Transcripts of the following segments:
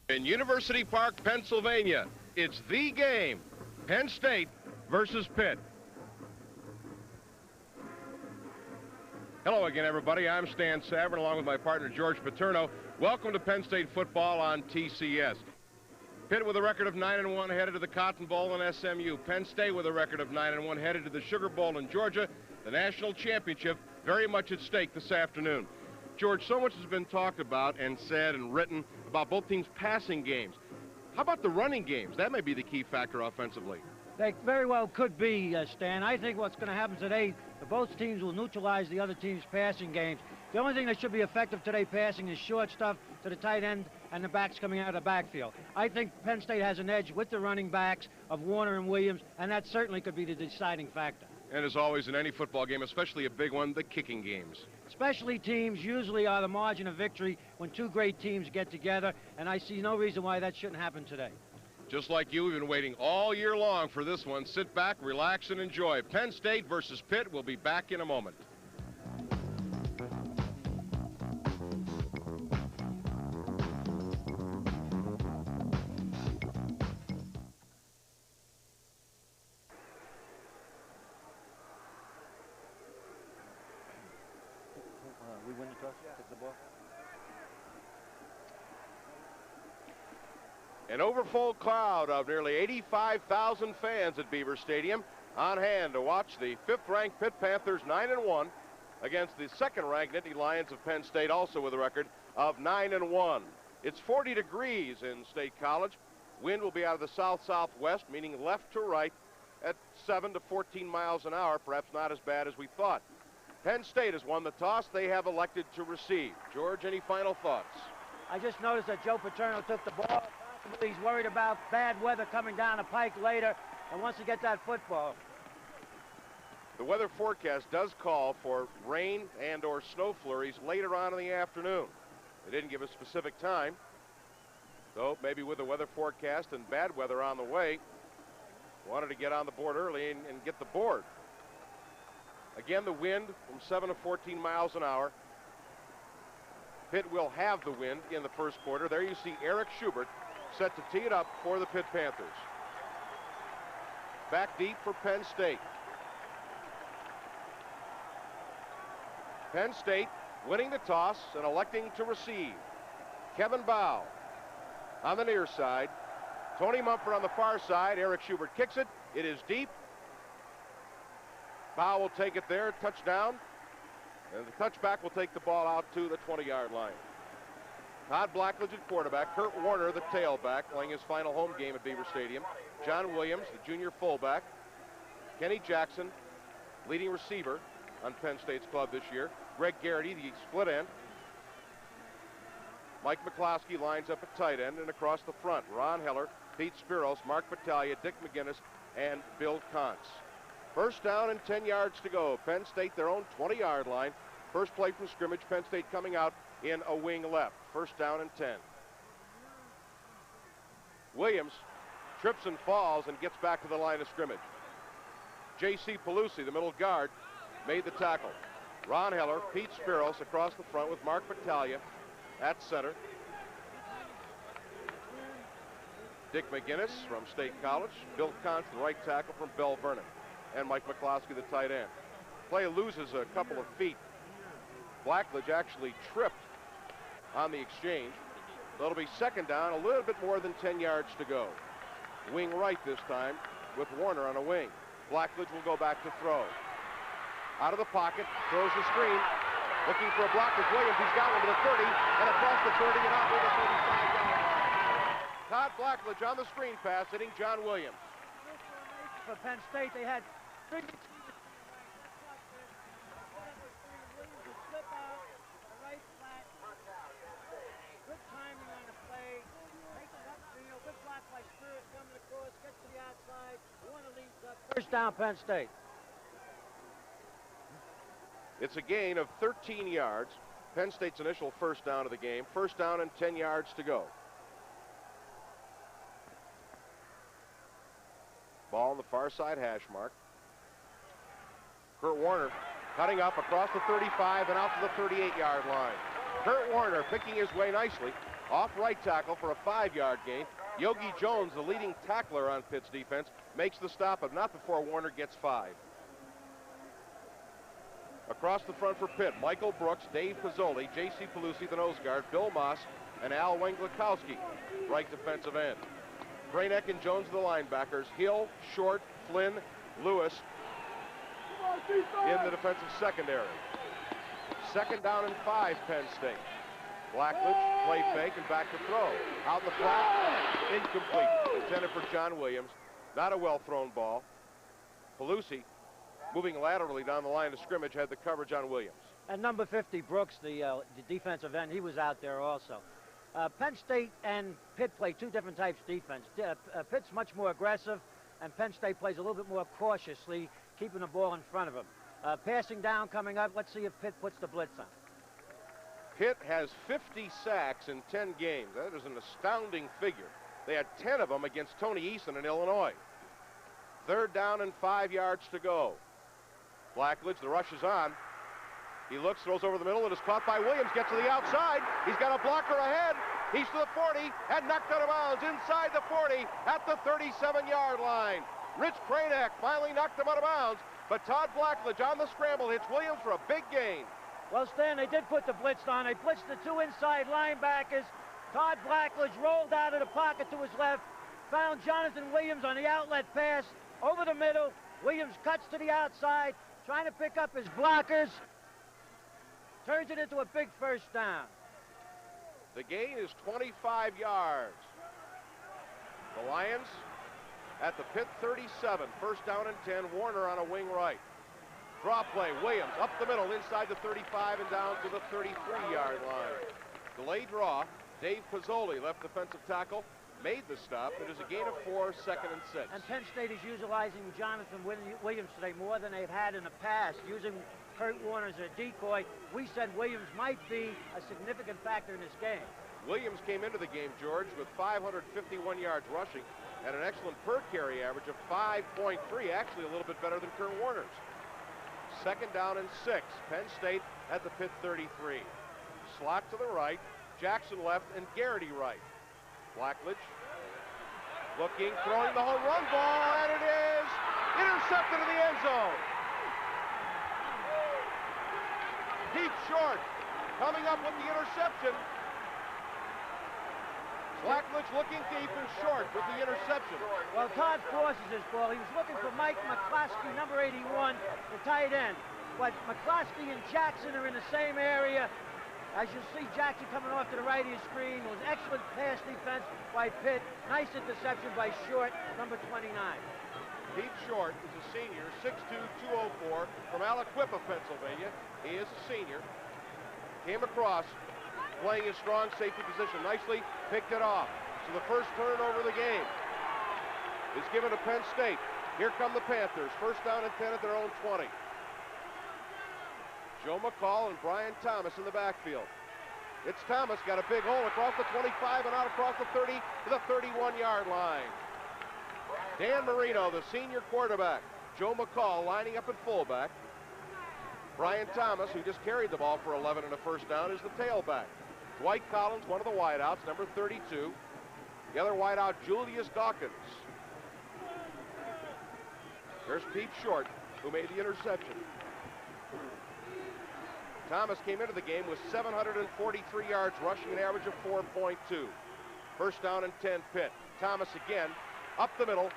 In University Park, Pennsylvania, it's the game. Penn State versus Pitt. Hello again, everybody. I'm Stan Savran, along with my partner, George Paterno. Welcome to Penn State football on TCS. Pitt with a record of 9-1 headed to the Cotton Bowl in SMU. Penn State with a record of 9-1 headed to the Sugar Bowl in Georgia. The national championship very much at stake this afternoon. George, so much has been talked about and said and written about both teams' passing games. How about the running games? That may be the key factor offensively. They very well could be, Stan. I think what's going to happen today, both teams will neutralize the other team's passing games. The only thing that should be effective today passing is short stuff to the tight end and the backs coming out of the backfield. I think Penn State has an edge with the running backs of Warner and Williams, and that certainly could be the deciding factor. And as always in any football game, especially a big one, the kicking games. Specialty teams usually are the margin of victory when two great teams get together, and I see no reason why that shouldn't happen today. Just like you, we've been waiting all year long for this one. Sit back, relax, and enjoy. Penn State versus Pitt. We'll be back in a moment. We win the toss, take the ball. An overfull crowd of nearly 85,000 fans at Beaver Stadium on hand to watch the fifth-ranked Pitt Panthers 9-1 against the second-ranked Nittany Lions of Penn State, also with a record of 9-1. It's 40 degrees in State College. Wind will be out of the south-southwest, meaning left to right at 7 to 14 miles an hour, perhaps not as bad as we thought. Penn State has won the toss. They have elected to receive. George, any final thoughts? I just noticed that Joe Paterno took the ball. He's worried about bad weather coming down the pike later and wants to get that football. The weather forecast does call for rain and or snow flurries later on in the afternoon. They didn't give a specific time, so maybe with the weather forecast and bad weather on the way, wanted to get on the board early and get the board. Again, the wind from 7 to 14 miles an hour. Pitt will have the wind in the first quarter. There you see Eric Schubert set to tee it up for the Pitt Panthers. Back deep for Penn State. Penn State winning the toss and electing to receive. Kevin Bow on the near side. Tony Mumford on the far side. Eric Schubert kicks it. It is deep. Bow will take it there, touchdown, and the touchback will take the ball out to the 20-yard line. Todd Blackledge at quarterback, Kurt Warner the tailback, playing his final home game at Beaver Stadium. John Williams, the junior fullback. Kenny Jackson, leading receiver on Penn State's club this year. Greg Garrity, the split end. Mike McCloskey lines up at tight end, and across the front, Ron Heller, Pete Spiros, Mark Battaglia, Dick McGinnis, and Bill Kontz. First down and 10 yards to go. Penn State, their own 20-yard line. First play from scrimmage, Penn State coming out in a wing left. First down and 10. Williams trips and falls and gets back to the line of scrimmage. J.C. Pelusi, the middle guard, made the tackle. Ron Heller, Pete Spiros across the front with Mark Battaglia at center. Dick McGinnis from State College. Bill Kontz, the right tackle from Bell Vernon. And Mike McCloskey, the tight end. Play loses a couple of feet. Blackledge actually tripped on the exchange. That'll be second down, a little bit more than 10 yards to go. Wing right this time with Warner on a wing. Blackledge will go back to throw. Out of the pocket, throws the screen. Looking for a block with Williams. He's got one to the 30 and across the 30 and out to the 35-yard line. Todd Blackledge on the screen pass, hitting John Williams. For Penn State, they had three. Good timing on the play. Makes it upfield. Good block by Spirit coming across. Gets to the outside. Warner leads up. First down, Penn State. It's a gain of 13 yards. Penn State's initial first down of the game. First down and 10 yards to go. Ball on the far side hash mark. Kurt Warner cutting up across the 35 and out to the 38-yard line. Kurt Warner picking his way nicely off right tackle for a 5-yard gain. Yogi Jones, the leading tackler on Pitt's defense, makes the stop, but not before Warner gets 5. Across the front for Pitt, Michael Brooks, Dave Pizzoli, J.C. Pelusi, the nose guard, Bill Moss, and Al Wenglikowski, right defensive end. Grayneck and Jones, the linebackers. Hill, Short, Flynn, Lewis in the defensive secondary. 2nd down and 5, Penn State. Blackledge, play fake, and back to throw. Out the flat, incomplete. Intended for John Williams. Not a well-thrown ball. Pelusi, moving laterally down the line of scrimmage, had the coverage on Williams. And number 50, Brooks, the defensive end, he was out there also. Penn State and Pitt play 2 different types of defense. Pitt's much more aggressive, and Penn State plays a little bit more cautiously, keeping the ball in front of him. Passing down coming up. Let's see if Pitt puts the blitz on. Pitt has 50 sacks in 10 games. That is an astounding figure. They had 10 of them against Tony Eason in Illinois. 3rd down and 5 yards to go. Blackledge, the rush is on. He looks, throws over the middle, and is caught by Williams. Gets to the outside. He's got a blocker ahead. He's to the 40 and knocked out of bounds inside the 40 at the 37-yard line. Rich Grayneck finally knocked him out of bounds, but Todd Blackledge on the scramble hits Williams for a big gain. Well, Stan, they did put the blitz on. They blitzed the 2 inside linebackers. Todd Blackledge rolled out of the pocket to his left, found Jonathan Williams on the outlet pass over the middle. Williams cuts to the outside, trying to pick up his blockers. Turns it into a big 1st down. The gain is 25 yards. The Lions at the Pitt 37. 1st down and 10. Warner on a wing right. Draw play. Williams up the middle inside the 35 and down to the 33-yard line. Delay draw. Dave Pizzoli, left defensive tackle, made the stop. It is a gain of 4, 2nd and 6. And Penn State is utilizing Jonathan Williams today more than they've had in the past, using Kurt Warner as a decoy. We said Williams might be a significant factor in this game. Williams came into the game, George, with 551 yards rushing and an excellent per carry average of 5.3, actually a little bit better than Kurt Warner's. 2nd down and 6. Penn State at the Pitt 33. Slot to the right, Jackson left, and Garrity right. Blackledge looking, throwing the home run ball, and it is intercepted in the end zone. Pete Short coming up with the interception. Blackledge looking deep and Short with the interception. Well, Todd forces his ball. He was looking for Mike McCloskey, number 81, the tight end. But McCloskey and Jackson are in the same area. As you see, Jackson coming off to the right of your screen. It was excellent pass defense by Pitt. Nice interception by Short, number 29. Pete Short is a senior, 6'2", 204, from Aliquippa, Pennsylvania. He is a senior. Came across, playing his strong safety position nicely, picked it off. So the first turnover of the game is given to Penn State. Here come the Panthers. 1st down and 10 at their own 20. Joe McCall and Brian Thomas in the backfield. It's Thomas, got a big hole across the 25 and out across the 30 to the 31-yard line. Dan Marino, the senior quarterback. Joe McCall lining up at fullback. Brian Thomas, who just carried the ball for 11 and a 1st down, is the tailback. Dwight Collins, one of the wideouts, number 32. The other wideout, Julius Dawkins. There's Pete Short, who made the interception. Thomas came into the game with 743 yards rushing, an average of 4.2. 1st down and 10 Pitt. Thomas again, up the middle,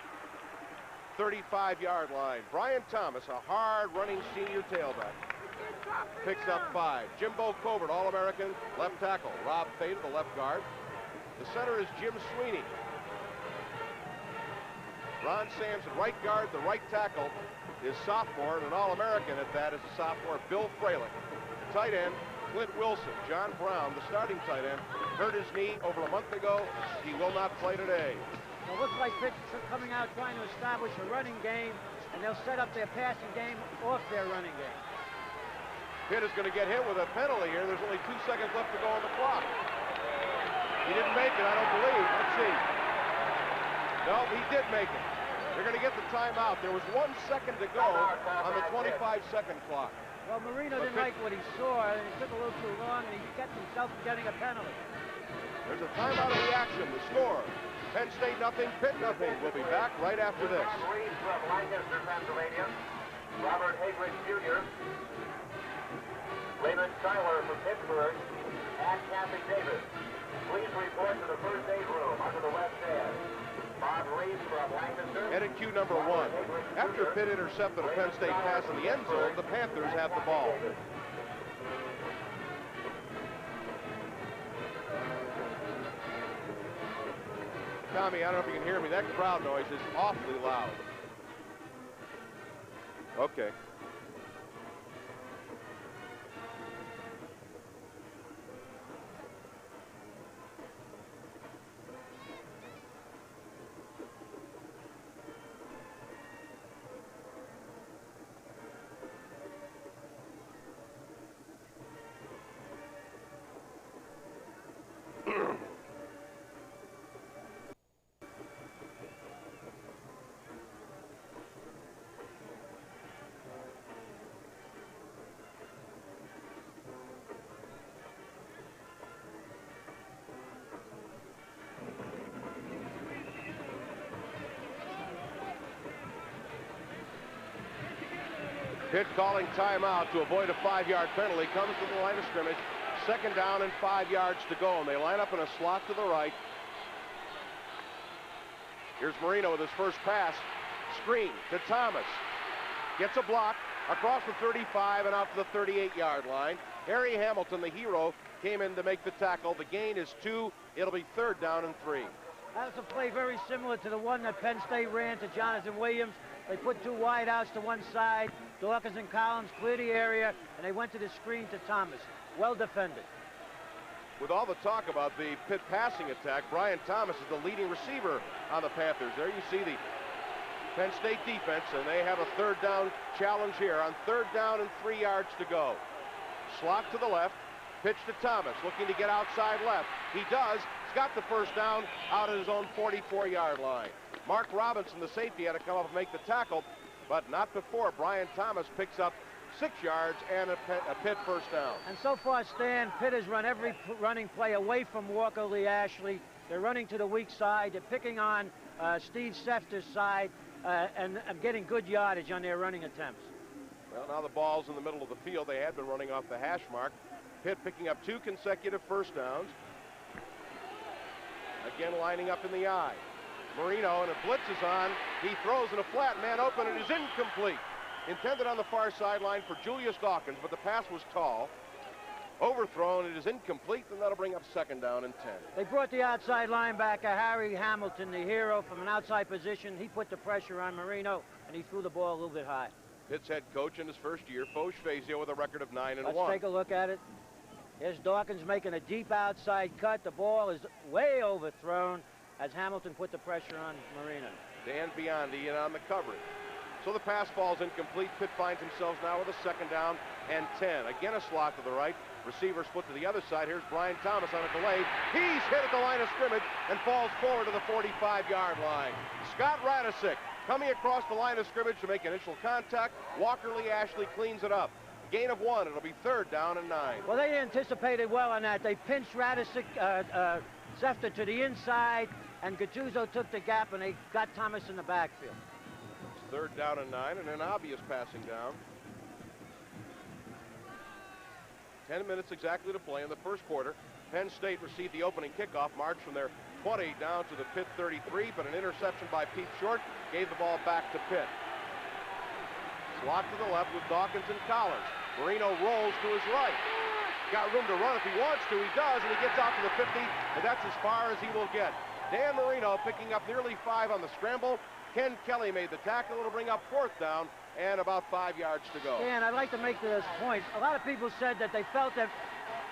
35-yard line. Brian Thomas, a hard-running senior tailback, picks up 5. Jimbo Covert, All-American left tackle. Rob Fade, the left guard. The center is Jim Sweeney. Ron Sampson, right guard. The right tackle is sophomore, and an All-American at that is a sophomore, Bill Fralick. Tight end, Clint Wilson. John Brown, the starting tight end, hurt his knee over a month ago. He will not play today. It looks like Pitt coming out trying to establish a running game, and they'll set up their passing game off their running game. Pitt is going to get hit with a penalty here. There's only 2 seconds left to go on the clock. He didn't make it, I don't believe. Let's see. No, he did make it. They're going to get the timeout. There was 1 second to go on the 25-second clock. Well, Marino But didn't like what he saw, and it took a little too long, and he kept himself from getting a penalty. There's a timeout of the action. The score, Penn State nothing, Pitt nothing. We'll be back right after this. Reed from Lancaster, Pennsylvania. Robert Hagrid Jr. Raymond Schuyler from Pittsburgh. And Kathy Davis. Please report to the first aid room under the west end. Bob Reed from Lancaster. Edit cue number 1. After Pitt intercepted a Penn State pass in the end zone, the Panthers have the ball. Tommy, I don't know if you can hear me. That crowd noise is awfully loud. Okay. Pitt calling timeout to avoid a 5-yard penalty. Comes to the line of scrimmage. 2nd down and 5 yards to go. And they line up in a slot to the right. Here's Marino with his first pass. Screen to Thomas. Gets a block across the 35 and out to the 38-yard line. Harry Hamilton, the hero, came in to make the tackle. The gain is 2. It'll be 3rd down and 3. That's a play very similar to the one that Penn State ran to Jonathan Williams. They put 2 wide outs to one side. Dawkins and Collins cleared the area, and they went to the screen to Thomas. Well defended. With all the talk about the Pitt passing attack, Brian Thomas is the leading receiver on the Panthers. There you see the Penn State defense, and they have a 3rd down challenge here on 3rd down and 3 yards to go. Slot to the left, pitch to Thomas, looking to get outside left. He does. He's got the 1st down out at his own 44-yard line. Mark Robinson, the safety, had to come up and make the tackle, but not before Brian Thomas picks up 6 yards and a Pitt 1st down. And so far, Stan, Pitt has run every running play away from Walker Lee Ashley. They're running to the weak side. They're picking on Steve Sefter's side and getting good yardage on their running attempts. Well, now the ball's in the middle of the field. They had been running off the hash mark. Pitt picking up 2 consecutive 1st downs. Again, lining up in the eye. Marino, and a blitz is on. He throws in a flat, man open, and it is incomplete. Intended on the far sideline for Julius Dawkins, but the pass was tall. Overthrown, it is incomplete, and that'll bring up 2nd down and 10. They brought the outside linebacker, Harry Hamilton, the hero, from an outside position. He put the pressure on Marino, and he threw the ball a little bit high. Pitt's head coach in his first year, Foch Fazio, with a record of 9-1. Let's take a look at it. Here's Dawkins making a deep outside cut. The ball is way overthrown as Hamilton put the pressure on Marino. Dan Biondi in on the coverage. So the pass falls incomplete. Pitt finds themselves now with a 2nd down and 10. Again, a slot to the right. Receiver split to the other side. Here's Brian Thomas on a delay. He's hit at the line of scrimmage and falls forward to the 45-yard line. Scott Radisick coming across the line of scrimmage to make initial contact. Walker Lee Ashley cleans it up. Gain of 1. It'll be 3rd down and 9. Well, they anticipated well on that. They pinched Radisick, Sefter to the inside, and Gattuso took the gap, and they got Thomas in the backfield. It's 3rd down and 9, and an obvious passing down. 10 minutes exactly to play in the first quarter. Penn State received the opening kickoff, marched from their 20 down to the Pitt 33, but an interception by Pete Short gave the ball back to Pitt. Slot to the left with Dawkins and Collins. Marino rolls to his right. Got room to run if he wants to. He does, and he gets out to the 50, and that's as far as he will get. Dan Marino picking up nearly 5 on the scramble. Ken Kelly made the tackle. It'll bring up 4th down and about 5 yards to go. Dan, I'd like to make this point. A lot of people said that they felt that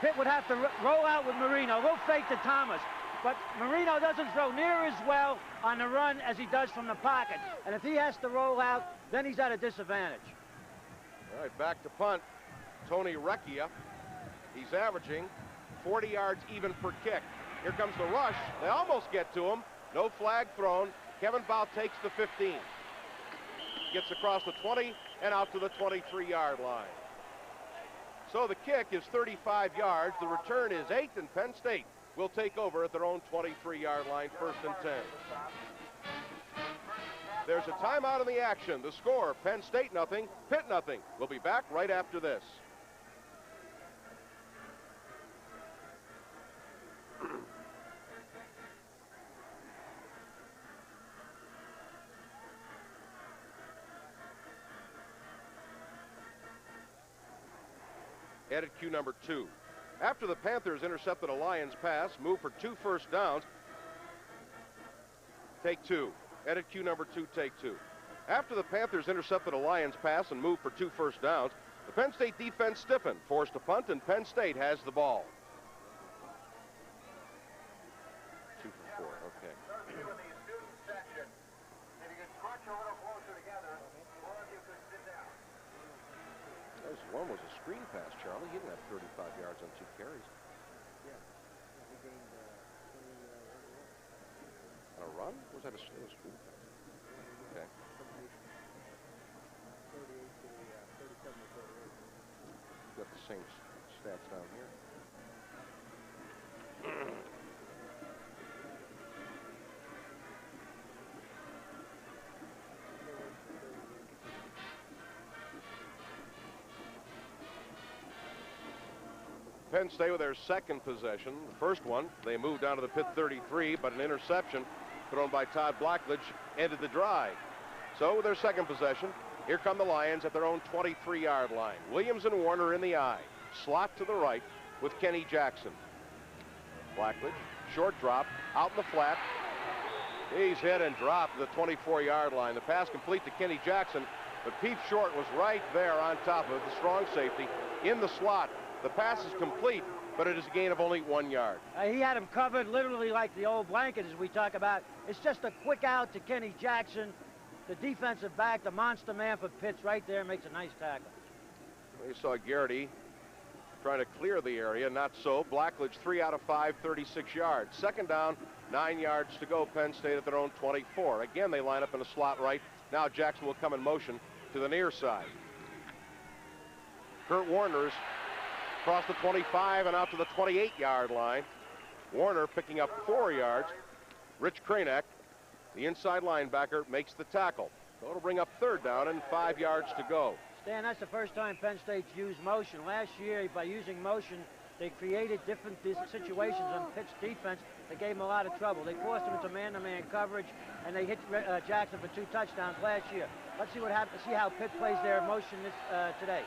Pitt would have to roll out with Marino, a little fake to Thomas. But Marino doesn't throw near as well on the run as he does from the pocket. And if he has to roll out, then he's at a disadvantage. All right, back to punt. Tony Recchia. He's averaging 40 yards even per kick. Here comes the rush. They almost get to him. No flag thrown. Kevin Bout takes the 15. Gets across the 20 and out to the 23-yard line. So the kick is 35 yards. The return is 8, and Penn State will take over at their own 23-yard line, 1st and 10. There's a timeout in the action. The score, Penn State nothing, Pitt nothing. We'll be back right after this. Edit cue number 2. After the Panthers intercepted a Lions pass, move for 2 first downs. Take 2. Edit cue number 2, take 2. After the Panthers intercepted a Lions pass and moved for 2 first downs, the Penn State defense stiffened, forced a punt, and Penn State has the ball. 2 for 4, okay. One was a screen pass, Charlie. He didn't have 35 yards on 2 carries. On a run? Was that a screen pass? Okay. Got the same stats down here. Penn State with their second possession. The first one, they moved down to the Pitt 33, but an interception thrown by Todd Blackledge ended the drive. So with their second possession, here come the Lions at their own 23-yard line. Williams and Warner in the eye. Slot to the right with Kenny Jackson. Blackledge, short drop, out in the flat. He's hit and dropped at the 24-yard line. The pass complete to Kenny Jackson, but Pete Short was right there on top of it, the strong safety, in the slot. The pass is complete, but it is a gain of only 1 yard. He had him covered literally like the old blanket, as we talk about. It's just a quick out to Kenny Jackson. The defensive back, the monster man for Pitts, right there, makes a nice tackle. You saw Garrity trying to clear the area. Not so. Blackledge 3 out of 5, 36 yards. Second down, 9 yards to go. Penn State at their own 24. Again, they line up in a slot right. Now Jackson will come in motion to the near side. Kurt Warner's across the 25 and out to the 28-yard line. Warner picking up 4 yards. Rich Kranek, the inside linebacker, makes the tackle. So it'll bring up 3rd down and 5 yards to go. Stan, that's the first time Penn State's used motion. Last year, by using motion, they created different situations on Pitt's defense that gave them a lot of trouble. They forced them into man-to-man coverage, and they hit Jackson for 2 touchdowns last year. Let's see what happens. See how Pitt plays their motion today.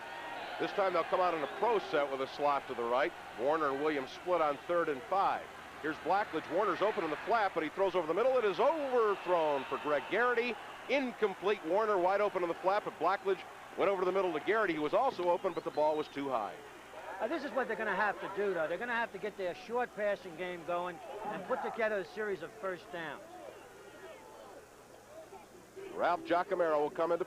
This time they'll come out in a pro set with a slot to the right. Warner and Williams split on 3rd and 5. Here's Blackledge. Warner's open in the flat, but he throws over the middle. It is overthrown for Greg Garrity. Incomplete. Warner wide open in the flat, but Blackledge went over the middle to Garrity. He was also open, but the ball was too high. This is what they're going to have to do, though. They're going to have to get their short passing game going and put together a series of first downs. Ralph Giacomero will come into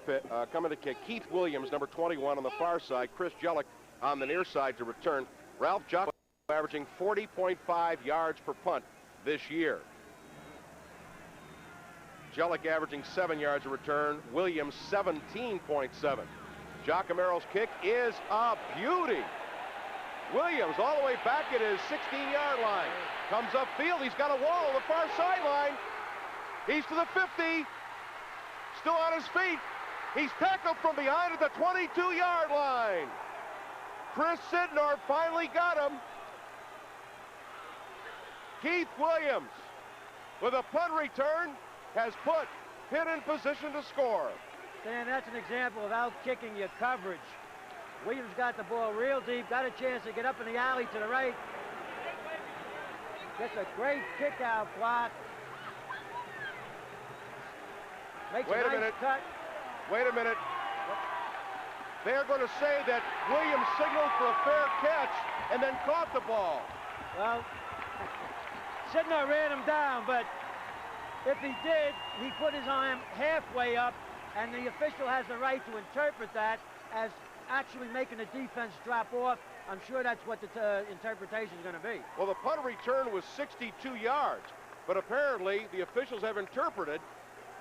kick. Keith Williams, number 21 on the far side. Chris Jellick on the near side to return. Ralph Giacomero averaging 40.5 yards per punt this year. Jellick averaging 7 yards a return. Williams 17.7. Giacomero's kick is a beauty. Williams all the way back at his 16-yard line. Comes upfield. He's got a wall on the far sideline. He's to the 50. Still on his feet. He's tackled from behind at the 22-yard line. Chris Sidnor finally got him. Keith Williams, with a punt return, has put Pitt in position to score. Dan, that's an example of out-kicking your coverage. Williams got the ball real deep, got a chance to get up in the alley to the right. Gets a great kick-out block. Makes Wait a nice minute. cut. Wait a minute. They're going to say that Williams signaled for a fair catch and then caught the ball. Well, Sidnor ran him down, but if he did, he put his arm halfway up, and the official has the right to interpret that as actually making the defense drop off. I'm sure that's what the interpretation is going to be. Well, the punt return was 62 yards, but apparently the officials have interpreted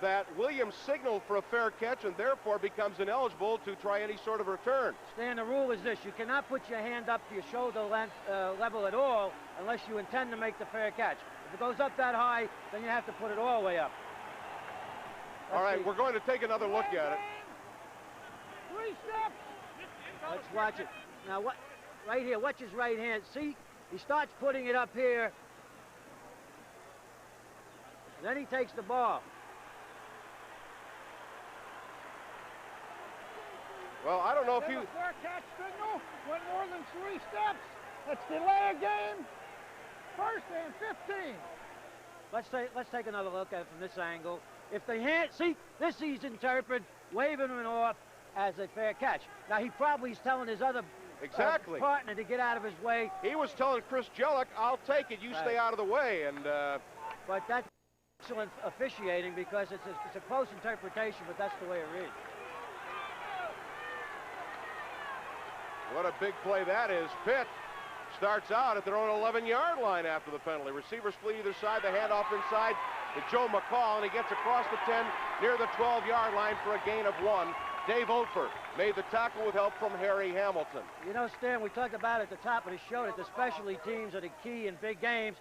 that Williams signaled for a fair catch and therefore becomes ineligible to try any sort of return. Stan, the rule is this: you cannot put your hand up to your shoulder length level at all unless you intend to make the fair catch. If it goes up that high, then you have to put it all the way up. All right, we're going to take another look at it. 3 steps. Let's watch it. Now, what? Right here, watch his right hand. See, he starts putting it up here. And then he takes the ball. Well, I don't know if you... Fair catch signal went more than 3 steps. Let's delay a game. 1st and 15. Let's take another look at it from this angle. If the hand, see, this he's interpreted waving it off as a fair catch. Now he probably is telling his other partner to get out of his way. He was telling Chris Jellick, "I'll take it. You stay out of the way." And but that's excellent officiating because it's a close interpretation, but that's the way it reads. What a big play that is. Pitt starts out at their own 11-yard line after the penalty. Receivers split either side. The handoff inside to Joe McCall, and he gets across the 10 near the 12-yard line for a gain of 1. Dave Oatford made the tackle with help from Harry Hamilton. You know, Stan, we talked about at the top of the show that the specialty teams are the key in big games,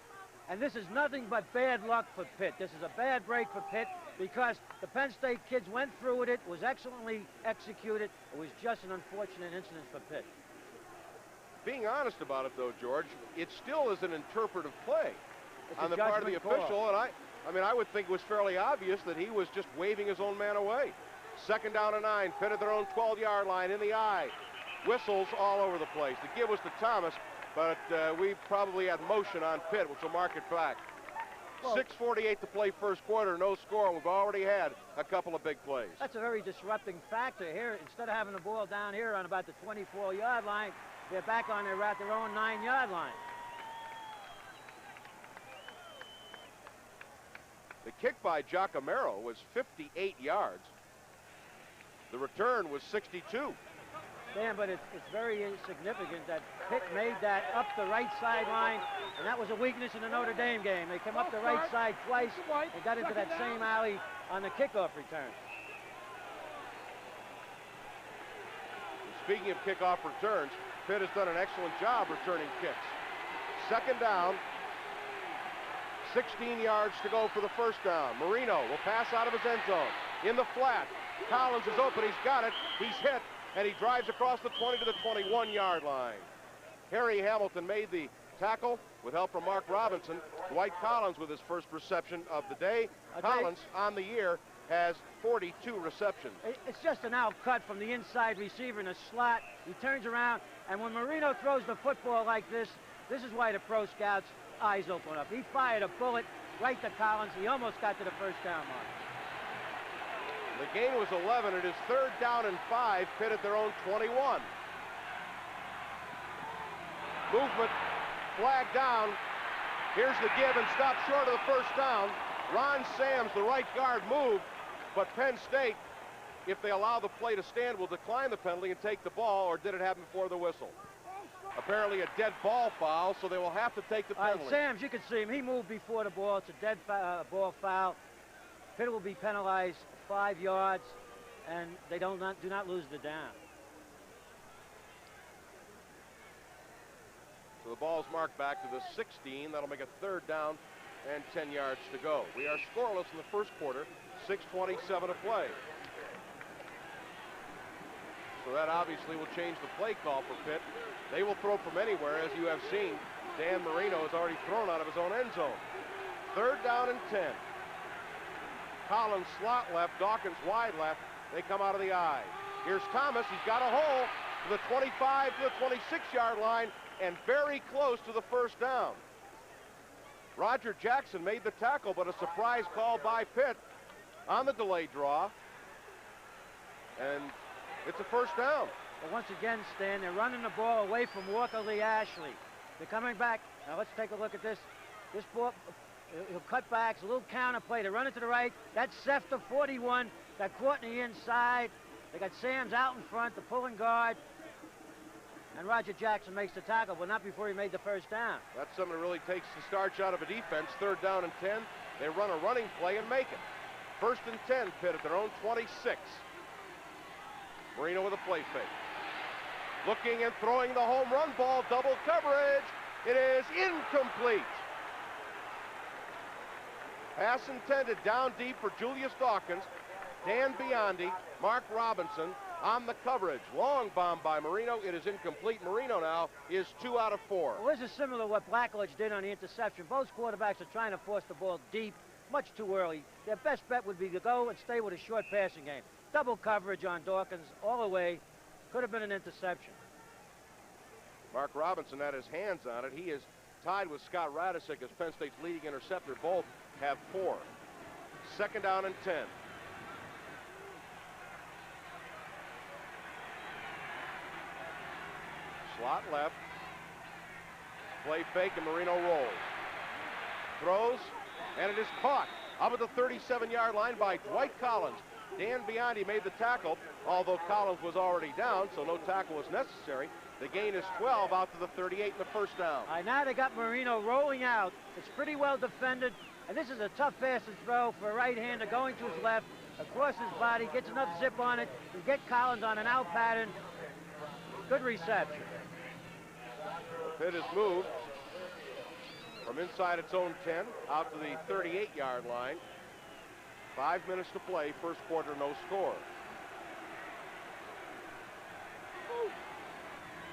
and this is nothing but bad luck for Pitt. This is a bad break for Pitt because the Penn State kids went through with it, was excellently executed. It was just an unfortunate incident for Pitt. Being honest about it, though, George, it still is an interpretive play on the part of the official, and I mean, I would think it was fairly obvious that he was just waving his own man away. 2nd down and 9, Pitt at their own 12-yard line in the eye. Whistles all over the place. The give was to Thomas, but we probably had motion on Pitt, which will mark it back. 6:48 to play first quarter, no score, and we've already had a couple of big plays. That's a very disrupting factor here. Instead of having the ball down here on about the 24-yard line, they're back on their own 9-yard line. The kick by Giacomero was 58 yards. The return was 62. Dan, but it's very significant that Pitt made that up the right sideline, and that was a weakness in the Notre Dame game. They came up the right side twice and got into that same alley on the kickoff return. Speaking of kickoff returns, Pitt has done an excellent job returning kicks. 2nd down, 16 yards to go for the first down. Marino will pass out of his end zone. In the flat, Collins is open, he's got it, he's hit, and he drives across the 20 to the 21-yard line. Harry Hamilton made the tackle with help from Mark Robinson. Dwight Collins with his first reception of the day. Collins on the year has 42 receptions. It's just an out cut from the inside receiver in a slot. He turns around, and when Marino throws the football like this is why the pro scouts' eyes open up. He fired a bullet right to Collins. He almost got to the first down mark. The gain was 11. It is 3rd down and 5. Pitt at their own 21. Movement, flag down. Here's the give and stop short of the first down. Ron Sams, the right guard, moved, but Penn State, if they allow the play to stand, will decline the penalty and take the ball, or did it happen before the whistle? Apparently a dead ball foul, so they will have to take the penalty. Sams, you can see him. He moved before the ball. It's a dead ball foul. Pitt will be penalized 5 yards, and they do not lose the down. So the ball's marked back to the 16. That'll make a 3rd down and 10 yards to go. We are scoreless in the first quarter, 6:27 to play. So that obviously will change the play call for Pitt. They will throw from anywhere, as you have seen. Dan Marino has already thrown out of his own end zone. 3rd down and 10. Collins slot left, Dawkins wide left. They come out of the eye. Here's Thomas. He's got a hole to the 25 to the 26-yard line and very close to the first down. Roger Jackson made the tackle, but a surprise call by Pitt on the delayed draw. And it's a first down. But once again, Stan, they're running the ball away from Walker Lee Ashley. They're coming back. Now let's take a look at this. This ball, he'll cut back. It's a little counter play. They run it to the right. That's Sefter, 41. Got caught in the inside. They got Sams out in front, the pulling guard. And Roger Jackson makes the tackle, but not before he made the first down. That's something that really takes the starch out of a defense. 3rd down and 10. They run a running play and make it. First and 10, Pitt at their own 26. Marino with a play fake. Looking and throwing the home run ball, double coverage. It is incomplete. Pass intended down deep for Julius Dawkins. Dan Biondi, Mark Robinson on the coverage. Long bomb by Marino. It is incomplete. Marino now is 2 out of 4. Well, this is similar to what Blackledge did on the interception. Both quarterbacks are trying to force the ball deep, much too early. Their best bet would be to go and stay with a short passing game. Double coverage on Dawkins all the way. Could have been an interception. Mark Robinson had his hands on it. He is tied with Scott Radisick as Penn State's leading interceptor. Both have 4. Second down and 10. Slot left. Play fake and Marino rolls. Throws, and it is caught up at the 37-yard line by Dwight Collins. Dan Biondi made the tackle, although Collins was already down, so no tackle was necessary. The gain is 12 out to the 38 and the first down. All right, now they got Marino rolling out. It's pretty well defended, and this is a tough pass to throw for a right-hander going to his left, across his body, gets enough zip on it to get Collins on an out pattern. Good reception. Pitt has moved from inside its own 10 out to the 38-yard line. 5 minutes to play, first quarter, no score.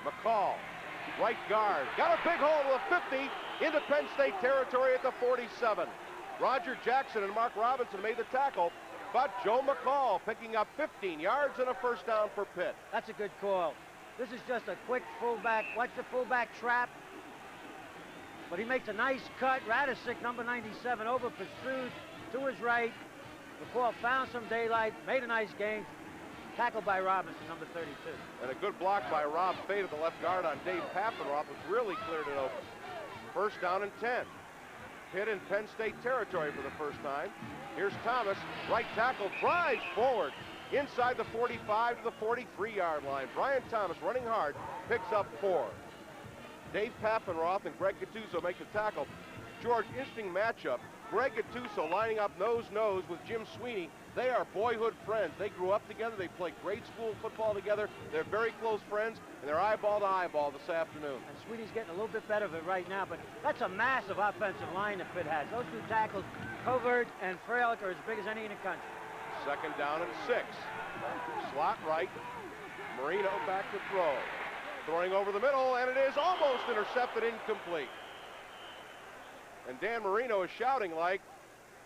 McCall, right guard, got a big hole to the 50 into Penn State territory at the 47. Roger Jackson and Mark Robinson made the tackle, but Joe McCall picking up 15 yards and a first down for Pitt. That's a good call. This is just a quick fullback. Watch the fullback trap. But he makes a nice cut. Radisick, number 97, over pursued to his right. McCall found some daylight, made a nice gain. Tackled by Robinson, number 32. And a good block by Rob Fade, the left guard on Dave Papenroth, which really cleared it open. First down and 10. Pitt in Penn State territory for the first time. Here's Thomas, right tackle, drives forward inside the 45 to the 43-yard line. Brian Thomas running hard, picks up 4. Dave Papenroth and Greg Gattuso make the tackle. George, interesting matchup. Greg Gattuso lining up nose-nose with Jim Sweeney. They are boyhood friends. They grew up together. They played grade school football together. They're very close friends, and they're eyeball to eyeball this afternoon. And Sweeney's getting a little bit better of it right now, but that's a massive offensive line that Pitt has. Those two tackles, Covert and Freilich, are as big as any in the country. Second down and 6. Slot right. Marino back to throw. Throwing over the middle, and it is almost intercepted, incomplete. And Dan Marino is shouting like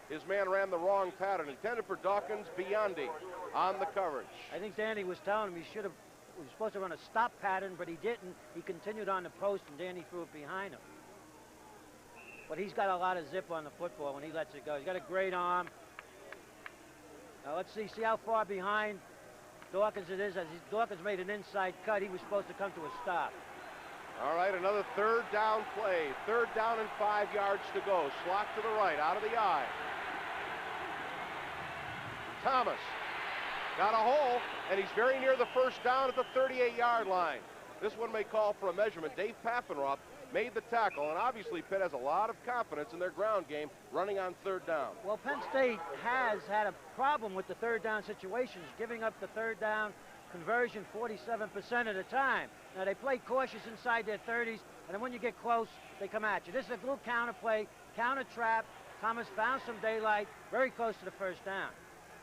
his man ran the wrong pattern. Intended for Dawkins, Biondi on the coverage. I think Danny was telling him he was supposed to run a stop pattern, but he didn't. He continued on the post, and Danny threw it behind him. But he's got a lot of zip on the football when he lets it go. He's got a great arm. Now let's see how far behind Dawkins it is. As Dawkins made an inside cut, he was supposed to come to a stop. All right, another third down play. Third down and 5 yards to go. Slot to the right, out of the eye. Thomas got a hole, and he's very near the first down at the 38-yard line. This one may call for a measurement. Dave Papenroth made the tackle, and obviously Pitt has a lot of confidence in their ground game running on third down. Well, Penn State has had a problem with the third down situations, giving up the third down conversion 47% of the time. Now, they play cautious inside their 30s, and then when you get close, they come at you. This is a little counter play, counter trap. Thomas found some daylight, very close to the first down.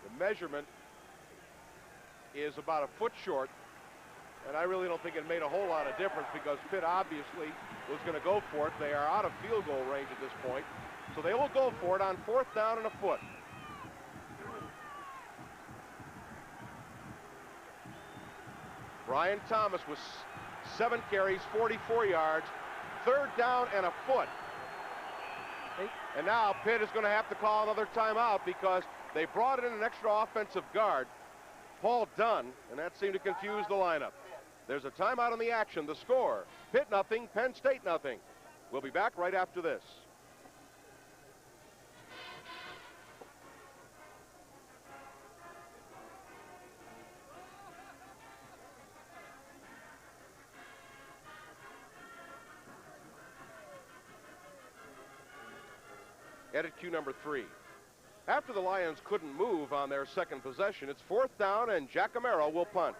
The measurement is about a foot short, and I really don't think it made a whole lot of difference because Pitt obviously was going to go for it. They are out of field goal range at this point, so they will go for it on fourth down and a foot. Brian Thomas with 7 carries, 44 yards, third down and a foot. And now Pitt is going to have to call another timeout because they brought in an extra offensive guard, Paul Dunn, and that seemed to confuse the lineup. There's a timeout on the action. The score, Pitt nothing, Penn State nothing. We'll be back right after this. Edit cue number 3. After the Lions couldn't move on their second possession, it's 4th down, and Giacomo will punt.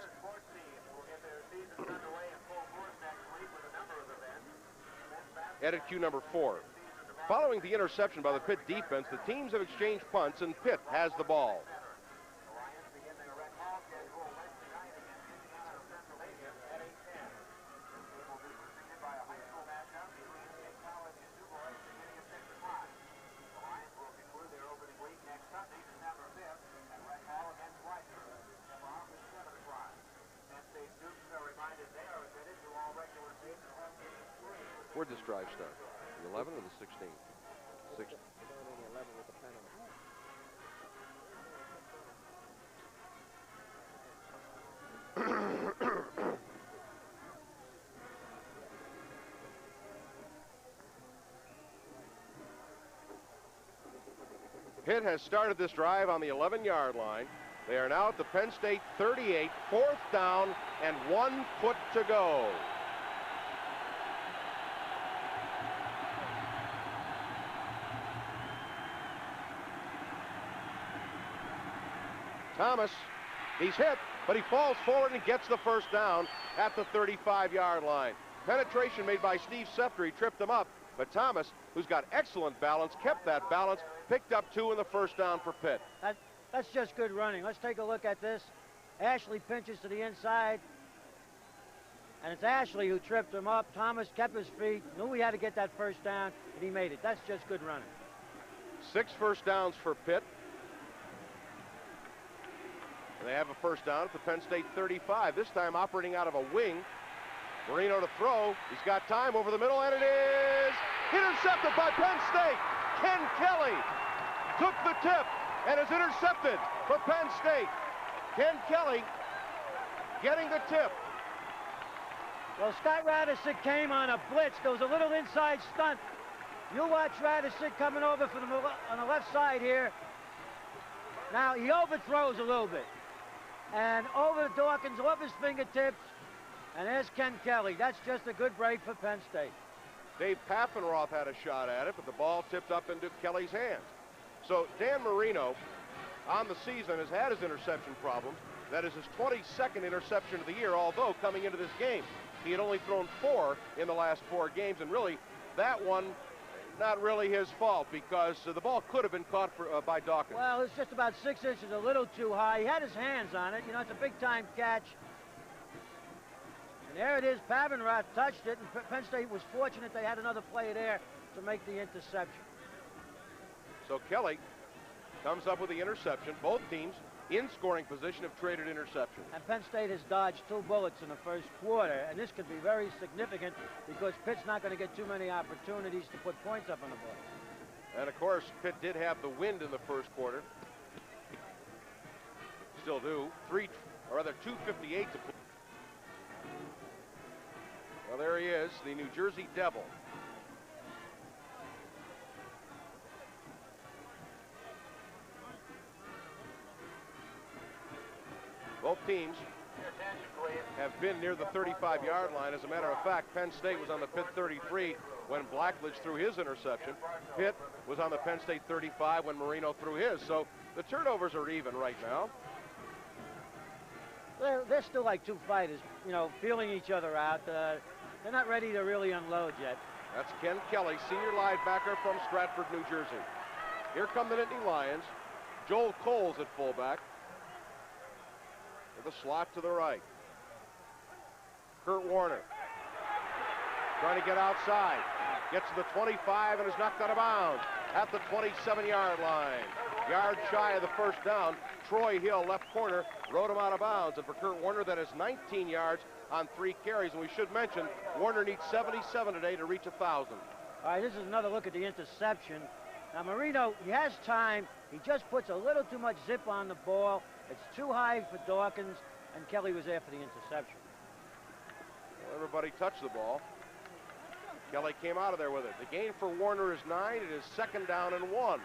Edit cue number 4. Following the interception by the Pitt defense, the teams have exchanged punts, and Pitt has the ball. Where'd this drive start? The 11 or the 16? 16. Pitt has started this drive on the 11-yard line. They are now at the Penn State 38, 4th down, and 1 foot to go. Thomas, he's hit, but he falls forward and gets the first down at the 35-yard line. Penetration made by Steve Sefter. He tripped him up, but Thomas, who's got excellent balance, kept that balance, picked up 2 in the first down for Pitt. That's just good running. Let's take a look at this. Ashley pinches to the inside, and it's Ashley who tripped him up. Thomas kept his feet, knew he had to get that first down, and he made it. That's just good running. 6 first downs for Pitt. And they have a first down at the Penn State 35, this time operating out of a wing. Marino to throw. He's got time over the middle, and it is intercepted by Penn State. Ken Kelly took the tip and is intercepted for Penn State. Ken Kelly getting the tip. Well, Scott Radisick came on a blitz. There was a little inside stunt. You watch Radisick coming over from on the left side here. Now, he overthrows a little bit. And over to Dawkins, off his fingertips. And there's Ken Kelly. That's just a good break for Penn State. Dave Paffenroth had a shot at it, but the ball tipped up into Kelly's hands. So Dan Marino, on the season, has had his interception problems. That is his 22nd interception of the year, although coming into this game, he had only thrown 4 in the last 4 games, and really, that one, not really his fault, because the ball could have been caught by Dawkins. Well, it's just about 6 inches, a little too high. He had his hands on it. You know, it's a big-time catch. And there it is. Paffenroth touched it, and Penn State was fortunate they had another player there to make the interception. So Kelly comes up with the interception. Both teams in scoring position have traded interceptions. And Penn State has dodged 2 bullets in the first quarter, and this could be very significant because Pitt's not going to get too many opportunities to put points up on the board. And of course, Pitt did have the wind in the first quarter. Still do. 2:58 to play. Well, there he is, the New Jersey Devil. Both teams have been near the 35-yard line. As a matter of fact, Penn State was on the Pitt 33 when Blackledge threw his interception. Pitt was on the Penn State 35 when Marino threw his. So the turnovers are even right now. They're still like 2 fighters, you know, feeling each other out. They're not ready to really unload yet. That's Ken Kelly, senior linebacker from Stratford, New Jersey. Here come the Nittany Lions. Joel Coles at fullback. With a slot to the right. Kurt Warner trying to get outside. Gets to the 25 and is knocked out of bounds at the 27-yard line. Yard shy of the first down. Troy Hill, left corner, rode him out of bounds. And for Kurt Warner, that is 19 yards on 3 carries. And we should mention, Warner needs 77 today to reach 1,000. All right, this is another look at the interception. Now, Marino, he has time. He just puts a little too much zip on the ball. It's too high for Dawkins, and Kelly was there for the interception. Well, everybody touched the ball. Kelly came out of there with it. The gain for Warner is 9. It is 2nd down and 1.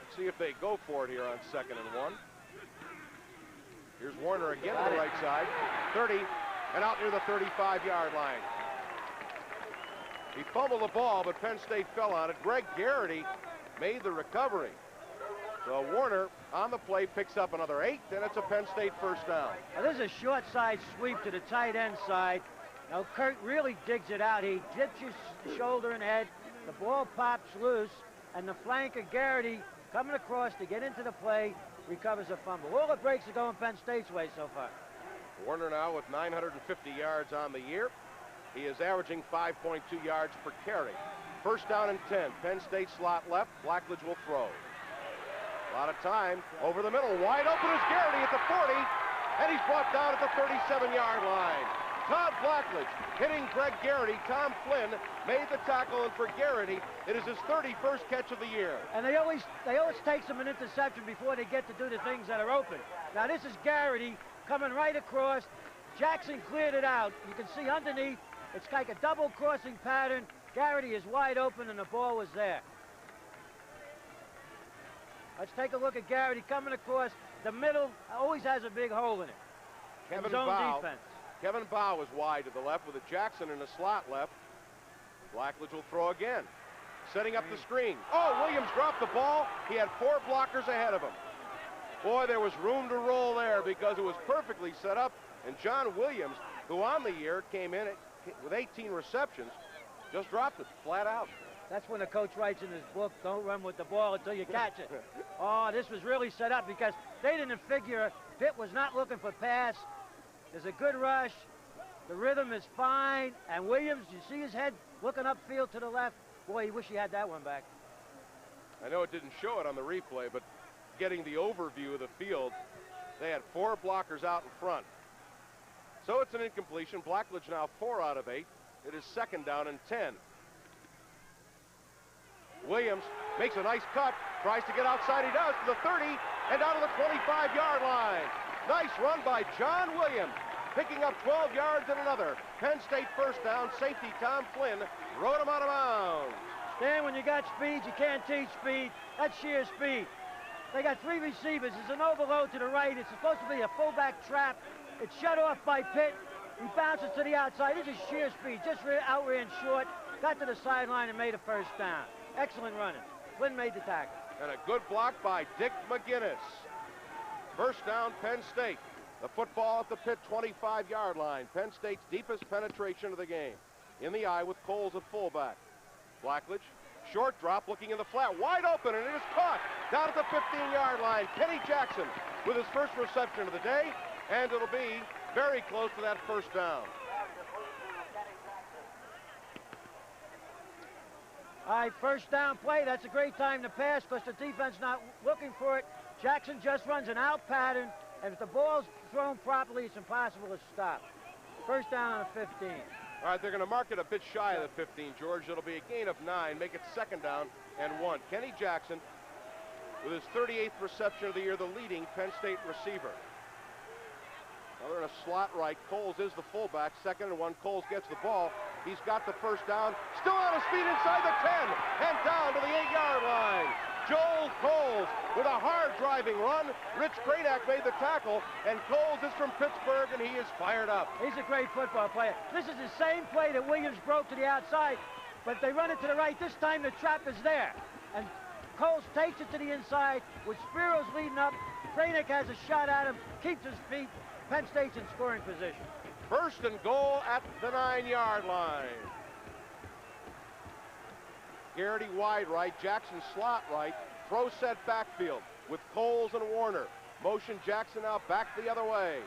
Let's see if they go for it here on 2nd and 1. Here's Warner again to the right side. 30, and out near the 35-yard line. He fumbled the ball, but Penn State fell on it. Greg Garrity made the recovery. So Warner on the play picks up another 8, and it's a Penn State first down. Now, this is a short side sweep to the tight end side. Now Kurt really digs it out. He dips his shoulder and head. The ball pops loose, and the flanker Garrity coming across to get into the play recovers a fumble. All the breaks are going Penn State's way so far. Warner now with 950 yards on the year. He is averaging 5.2 yards per carry. First down and 10. Penn State slot left. Blackledge will throw. A lot of time over the middle. Wide open is Garrity at the 40, and he's brought down at the 37-yard line. Todd Blackledge hitting Greg Garrity. Tom Flynn made the tackle, and for Garrity, it is his 31st catch of the year. And they always take them an interception before they get to do the things that are open. Now this is Garrity coming right across. Jackson cleared it out. You can see underneath, it's like a double crossing pattern. Garrity is wide open, and the ball was there. Let's take a look at Garrity coming across. The middle always has a big hole in it. Kevin Zone Bow. defense. Kevin Bow is wide to the left with a Jackson in the slot left. Blackledge will throw again. Setting up the screen. Oh, Williams dropped the ball. He had 4 blockers ahead of him. Boy, there was room to roll there because it was perfectly set up. And John Williams, who on the year came in with 18 receptions, just dropped it flat out. That's when the coach writes in his book, don't run with the ball until you catch it. Oh, this was really set up because they didn't figure. Pitt was not looking for pass. There's a good rush. The rhythm is fine. And Williams, you see his head looking upfield to the left. Boy, he wish he had that one back. I know it didn't show it on the replay, but getting the overview of the field, they had 4 blockers out in front. So it's an incompletion. Blackledge now 4 out of 8. It is second down and 10. Williams makes a nice cut, tries to get outside. He does to the 30 and down to the 25-yard line. Nice run by John Williams, picking up 12 yards and another. Penn State first down. Safety Tom Flynn rode him out of bounds. Stan, when you got speed, you can't teach speed. That's sheer speed. They got 3 receivers. There's an overload to the right. It's supposed to be a fullback trap. It's shut off by Pitt. He bounces to the outside. This is sheer speed. Just outran short, got to the sideline and made a first down. Excellent running. Flynn made the tackle. And a good block by Dick McGinnis. First down, Penn State. The football at the Pitt 25-yard line. Penn State's deepest penetration of the game. In the eye with Coles at fullback. Blackledge, short drop, looking in the flat, wide open, and it is caught down at the 15-yard line. Kenny Jackson with his first reception of the day, and it'll be very close to that first down. All right, first down play. That's a great time to pass because the defense not looking for it. Jackson just runs an out pattern, and if the ball's thrown properly, it's impossible to stop. First down on the 15. All right, they're going to mark it a bit shy of the 15, George. It'll be a gain of 9, make it second down and 1. Kenny Jackson, with his 38th reception of the year, the leading Penn State receiver. Now they're in a slot right. Coles is the fullback. Second and 1. Coles gets the ball. He's got the first down. Still on his feet inside the 10 and down to the 8-yard line. Joel Coles with a hard driving run. Rich Kradak made the tackle, and Coles is from Pittsburgh, and he is fired up. He's a great football player. This is the same play that Williams broke to the outside, but they run it to the right. This time the trap is there, and Coles takes it to the inside with Spiro's leading up. Kradak has a shot at him, keeps his feet. Penn State's in scoring position. First and goal at the 9-yard line. Garrity wide right, Jackson slot right, throw set backfield with Coles and Warner. Motion Jackson out back the other way.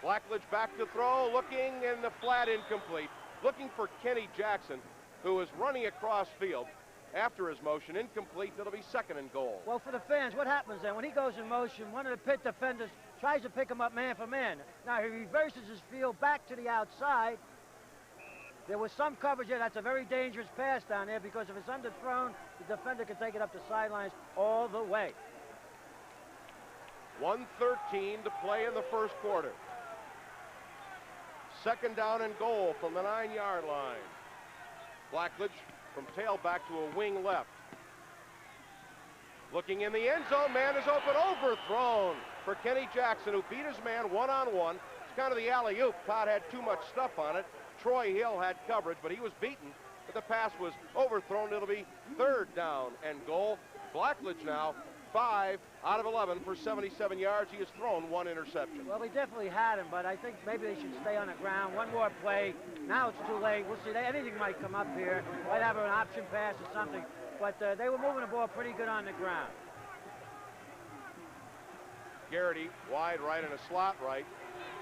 Blackledge back to throw, looking in the flat, incomplete. Looking for Kenny Jackson, who is running across field. After his motion, incomplete. It'll be second and goal. Well, for the fans, what happens then? When he goes in motion, one of the Pitt defenders tries to pick him up man for man. Now he reverses his field back to the outside. There was some coverage there. That's a very dangerous pass down there because if it's underthrown, the defender can take it up the sidelines all the way. 1:13 to play in the first quarter. Second down and goal from the 9-yard line. Blackledge from tailback to a wing left. Looking in the end zone, man is open, overthrown for Kenny Jackson, who beat his man one-on-one. It's kind of the alley-oop. Todd had too much stuff on it. Troy Hill had coverage, but he was beaten. But the pass was overthrown. It'll be third down and goal. Blackledge now 5 out of 11 for 77 yards. He has thrown 1 interception. Well, they definitely had him, but I think maybe they should stay on the ground. One more play. Now it's too late. We'll see. Anything might come up here. Might have an option pass or something. But they were moving the ball pretty good on the ground. Garrity wide right and a slot right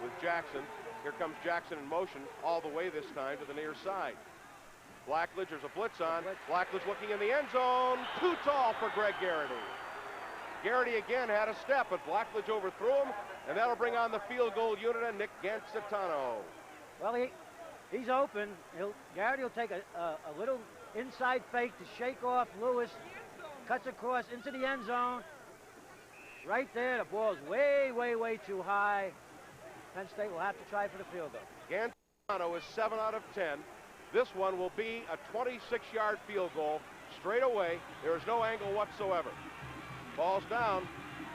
with Jackson. Here comes Jackson in motion all the way this time to the near side. Blackledge, there's a blitz on. Blackledge looking in the end zone. Too tall for Greg Garrity. Garrity again had a step, but Blackledge overthrew him, and that'll bring on the field goal unit and Nick Gancitano. Well, he's open. Garrity will take a little inside fake to shake off Lewis. Cuts across into the end zone. Right there, the ball's way, way, way too high. Penn State will have to try for the field goal. Gancitano is 7 out of 10. This one will be a 26-yard field goal straight away. There is no angle whatsoever. Ball's down,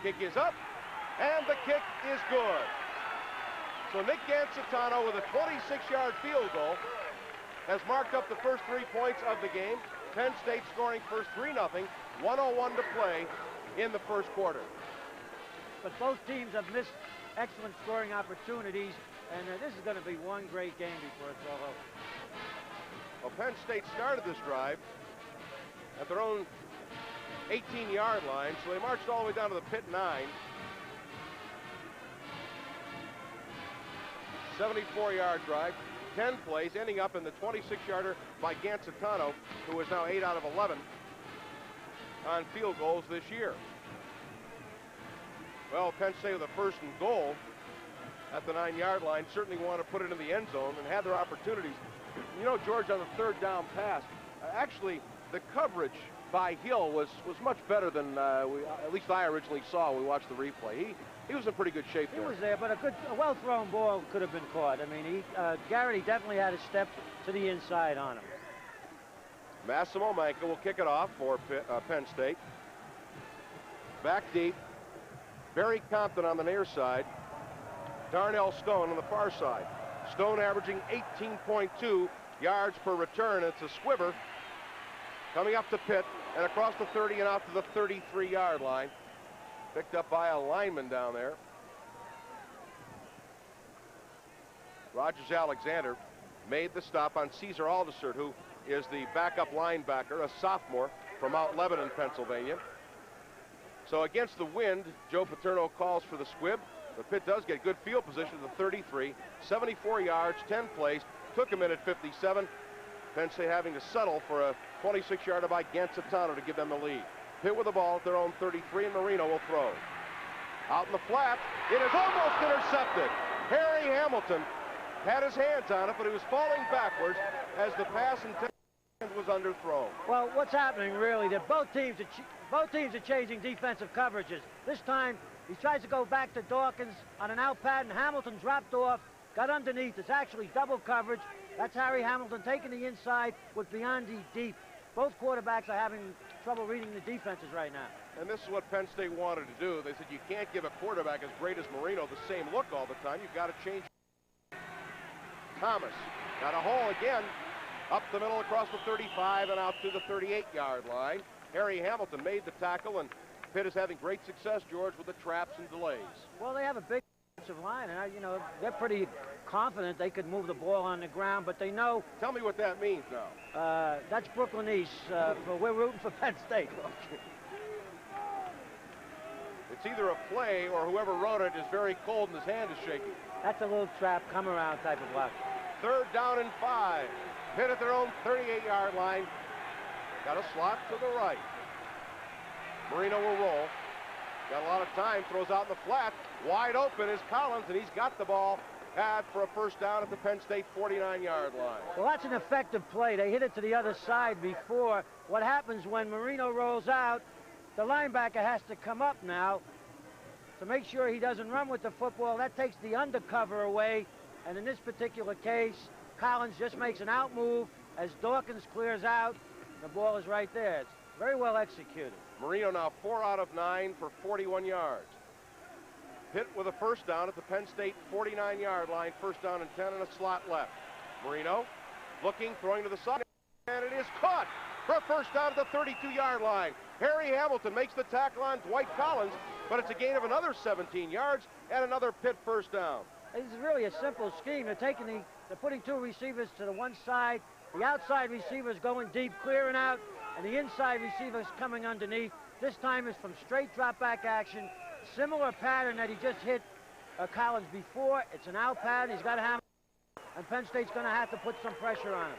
kick is up, and the kick is good. So Nick Gancitano with a 26-yard field goal has marked up the first 3 points of the game. Penn State scoring first 3-0, 1:01 to play in the first quarter. But both teams have missed excellent scoring opportunities, and this is going to be one great game before it's all over. Well, Penn State started this drive at their own 18-yard line, so they marched all the way down to the Pitt 9. 74-yard drive, 10 plays, ending up in the 26-yarder by Gancitano, who is now 8 out of 11 on field goals this year. Well, Penn State with a 1st and goal at the 9-yard line certainly want to put it in the end zone and have their opportunities. You know, George, on the 3rd down pass, actually the coverage by Hill was much better than at least I originally saw when we watched the replay. He was in pretty good shape there. He was there, but a well-thrown ball could have been caught. I mean, Garrity definitely had a step to the inside on him. Massimo Manca will kick it off for Penn State. Back deep. Barry Compton on the near side. Darnell Stone on the far side. Stone averaging 18.2 yards per return. It's a squibber coming up to Pitt and across the 30 and out to the 33-yard line. Picked up by a lineman down there. Rogers Alexander made the stop on Caesar Aldisert, who is the backup linebacker, a sophomore from Mount Lebanon, Pennsylvania. So against the wind, Joe Paterno calls for the squib. But Pitt does get good field position to the 33, 74 yards, 10 plays, took a minute 57. Penn State having to settle for a 26-yarder by Gancitano to give them the lead. Pitt with the ball at their own 33, and Marino will throw. Out in the flat, it is almost intercepted. Harry Hamilton had his hands on it, but he was falling backwards as the pass intended was underthrown. Well, what's happening really, that both teams are changing defensive coverages. This time, he tries to go back to Dawkins on an out pattern. Hamilton dropped off, got underneath. It's actually double coverage. That's Harry Hamilton taking the inside with Biondi deep. Both quarterbacks are having trouble reading the defenses right now. And this is what Penn State wanted to do. They said you can't give a quarterback as great as Marino the same look all the time. You've got to change. Thomas got a hole again. Up the middle across the 35 and out to the 38-yard line. Harry Hamilton made the tackle, and Pitt is having great success, George, with the traps and delays. Well, they have a big offensive line, and you know, they're pretty confident they could move the ball on the ground, but they know. Tell me what that means now. That's Brooklyn East. We're rooting for Penn State. It's either a play or whoever wrote it is very cold and his hand is shaking. That's a little trap, come around type of block. 3rd down and 5. Pitt at their own 38-yard line. Got a slot to the right. Marino will roll. Got a lot of time, throws out in the flat. Wide open is Collins, and he's got the ball had for a 1st down at the Penn State 49-yard line. Well, that's an effective play. They hit it to the other side before. What happens when Marino rolls out, the linebacker has to come up now to make sure he doesn't run with the football. That takes the undercover away, and in this particular case, Collins just makes an out move as Dawkins clears out. The ball is right there. It's very well executed. Marino now 4 out of 9 for 41 yards. Pitt with a 1st down at the Penn State 49-yard line. 1st down and 10 and a slot left. Marino looking, throwing to the side, and it is caught for a first down at the 32-yard line. Harry Hamilton makes the tackle on Dwight Collins, but it's a gain of another 17 yards and another Pitt first down. This is really a simple scheme. They're putting two receivers to the one side, the outside receivers going deep, clearing out, and the inside receivers coming underneath. This time is from straight drop back action, similar pattern that he just hit Collins before. It's an out pattern. He's got to have, and Penn State's going to have to put some pressure on him.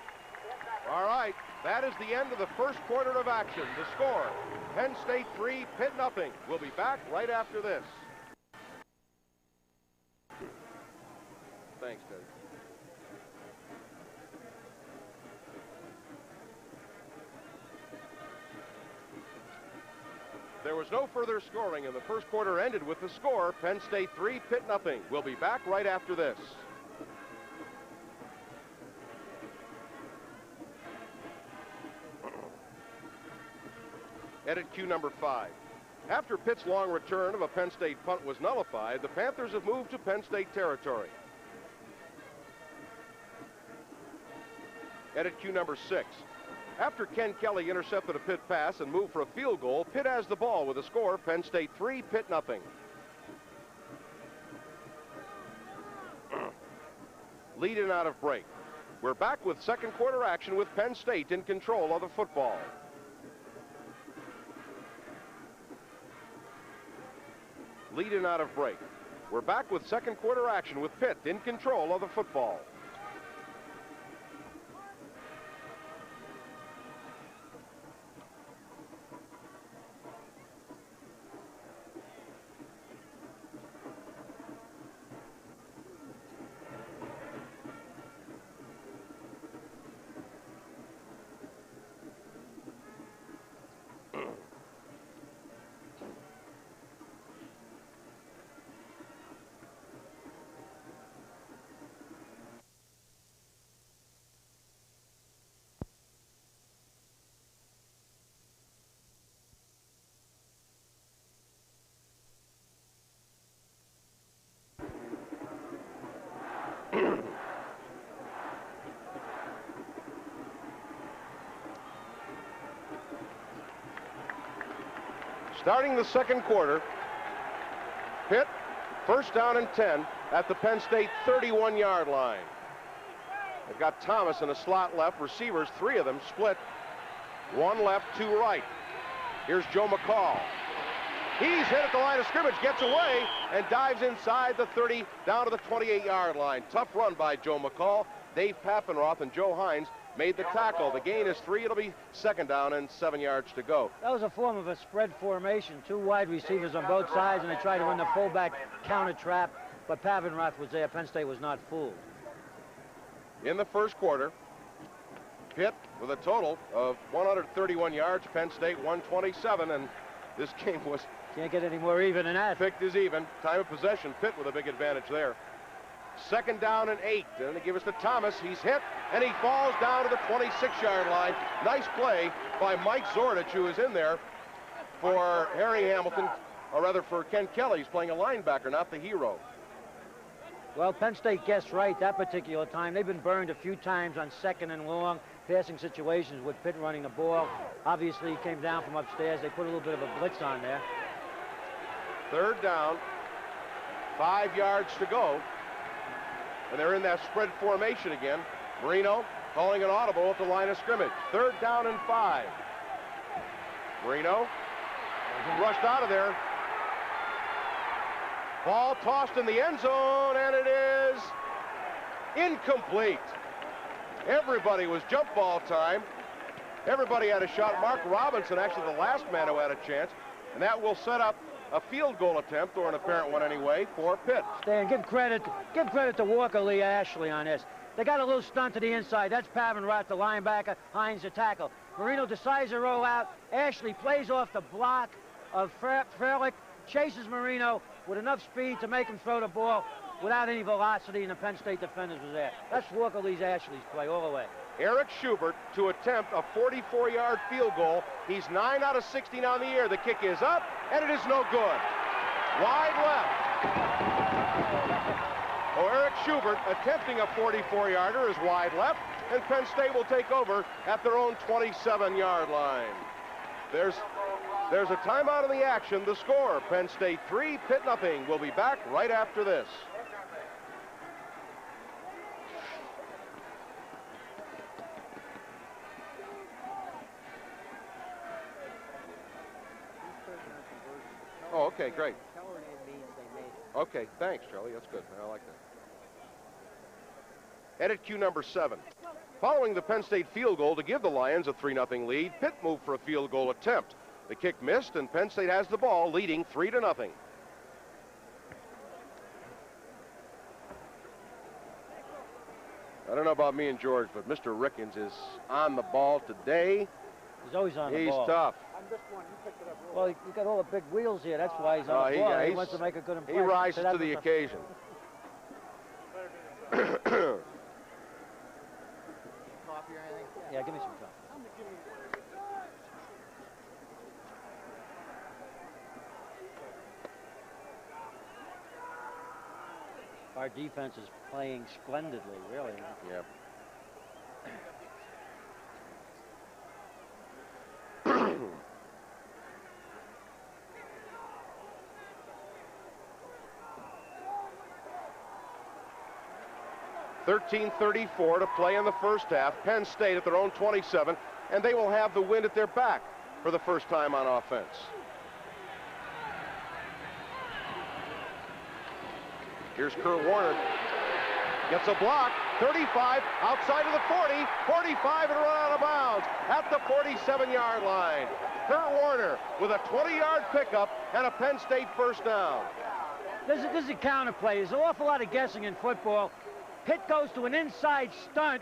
All right, that is the end of the first quarter of action. The score, Penn State 3, Pitt nothing. We'll be back right after this. Thanks, Ted. There was no further scoring, and the first quarter ended with the score, Penn State 3, Pitt nothing. We'll be back right after this. Edit cue number 5. After Pitt's long return of a Penn State punt was nullified, the Panthers have moved to Penn State territory. Edit cue number 6. After Ken Kelly intercepted a Pitt pass and moved for a field goal, Pitt has the ball with a score, Penn State 3, Pitt nothing. Lead in out of break. We're back with second quarter action with Penn State in control of the football. Lead in out of break. We're back with second quarter action with Pitt in control of the football. Starting the second quarter, Pitt, first down and 10 at the Penn State 31-yard line. They've got Thomas in a slot left, receivers, 3 of them split, 1 left, 2 right. Here's Joe McCall. He's hit at the line of scrimmage, gets away, and dives inside the 30 down to the 28-yard line. Tough run by Joe McCall. Dave Papenroth and Joe Hines made the tackle. The gain is 3. It'll be second down and 7 yards to go. That was a form of a spread formation. 2 wide receivers on both sides, and they tried to run the fullback counter trap, but Papenroth was there. Penn State was not fooled. In the first quarter, Pitt with a total of 131 yards, Penn State 127, and this game was... Can't get any more even than that. Picked is even. Time of possession, Pitt with a big advantage there. Second down and 8. And they give us to Thomas. He's hit, and he falls down to the 26-yard line. Nice play by Mike Zordich, who is in there for Harry Hamilton, or rather for Ken Kelly. He's playing a linebacker, not the hero. Well, Penn State guessed right that particular time. They've been burned a few times on second and long passing situations with Pitt running the ball. Obviously, he came down from upstairs. They put a little bit of a blitz on there. Third down, 5 yards to go. And they're in that spread formation again. Marino calling an audible at the line of scrimmage. Third down and 5. Marino rushed out of there. Ball tossed in the end zone, and it is incomplete. Everybody was jump ball time. Everybody had a shot. Mark Robinson, actually the last man who had a chance, and that will set up a field goal attempt, or an apparent one anyway, for Pitt. Stan, give credit to Walker Lee Ashley on this. They got a little stunt to the inside. That's Papenroth, the linebacker. Hines, the tackle. Marino decides to roll out. Ashley plays off the block of Freilich, chases Marino with enough speed to make him throw the ball without any velocity, and the Penn State defenders were there. That's Walker Lee Ashley's play all the way. Eric Schubert to attempt a 44-yard field goal. He's 9 out of 16 on the year. The kick is up, and it is no good. Wide left. Oh, Eric Schubert attempting a 44-yarder is wide left. and Penn State will take over at their own 27-yard line. There's a timeout in the action. The score, Penn State 3, Pitt nothing. We'll be back right after this. Oh, okay, great. Okay, thanks, Charlie. That's good. I like that. Edit cue number 7. Following the Penn State field goal to give the Lions a 3-0 lead, Pitt moved for a field goal attempt. The kick missed, and Penn State has the ball, leading 3-0. I don't know about me and George, but Mr. Rickens is on the ball today. He's always on the ball. He's tough. Well, you got all the big wheels here. That's why he's on the ball. He wants to make a good impression. He rises to the occasion. Yeah, give me some coffee. Our defense is playing splendidly, really. Yeah. .13:34 to play in the first half. Penn State at their own 27, and they will have the wind at their back for the first time on offense. Here's Kurt Warner. Gets a block. 35, outside of the 40, 45, and run out of bounds at the 47-yard line. Kurt Warner with a 20-yard pickup and a Penn State first down. This is a counter play. There's an awful lot of guessing in football. Pitt goes to an inside stunt,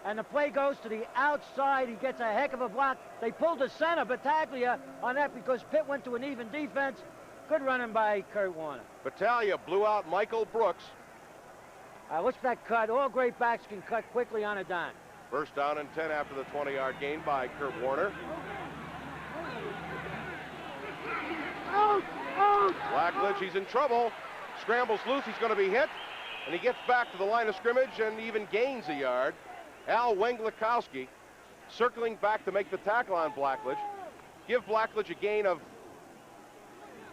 and the play goes to the outside. He gets a heck of a block. They pulled the center, Battaglia, on that because Pitt went to an even defense. Good running by Kurt Warner. Battaglia blew out Michael Brooks. What's that cut? All great backs can cut quickly on a dime. First down and 10 after the 20-yard gain by Kurt Warner. Blackledge, he's in trouble. Scrambles loose, he's going to be hit. And he gets back to the line of scrimmage and even gains a yard. Al Wenglikowski circling back to make the tackle on Blackledge. Give Blackledge a gain of,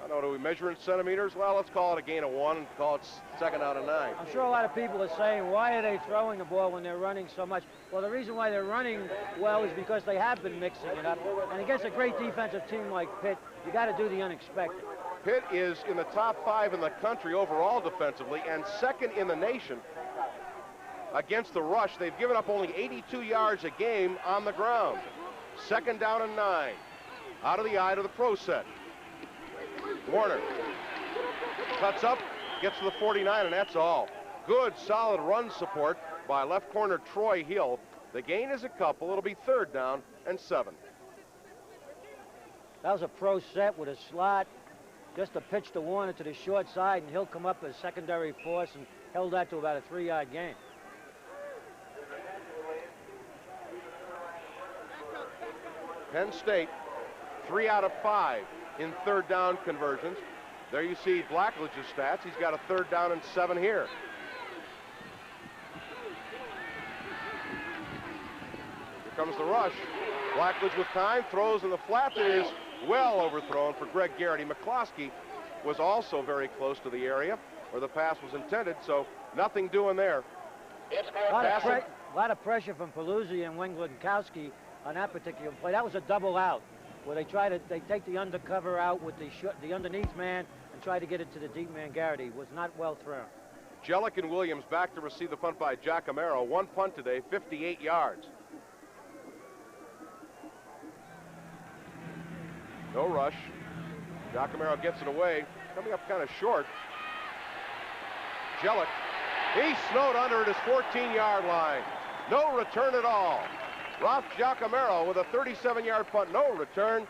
I don't know, do we measure in centimeters? Well, let's call it a gain of 1 and call it second out of 9. I'm sure a lot of people are saying, why are they throwing the ball when they're running so much? Well, the reason why they're running well is because they have been mixing it up. And against a great defensive team like Pitt, you got to do the unexpected. Pitt is in the top 5 in the country overall defensively and second in the nation against the rush. They've given up only 82 yards a game on the ground. Second down and 9. Out of the eye to the pro set. Warner cuts up, gets to the 49, and that's all. Good, solid run support by left corner Troy Hill. The gain is a couple. It'll be third down and 7. That was a pro set with a slot. Just a pitch to Warner to the short side, and he'll come up as secondary force and held that to about a 3-yard gain. Penn State, 3 out of 5 in third down conversions. There you see Blackledge's stats. He's got a third down and 7 here. Here comes the rush. Blackledge with time, throws in the flat. It is well overthrown for Greg Garrity. McCloskey was also very close to the area where the pass was intended, so nothing doing there. A lot of pressure from Paluzzi and Wenglikowski on that particular play. That was a double out where they take the undercover out with the underneath man and try to get it to the deep man. Garrity. It was not well thrown. Jellick and Williams back to receive the punt by Giacomero. 1 punt today, 58 yards. No rush. Giacomero gets it away. Coming up kind of short. Jellick. He snowed under at his 14-yard line. No return at all. Ralph Giacomero with a 37-yard punt. No return.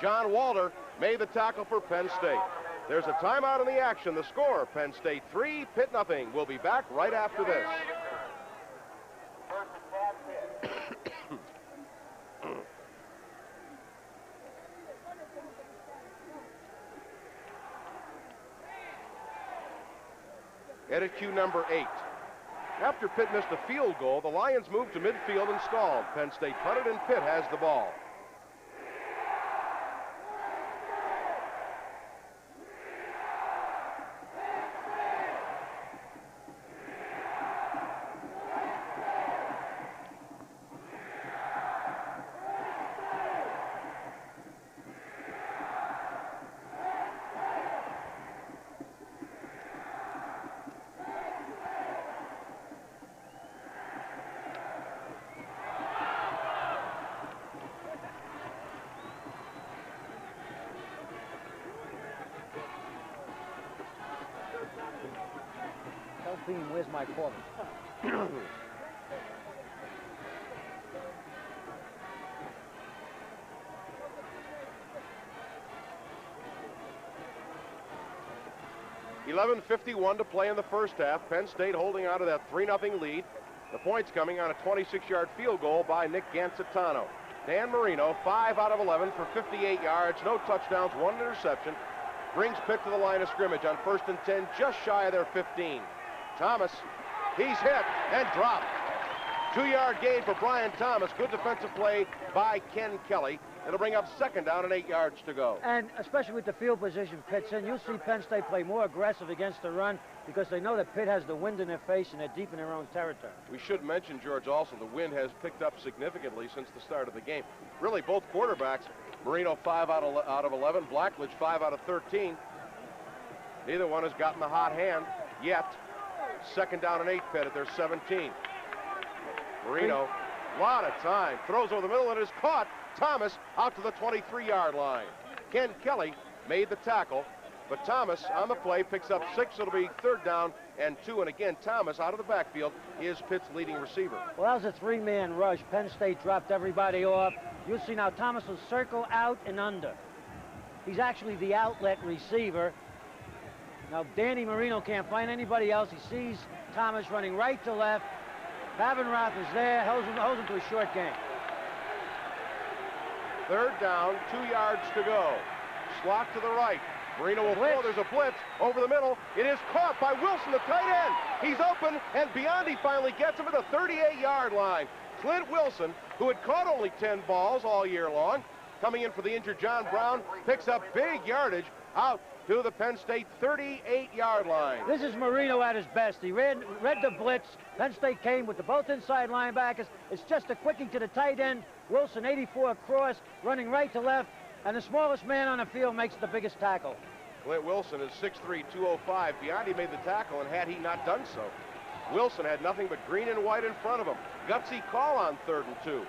John Walter made the tackle for Penn State. There's a timeout in the action. The score, Penn State 3, Pitt nothing. We'll be back right after this. Edit cue number 8. After Pitt missed a field goal, the Lions moved to midfield and stalled. Penn State punted, and Pitt has the ball. Where's my corner? 11:51 to play in the first half. Penn State holding on to that 3-0 lead. The points coming on a 26-yard field goal by Nick Gancitano. Dan Marino, 5 out of 11 for 58 yards, no touchdowns, 1 interception. Brings Pitt to the line of scrimmage on 1st and 10, just shy of their 15. Thomas, he's hit and dropped. 2-yard gain for Brian Thomas. Good defensive play by Ken Kelly. It'll bring up 2nd down and 8 yards to go. And especially with the field position Pitt's in, you'll see Penn State play more aggressive against the run because they know that Pitt has the wind in their face and they're deep in their own territory. We should mention, George, also the wind has picked up significantly since the start of the game. Really, both quarterbacks, Marino 5 out of 11, Blackledge 5 out of 13. Neither one has gotten the hot hand yet. 2nd down and 8, Pitt at their 17. Marino, a lot of time, throws over the middle and is caught. Thomas out to the 23-yard line. Ken Kelly made the tackle, but Thomas on the play picks up 6. It'll be 3rd down and 2. And again, Thomas out of the backfield is Pitt's leading receiver. Well, that was a 3-man rush. Penn State dropped everybody off. You'll see now Thomas will circle out and under. He's actually the outlet receiver. Now Danny Marino can't find anybody else. He sees Thomas running right to left. Pavenroth is there, holds him to a short gain. 3rd down, 2 yards to go. Slot to the right. Marino will throw. There's a blitz over the middle. It is caught by Wilson, the tight end. He's open, and Biondi finally gets him at the 38-yard line. Clint Wilson, who had caught only 10 balls all year long, coming in for the injured John Brown, picks up big yardage out to the Penn State 38-yard line. This is Marino at his best. He read the blitz. Penn State came with the both inside linebackers. It's just a quickie to the tight end. Wilson, 84 across, running right to left, and the smallest man on the field makes the biggest tackle. Clint Wilson is 6'3", 205. Biondi made the tackle, and had he not done so, Wilson had nothing but green and white in front of him. Gutsy call on 3rd and 2.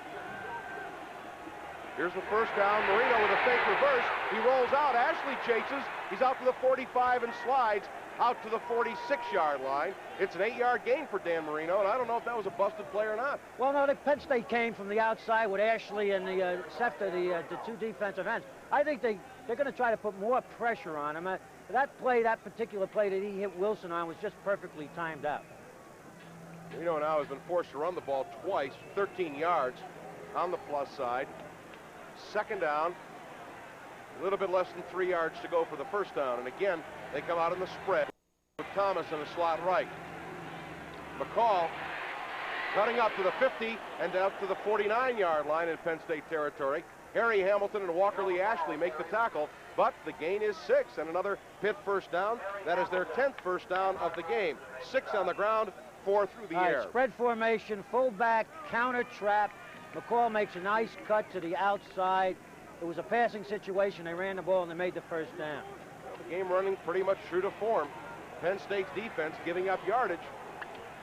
Here's the 1st down. Marino with a fake reverse. He rolls out. Ashley chases. He's out to the 45 and slides out to the 46-yard line. It's an 8-yard gain for Dan Marino, and I don't know if that was a busted play or not. Well, no, the Penn State came from the outside with Ashley and the Schefter, the 2 defensive ends. I think they're going to try to put more pressure on him. That particular play that he hit Wilson on was just perfectly timed out. Marino now has been forced to run the ball twice, 13 yards on the plus side. 2nd down, a little bit less than 3 yards to go for the 1st down. And again, they come out in the spread with Thomas in the slot right. McCall cutting up to the 50 and up to the 49-yard line in Penn State territory. Harry Hamilton and Walker Lee Ashley make the tackle, but the gain is 6 and another Pitt 1st down. That is their 10th 1st down of the game. 6 on the ground, 4 through the air. Spread formation, fullback, counter trap. McCall makes a nice cut to the outside. It was a passing situation. They ran the ball and they made the 1st down. Well, the game running pretty much true to form. Penn State's defense giving up yardage,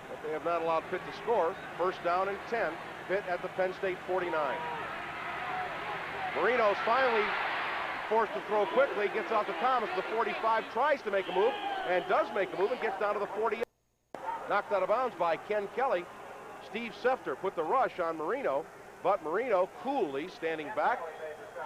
but they have not allowed Pitt to score. 1st down and 10. Pitt at the Penn State 49. Marino's finally forced to throw quickly. Gets out to Thomas. The 45 tries to make a move and does make a move and gets down to the 48. Knocked out of bounds by Ken Kelly. Steve Schefter put the rush on Marino, but Marino coolly standing back.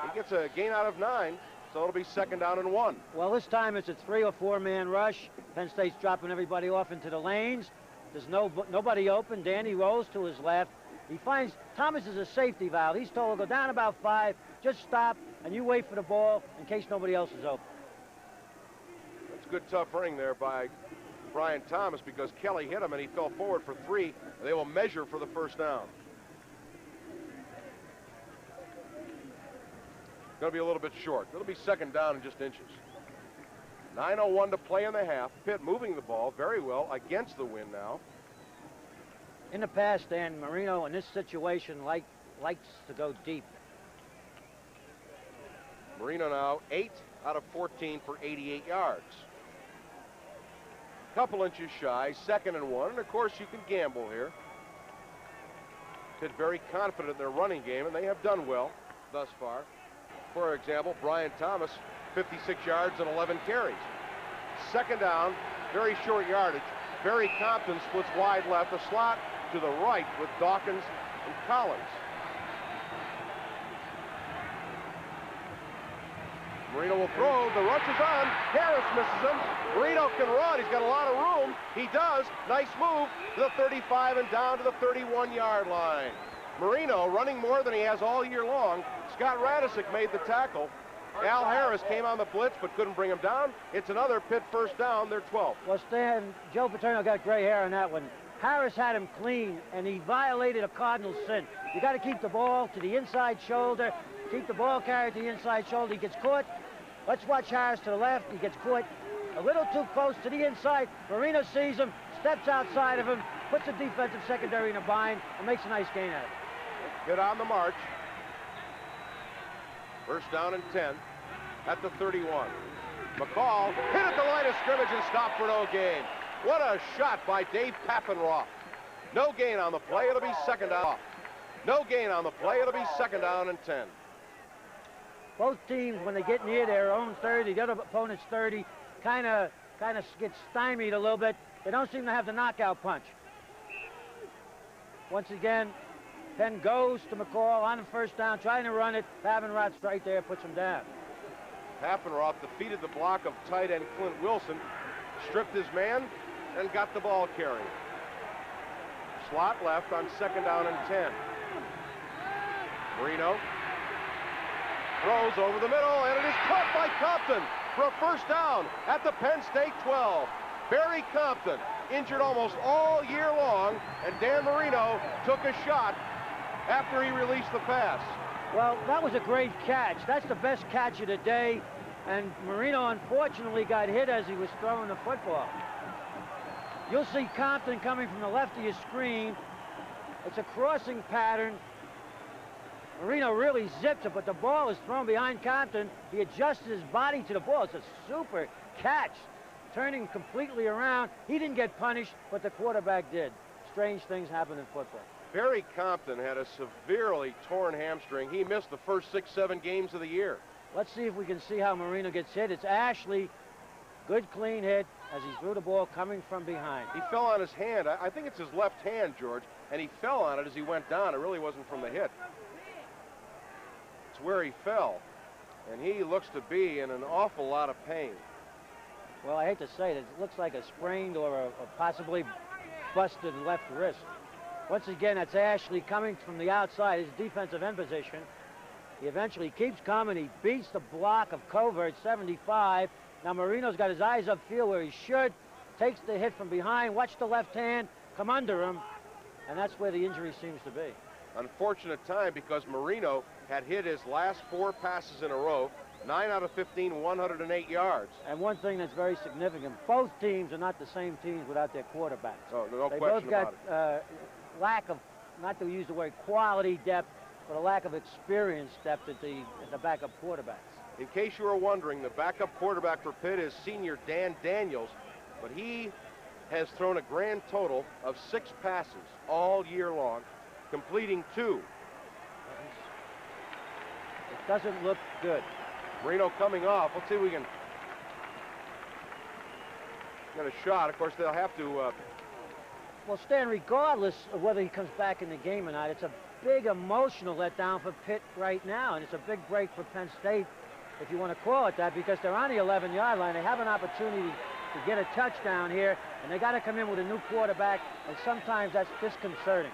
He gets a gain out of 9, so it'll be 2nd down and 1. Well, this time it's a 3 or 4-man rush. Penn State's dropping everybody off into the lanes. There's nobody open. Danny rolls to his left. He finds Thomas is a safety valve. He's told to go down about 5, just stop, and you wait for the ball in case nobody else is open. That's good tough running there by Brian Thomas because Kelly hit him and he fell forward for 3, and they will measure for the first down. Going to be a little bit short. It'll be second down in just inches. 9:01 to play in the half. Pitt moving the ball very well against the wind now. In the past, Dan, Marino in this situation likes to go deep. Marino now 8 out of 14 for 88 yards. Couple inches shy, 2nd and 1, and of course you can gamble here. Pitt very confident in their running game, and they have done well thus far. For example, Brian Thomas, 56 yards and 11 carries. Second down, very short yardage. Barry Compton splits wide left, a slot to the right with Dawkins and Collins. Marino will throw, the rush is on, Harris misses him. Marino can run, he's got a lot of room. He does, nice move to the 35 and down to the 31-yard line. Marino running more than he has all year long. Scott Radisick made the tackle. Al Harris came on the blitz but couldn't bring him down. It's another Pitt first down, they're 12. Well, Stan, Joe Paterno got gray hair on that one. Harris had him clean, and he violated a cardinal sin. You got to keep the ball to the inside shoulder, keep the ball carried to the inside shoulder. He gets caught. Let's watch Harris to the left. He gets caught a little too close to the inside. Marino sees him, steps outside of him, puts the defensive secondary in a bind, and makes a nice gain out of it. Good on the march. First down and 10 at the 31. McCall hit at the line of scrimmage and stopped for no gain. What a shot by Dave Pappenroth. No gain on the play. It'll be second down. No gain on the play. It'll be second down and 10. Both teams, when they get near their own 30, the other opponent's 30, kind of get stymied a little bit. They don't seem to have the knockout punch. Once again, Penn goes to McCall on the first down, trying to run it. Pappenroth's right there, puts him down. Pappenroth defeated the block of tight end Clint Wilson, stripped his man, and got the ball carried. Slot left on second down and 10. Marino throws over the middle, and it is caught by Compton for a first down at the Penn State 12. Barry Compton, injured almost all year long, and Dan Marino took a shot after he released the pass. Well, that was a great catch. That's the best catch of the day, and Marino unfortunately got hit as he was throwing the football. You'll see Compton coming from the left of your screen. It's a crossing pattern. Marino really zips it, but the ball is thrown behind Compton. He adjusts his body to the ball. It's a super catch, turning completely around. He didn't get punished, but the quarterback did. Strange things happen in football. Barry Compton had a severely torn hamstring. He missed the first 6-7 games of the year. Let's see if we can see how Marino gets hit. It's Ashley. Good clean hit as he threw the ball coming from behind. He fell on his hand. I think it's his left hand, George, and he fell on it as he went down. It really wasn't from the hit. It's where he fell, and he looks to be in an awful lot of pain. Well, I hate to say it, it looks like a sprained or a possibly busted left wrist. Once again, that's Ashley coming from the outside, his defensive end position. He eventually keeps coming. He beats the block of Covert, 75. Now Marino's got his eyes upfield where he should. Takes the hit from behind. Watch the left hand come under him. And that's where the injury seems to be. Unfortunate time because Marino had hit his last 4 passes in a row. 9 out of 15, 108 yards. And one thing that's very significant, both teams are not the same teams without their quarterbacks. Oh, no they question both got lack of, not to use the word quality depth, but a lack of experience depth at the backup quarterbacks. In case you were wondering, the backup quarterback for Pitt is senior Dan Daniels, but he has thrown a grand total of 6 passes all year long, completing 2. It doesn't look good. Marino coming off. Let's see if we can get a shot. Of course, they'll have to... Well, Stan, regardless of whether he comes back in the game or not, it's a big emotional letdown for Pitt right now, and it's a big break for Penn State, if you want to call it that, because they're on the 11-yard line. They have an opportunity to get a touchdown here, and they got to come in with a new quarterback, and sometimes that's disconcerting.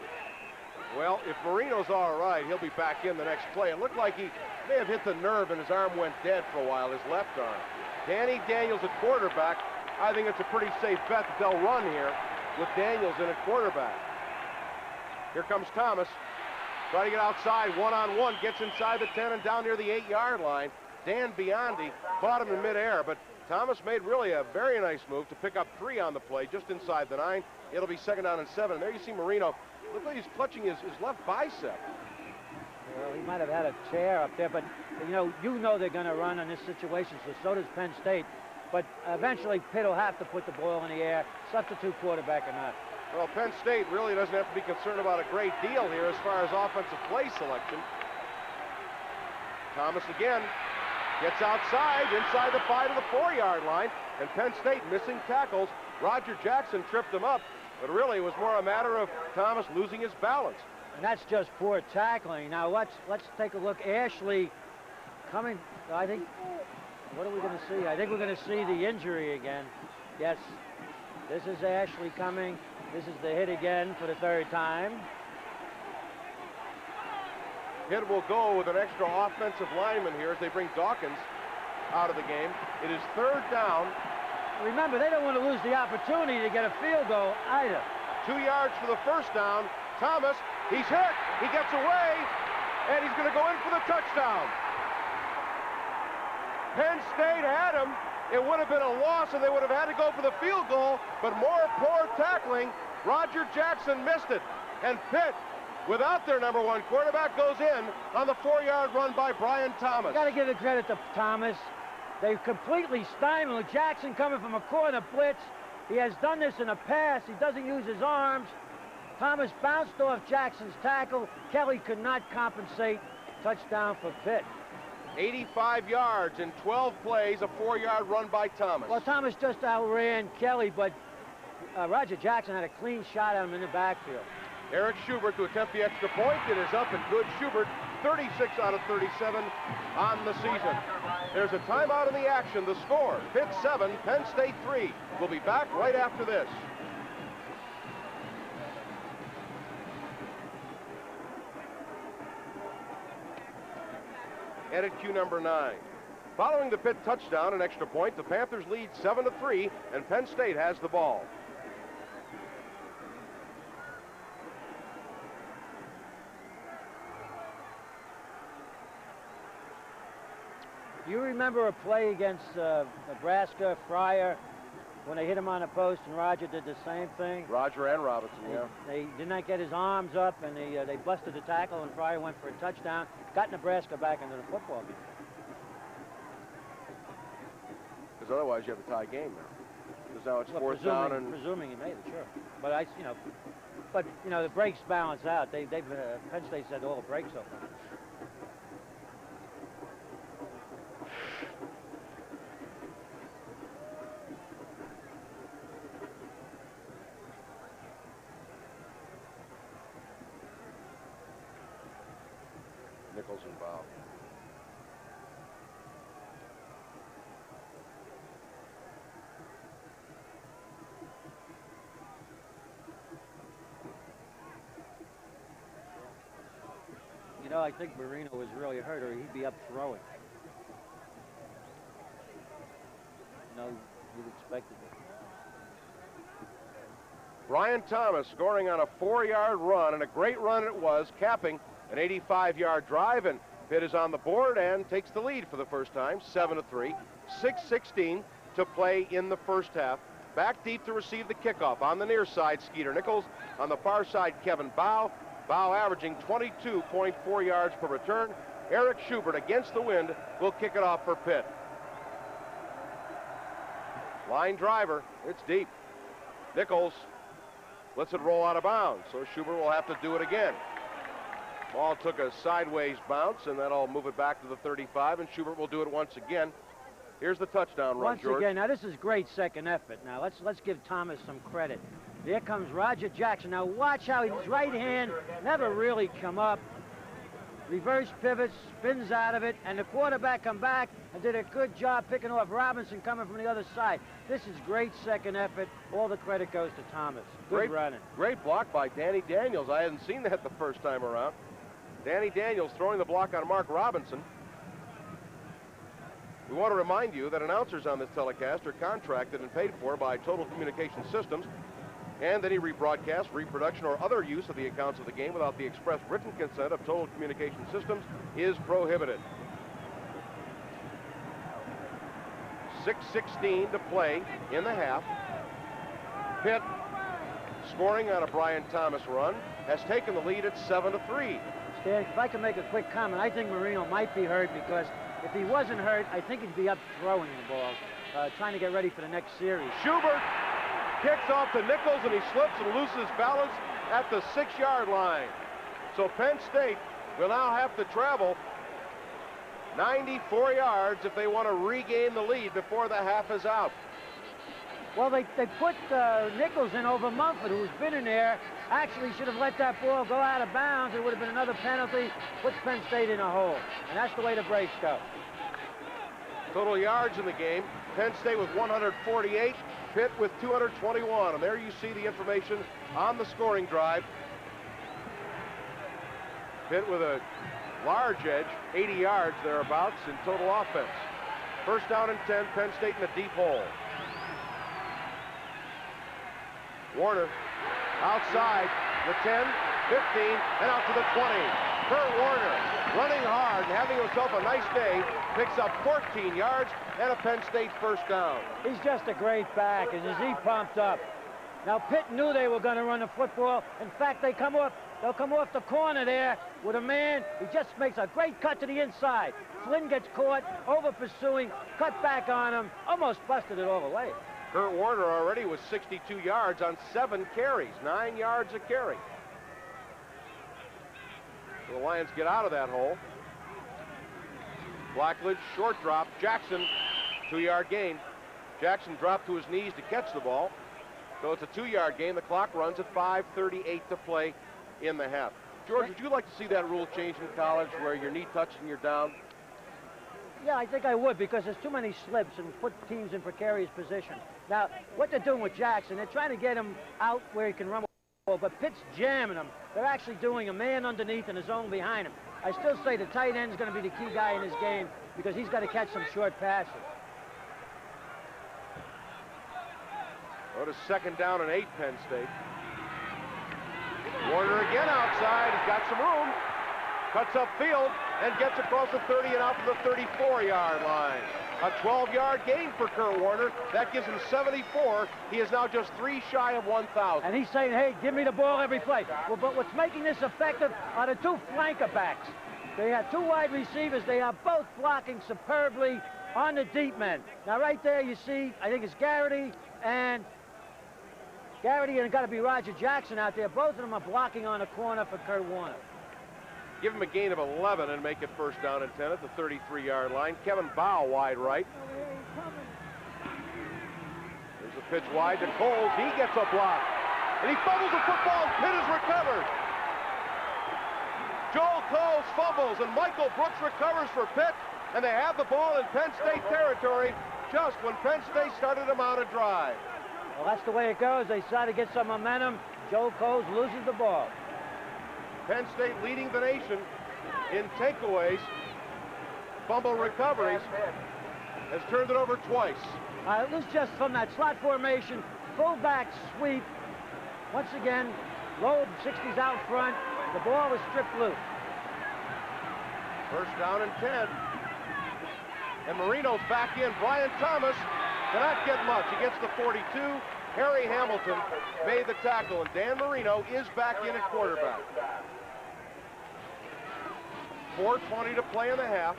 Well, if Marino's all right, he'll be back in the next play. It looked like he may have hit the nerve and his arm went dead for a while, his left arm. Danny Daniels at quarterback, I think it's a pretty safe bet that they'll run here with Daniels in at quarterback. Here comes Thomas. Trying to get outside, one-on-one, gets inside the 10 and down near the 8-yard line. Dan Biondi caught him in midair, but Thomas made really a very nice move to pick up 3 on the play, just inside the 9. It'll be 2nd down and 7. And there you see Marino. Look like he's clutching his left bicep. Well, he might have had a chair up there, but you know they're going to run in this situation, so does Penn State. But eventually Pitt will have to put the ball in the air, substitute quarterback or not. Well, Penn State really doesn't have to be concerned about a great deal here as far as offensive play selection. Thomas again gets outside, inside the 5 to the 4-yard line, and Penn State missing tackles. Roger Jackson tripped him up, but really it was more a matter of Thomas losing his balance. And that's just poor tackling. Now let's take a look. Ashley coming, I think, what are we going to see? I think we're going to see the injury again. Yes, this is Ashley coming. This is the hit again for the 3rd time. Pitt will go with an extra offensive lineman here as they bring Dawkins out of the game. It is 3rd down. Remember, they don't want to lose the opportunity to get a field goal either. 2 yards for the 1st down. Thomas, he's hit. He gets away, and he's going to go in for the touchdown. Penn State had him. It would have been a loss, and they would have had to go for the field goal, but more poor tackling. Roger Jackson missed it, and Pitt, without their number 1 quarterback, goes in on the 4-yard run by Brian Thomas. Got to give the credit to Thomas. They completely stymied Jackson coming from a corner blitz. He has done this in the past. He doesn't use his arms. Thomas bounced off Jackson's tackle. Kelly could not compensate. Touchdown for Pitt. 85 yards in 12 plays, a 4-yard run by Thomas. Well, Thomas just outran Kelly, but Roger Jackson had a clean shot at him in the backfield. Eric Schubert to attempt the extra point. It is up and good. Schubert, 36 out of 37 on the season. There's a timeout in the action. The score, Pitt 7, Penn State 3. We'll be back right after this. Edit cue number 9. Following the Pitt touchdown and extra point, the Panthers lead 7-3, and Penn State has the ball. You remember a play against Nebraska, Fryer, when they hit him on the post and Roger did the same thing? Roger and Robinson, yeah. They did not get his arms up, and they busted the tackle, and Fryer went for a touchdown, got Nebraska back into the football game. Because otherwise you have a tie game now. Because now it's 4th down and... Presuming he made it, sure. But the breaks balance out. Penn State said all the breaks so far. Nichols involved. I think Marino was really hurt, or he'd be up throwing. No, you'd expect it. Brian Thomas scoring on a 4-yard run, and a great run it was, capping an 85-yard drive, and Pitt is on the board and takes the lead for the first time, 7-3. 6:16 to play in the first half. Back deep to receive the kickoff. On the near side, Skeeter Nichols. On the far side, Kevin Bow. Bow averaging 22.4 yards per return. Eric Schubert against the wind will kick it off for Pitt. Line driver, it's deep. Nichols lets it roll out of bounds, so Schubert will have to do it again. Ball took a sideways bounce, and that'll move it back to the 35, and Schubert will do it once again. Here's the touchdown run, George. Once again, now this is great second effort. Now let's give Thomas some credit. There comes Roger Jackson. Now watch how his right hand never really come up. Reverse pivots, spins out of it, and the quarterback come back and did a good job picking off Robinson coming from the other side. This is great second effort. All the credit goes to Thomas. Good running. Great block by Danny Daniels. I hadn't seen that the first time around. Danny Daniels throwing the block on Mark Robinson. We want to remind you that announcers on this telecast are contracted and paid for by Total Communication Systems, and any rebroadcast, reproduction, or other use of the accounts of the game without the express written consent of Total Communication Systems is prohibited. 6:16 to play in the half. Pitt, scoring on a Brian Thomas run, has taken the lead at 7-3. Stan, if I can make a quick comment, I think Marino might be hurt because if he wasn't hurt, I think he'd be up throwing the ball, trying to get ready for the next series. Schubert kicks off to Nichols, and he slips and loses balance at the 6-yard line. So Penn State will now have to travel 94 yards if they want to regain the lead before the half is out. Well, they put Nichols in over Mumford, who's been in there. Actually should have let that ball go out of bounds. It would have been another penalty. Puts Penn State in a hole. And that's the way the breaks go. Total yards in the game, Penn State with 148, Pitt with 221. And there you see the information on the scoring drive. Pitt with a large edge, 80 yards thereabouts in total offense. First down and 10, Penn State in a deep hole. Warner outside the 10, 15, and out to the 20. Kurt Warner running hard and having himself a nice day, picks up 14 yards and a Penn State first down. He's just a great back, and is he pumped up. Now, Pitt knew they were going to run the football. In fact, they'll come off the corner there with a man. He just makes a great cut to the inside. Flynn gets caught, over pursuing, cut back on him, almost busted it all the way. Kurt Warner already was 62 yards on 7 carries, 9 yards a carry. So the Lions get out of that hole. Blackledge, short drop. Jackson, 2-yard gain. Jackson dropped to his knees to catch the ball. So it's a 2-yard gain. The clock runs at 5:38 to play in the half. George, would you like to see that rule change in college where your knee touches and you're down? Yeah, I think I would, because there's too many slips and put teams in precarious position. Now, what they're doing with Jackson, they're trying to get him out where he can run with the ball, but Pitt's jamming him. They're actually doing a man underneath and a zone behind him. I still say the tight end is going to be the key guy in this game because he's got to catch some short passes. Go to 2nd down and 8, Penn State. Warner again outside. He's got some room. Cuts upfield and gets across the 30 and out to the 34-yard line. A 12-yard gain for Kurt Warner. That gives him 74. He is now just 3 shy of 1,000. And he's saying, hey, give me the ball every play. Well, but what's making this effective are the 2 flanker backs. They have 2 wide receivers. They are both blocking superbly on the deep men. Now, right there, you see, I think it's Garrity and got to be Roger Jackson out there. Both of them are blocking on the corner for Kurt Warner. Give him a gain of 11 and make it first down and 10 at the 33-yard line. Kevin Bow wide right. There's a pitch wide to Coles. He gets a block. And he fumbles the football. Pitt is recovered. Joel Coles fumbles, and Michael Brooks recovers for Pitt. And they have the ball in Penn State territory just when Penn State started them on a drive. Well, that's the way it goes. They try to get some momentum. Joel Coles loses the ball. Penn State leading the nation in takeaways, fumble recoveries, has turned it over twice. It was just from that slot formation, fullback sweep. Once again, Loeb, 60s out front. The ball was stripped loose. First down and 10. And Marino's back in. Brian Thomas cannot get much. He gets the 42. Harry Hamilton made the tackle, and Dan Marino is back in at quarterback. 4:20 to play in the half.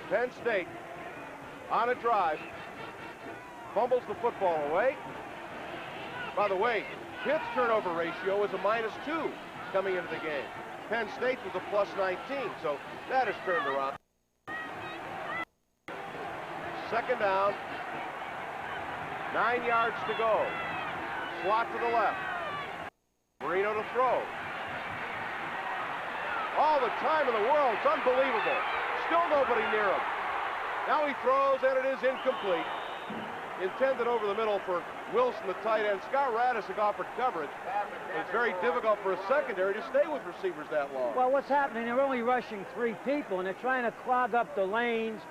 Penn State on a drive. Fumbles the football away. By the way, Pitt's turnover ratio is a -2 coming into the game. Penn State was a +19, so that has turned around. 2nd down. 9 yards to go. Slot to the left. Marino to throw. All the time in the world. It's unbelievable. Still nobody near him. Now he throws, and it is incomplete. Intended over the middle for Wilson, the tight end. Scott Radisson offered coverage. It's very difficult for a secondary to stay with receivers that long. Well, what's happening, they're only rushing 3 people, and they're trying to clog up the lanes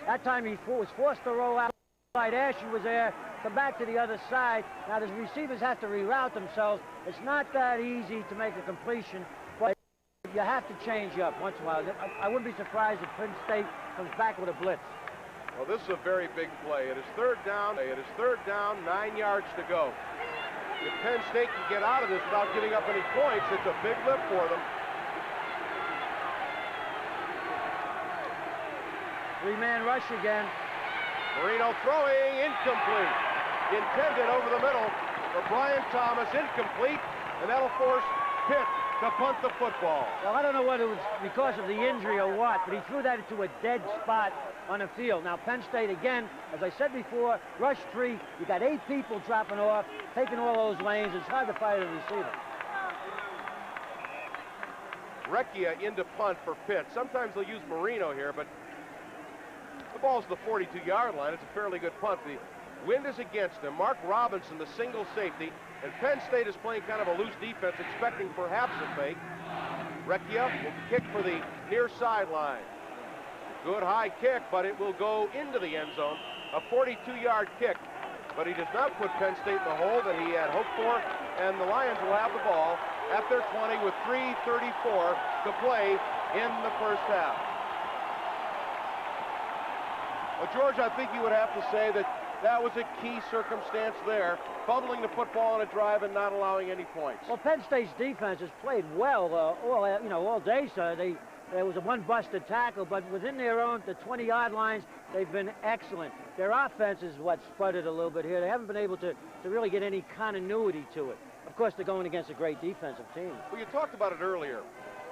That time he was forced to roll out. Ashley was there, come back to the other side. Now the receivers have to reroute themselves. It's not that easy to make a completion, but you have to change up once in a while. I wouldn't be surprised if Penn State comes back with a blitz. Well, this is a very big play. It is third down. 9 yards to go. If Penn State can get out of this without giving up any points, it's a big lift for them. Three-man rush again. Marino throwing, incomplete. Intended over the middle for Brian Thomas, incomplete, and that'll force Pitt to punt the football. Well, I don't know whether it was because of the injury or what, but he threw that into a dead spot on the field. Now, Penn State, again, as I said before, rush 3. You got 8 people dropping off, taking all those lanes. It's hard to find a receiver. Recchia into punt for Pitt. Sometimes they'll use Marino here, but the ball's the 42-yard line. It's a fairly good punt. The wind is against them. Mark Robinson, the single safety, and Penn State is playing kind of a loose defense, expecting perhaps a fake. Recchia will kick for the near sideline. Good high kick, but it will go into the end zone. A 42-yard kick, but he does not put Penn State in the hole that he had hoped for, and the Lions will have the ball at their 20 with 3:34 to play in the first half. Well, George, I think you would have to say that that was a key circumstance there, fumbling the football on a drive and not allowing any points. Well, Penn State's defense has played well all day, sir. There was a one busted tackle, but within their own, the 20-yard lines, they've been excellent. Their offense is what sputtered a little bit here. They haven't been able to really get any continuity to it. Of course, they're going against a great defensive team. Well, you talked about it earlier.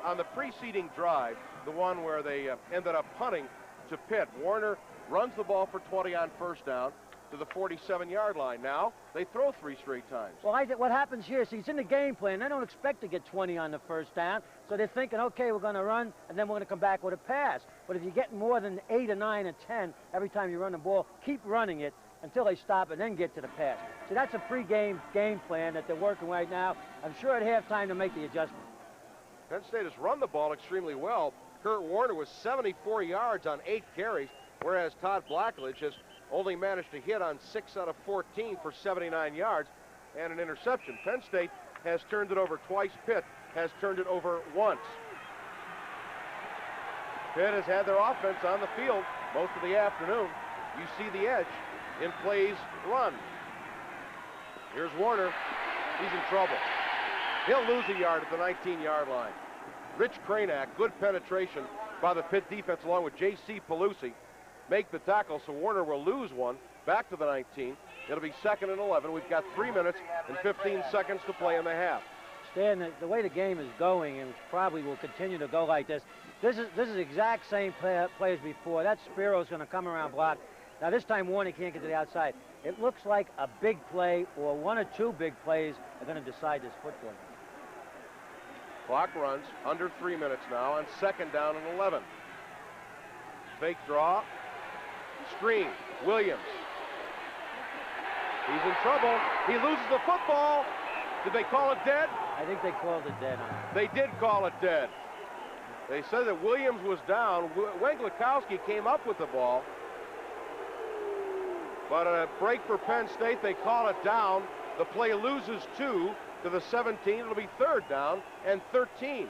On the preceding drive, the one where they ended up punting to Pitt, Warner runs the ball for 20 on first down to the 47-yard line. Now, they throw 3 straight times. Well, what happens here is it's in the game plan. They don't expect to get 20 on the first down, so they're thinking, okay, we're going to run, and then we're going to come back with a pass. But if you get more than 8 or 9 or 10 every time you run the ball, keep running it until they stop and then get to the pass. So that's a pre-game game plan that they're working right now. I'm sure at halftime to make the adjustment. Penn State has run the ball extremely well. Kurt Warner was 74 yards on 8 carries, whereas Todd Blackledge has only managed to hit on 6 out of 14 for 79 yards and an interception. Penn State has turned it over twice. Pitt has turned it over once. Pitt has had their offense on the field most of the afternoon. You see the edge in plays run. Here's Warner. He's in trouble. He'll lose a yard at the 19-yard line. Rich Cranack, good penetration by the Pitt defense along with J.C. Pelusi. Make the tackle, so Warner will lose one back to the 19. It'll be 2nd and 11. We've got 3 minutes and 15 seconds to play in the half. Stan, the way the game is going, and probably will continue to go like this, this is the exact same play as before. That Spiro's going to come around block. Now this time Warner can't get to the outside. It looks like a big play or 1 or 2 big plays are going to decide this football. Clock runs under 3 minutes now on 2nd down and 11. Fake draw. Screen. Williams. He's in trouble. He loses the football. Did they call it dead? I think they called it dead on him. They did call it dead. They said that Williams was down. Wenglikowski came up with the ball. But a break for Penn State. They call it down. The play loses 2 to the 17. It'll be 3rd down and 13.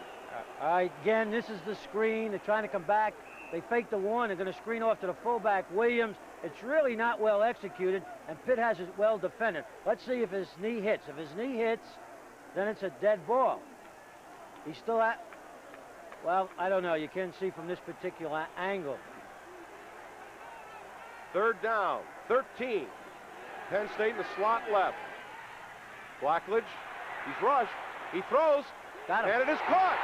Again, this is the screen. They're trying to come back. They fake the one. They're going to screen off to the fullback, Williams. It's really not well executed, and Pitt has it well defended. Let's see if his knee hits. If his knee hits, then it's a dead ball. He's still at, well, I don't know. You can't see from this particular angle. 3rd down, 13. Penn State in the slot left. Blackledge, he's rushed. He throws, and it is caught.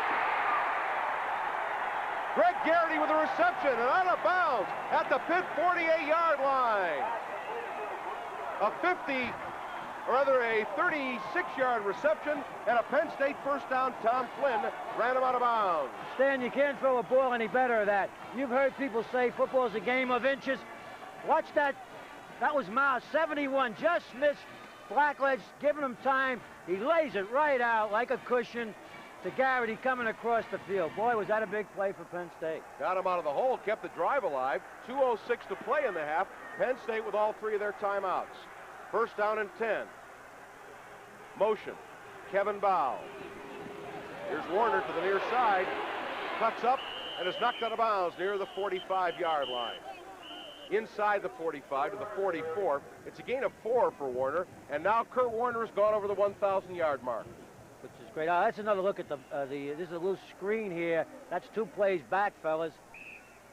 Greg Garrity with a reception and out of bounds at the Pitt 48-yard line. A 36-yard reception and a Penn State first down. Tom Flynn ran him out of bounds. Stan, you can't throw a ball any better than that. You've heard people say football is a game of inches. Watch that. That was Miles, 71, just missed Blackledge, giving him time. He lays it right out like a cushion. to Garrity coming across the field. Boy, was that a big play for Penn State. Got him out of the hole, kept the drive alive. 2:06 to play in the half. Penn State with all 3 of their timeouts. First down and 10. Motion. Kevin Bow. Here's Warner to the near side. Cuts up and is knocked out of bounds near the 45-yard line. Inside the 45 to the 44. It's a gain of 4 for Warner, and now Kurt Warner has gone over the 1,000-yard mark. Which is great. That's another look at this is a little screen here. That's 2 plays back, fellas.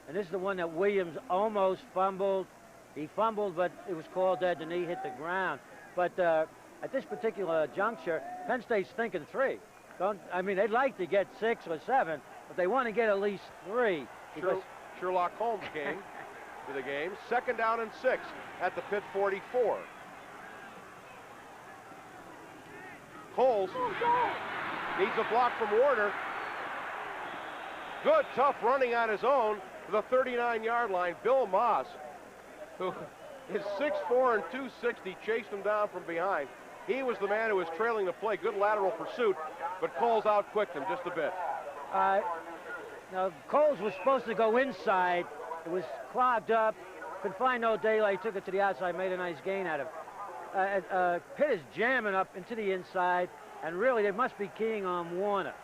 And this is the one that Williams almost fumbled. He fumbled, but it was called dead. The knee hit the ground. But at this particular juncture, Penn State's thinking 3. I mean, they'd like to get 6 or 7, but they want to get at least 3. Sherlock Holmes came to the game. Second down and 6 at the Pitt 44. Coles needs a block from Warner. Good, tough running on his own to the 39-yard line. Bill Moss, who is 6'4" and 260, chased him down from behind. He was the man who was trailing the play. Good lateral pursuit, but Coles outquicked him just a bit. Now, Coles was supposed to go inside. It was clogged up. Could find no daylight. Took it to the outside. Made a nice gain out of it. Pitt is jamming up into the inside, and really they must be keying on Warner.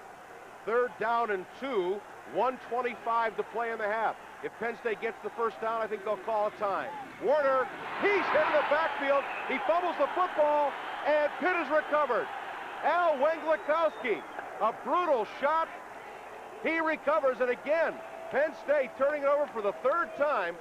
Third down and 2. 1:25 to play in the half. If Penn State gets the first down, I think they'll call a time. Warner, he's hit in the backfield. He fumbles the football, and Pitt has recovered. Al Wenglikowski, a brutal shot. He recovers, and again, Penn State turning it over for the 3rd time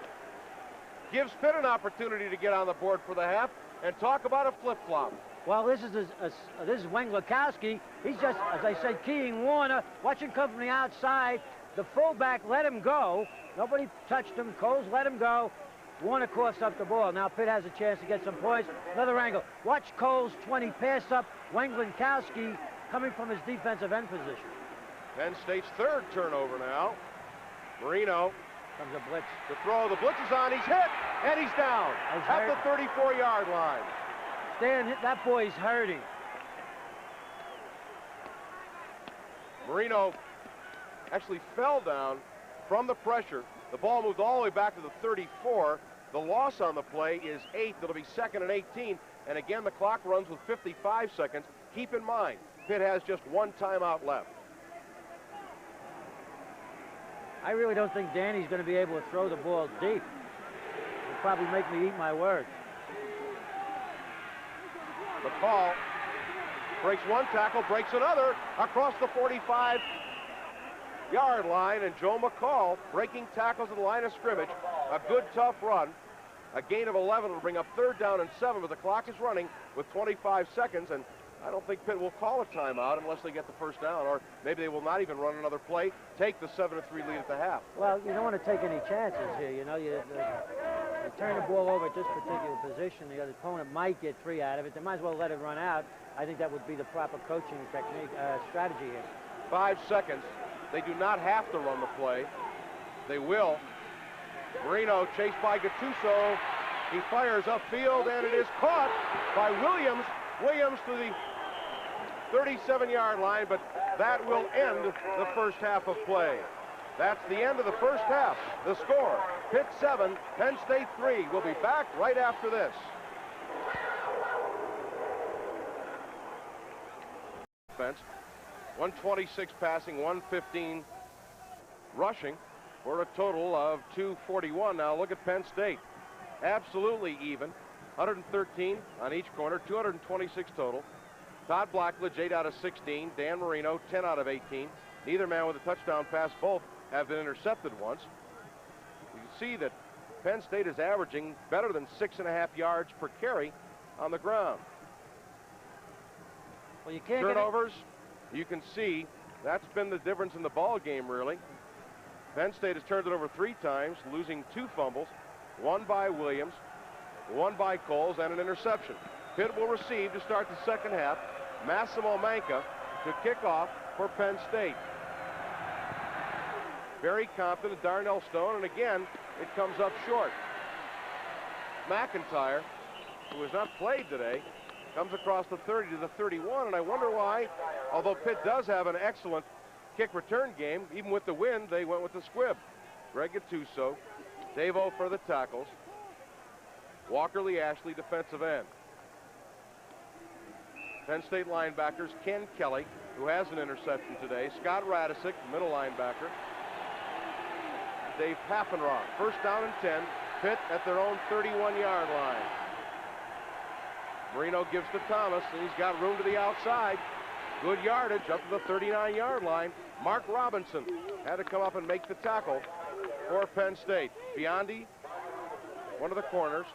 gives Pitt an opportunity to get on the board for the half, and talk about a flip-flop. Well, this is Wenglikowski. He's just, as I said, keying Warner. Watch him come from the outside. The fullback let him go. Nobody touched him. Coles let him go. Warner coughs up the ball. Now Pitt has a chance to get some points. Another angle. Watch Coles 20 pass up. Wenglikowski coming from his defensive end position. Penn State's 3rd turnover now. Marino comes a blitz. The throw. The blitz is on. He's hit, and he's down at the 34-yard line. Stan, that boy's hurting. Marino actually fell down from the pressure. The ball moved all the way back to the 34. The loss on the play is 8. It'll be 2nd and 18. And again, the clock runs with 55 seconds. Keep in mind, Pitt has just 1 timeout left. I really don't think Danny's going to be able to throw the ball deep. He'll probably make me eat my words. McCall breaks 1 tackle, breaks another across the 45-yard line, and Joe McCall breaking tackles at the line of scrimmage. A good, tough run. A gain of 11 will bring up 3rd down and 7, but the clock is running with 25 seconds, and I don't think Pitt will call a timeout unless they get the first down, or maybe they will not even run another play, take the 7-3 lead at the half. Well, you don't want to take any chances here. You know, you turn the ball over at this particular position, the other opponent might get 3 out of it. They might as well let it run out. I think that would be the proper coaching technique, strategy here. 5 seconds. They do not have to run the play. They will. Marino chased by Gattuso. He fires upfield, and it is caught by Williams. Williams to the 37-yard line, but that will end the first half of play. That's the end of the first half. The score, Pitt 7, Penn State 3. We'll be back right after this. Offense, 126 passing, 115 rushing, for a total of 241. Now look at Penn State. Absolutely even. 113 on each corner, 226 total. Todd Blackledge, 8 out of 16. Dan Marino, 10 out of 18. Neither man with a touchdown pass. Both have been intercepted once. You can see that Penn State is averaging better than 6.5 yards per carry on the ground. Well, you can't turnovers, you can see that's been the difference in the ball game, really. Penn State has turned it over 3 times, losing 2 fumbles, 1 by Williams, 1 by Coles, and an interception. Pitt will receive to start the second half. Massimo Manca to kick off for Penn State. Very confident, Darnell Stone, and again, it comes up short. McIntyre, who has not played today, Comes across the 30 to the 31, and I wonder why, although Pitt does have an excellent kick return game, even with the wind, they went with the squib. Greg Gattuso, Davo for the tackles. Walker Lee Ashley, defensive end. Penn State linebackers, Ken Kelly, who has an interception today. Scott Radisick, middle linebacker. Dave Paffenroth, first down and 10. Pitt at their own 31-yard line. Marino gives to Thomas, and he's got room to the outside. Good yardage up to the 39-yard line. Mark Robinson had to come up and make the tackle for Penn State. Biondi, one of the corners.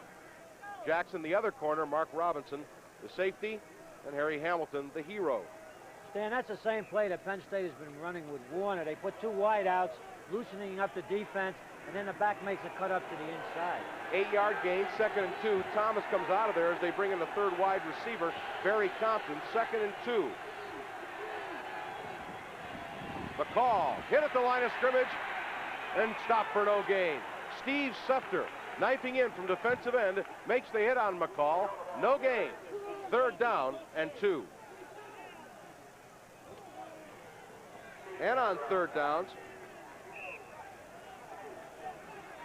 Jackson, the other corner. Mark Robinson, the safety. And Harry Hamilton, the hero. Stan, that's the same play that Penn State has been running with Warner. They put two wideouts, loosening up the defense, and then the back makes a cut up to the inside. 8-yard gain, 2nd and 2. Thomas comes out of there as they bring in the third wide receiver, Barry Compton, 2nd and 2. McCall hit at the line of scrimmage and stopped for no gain. Steve Sefter, knifing in from defensive end, makes the hit on McCall. No gain. 3rd down and 2. And on 3rd downs,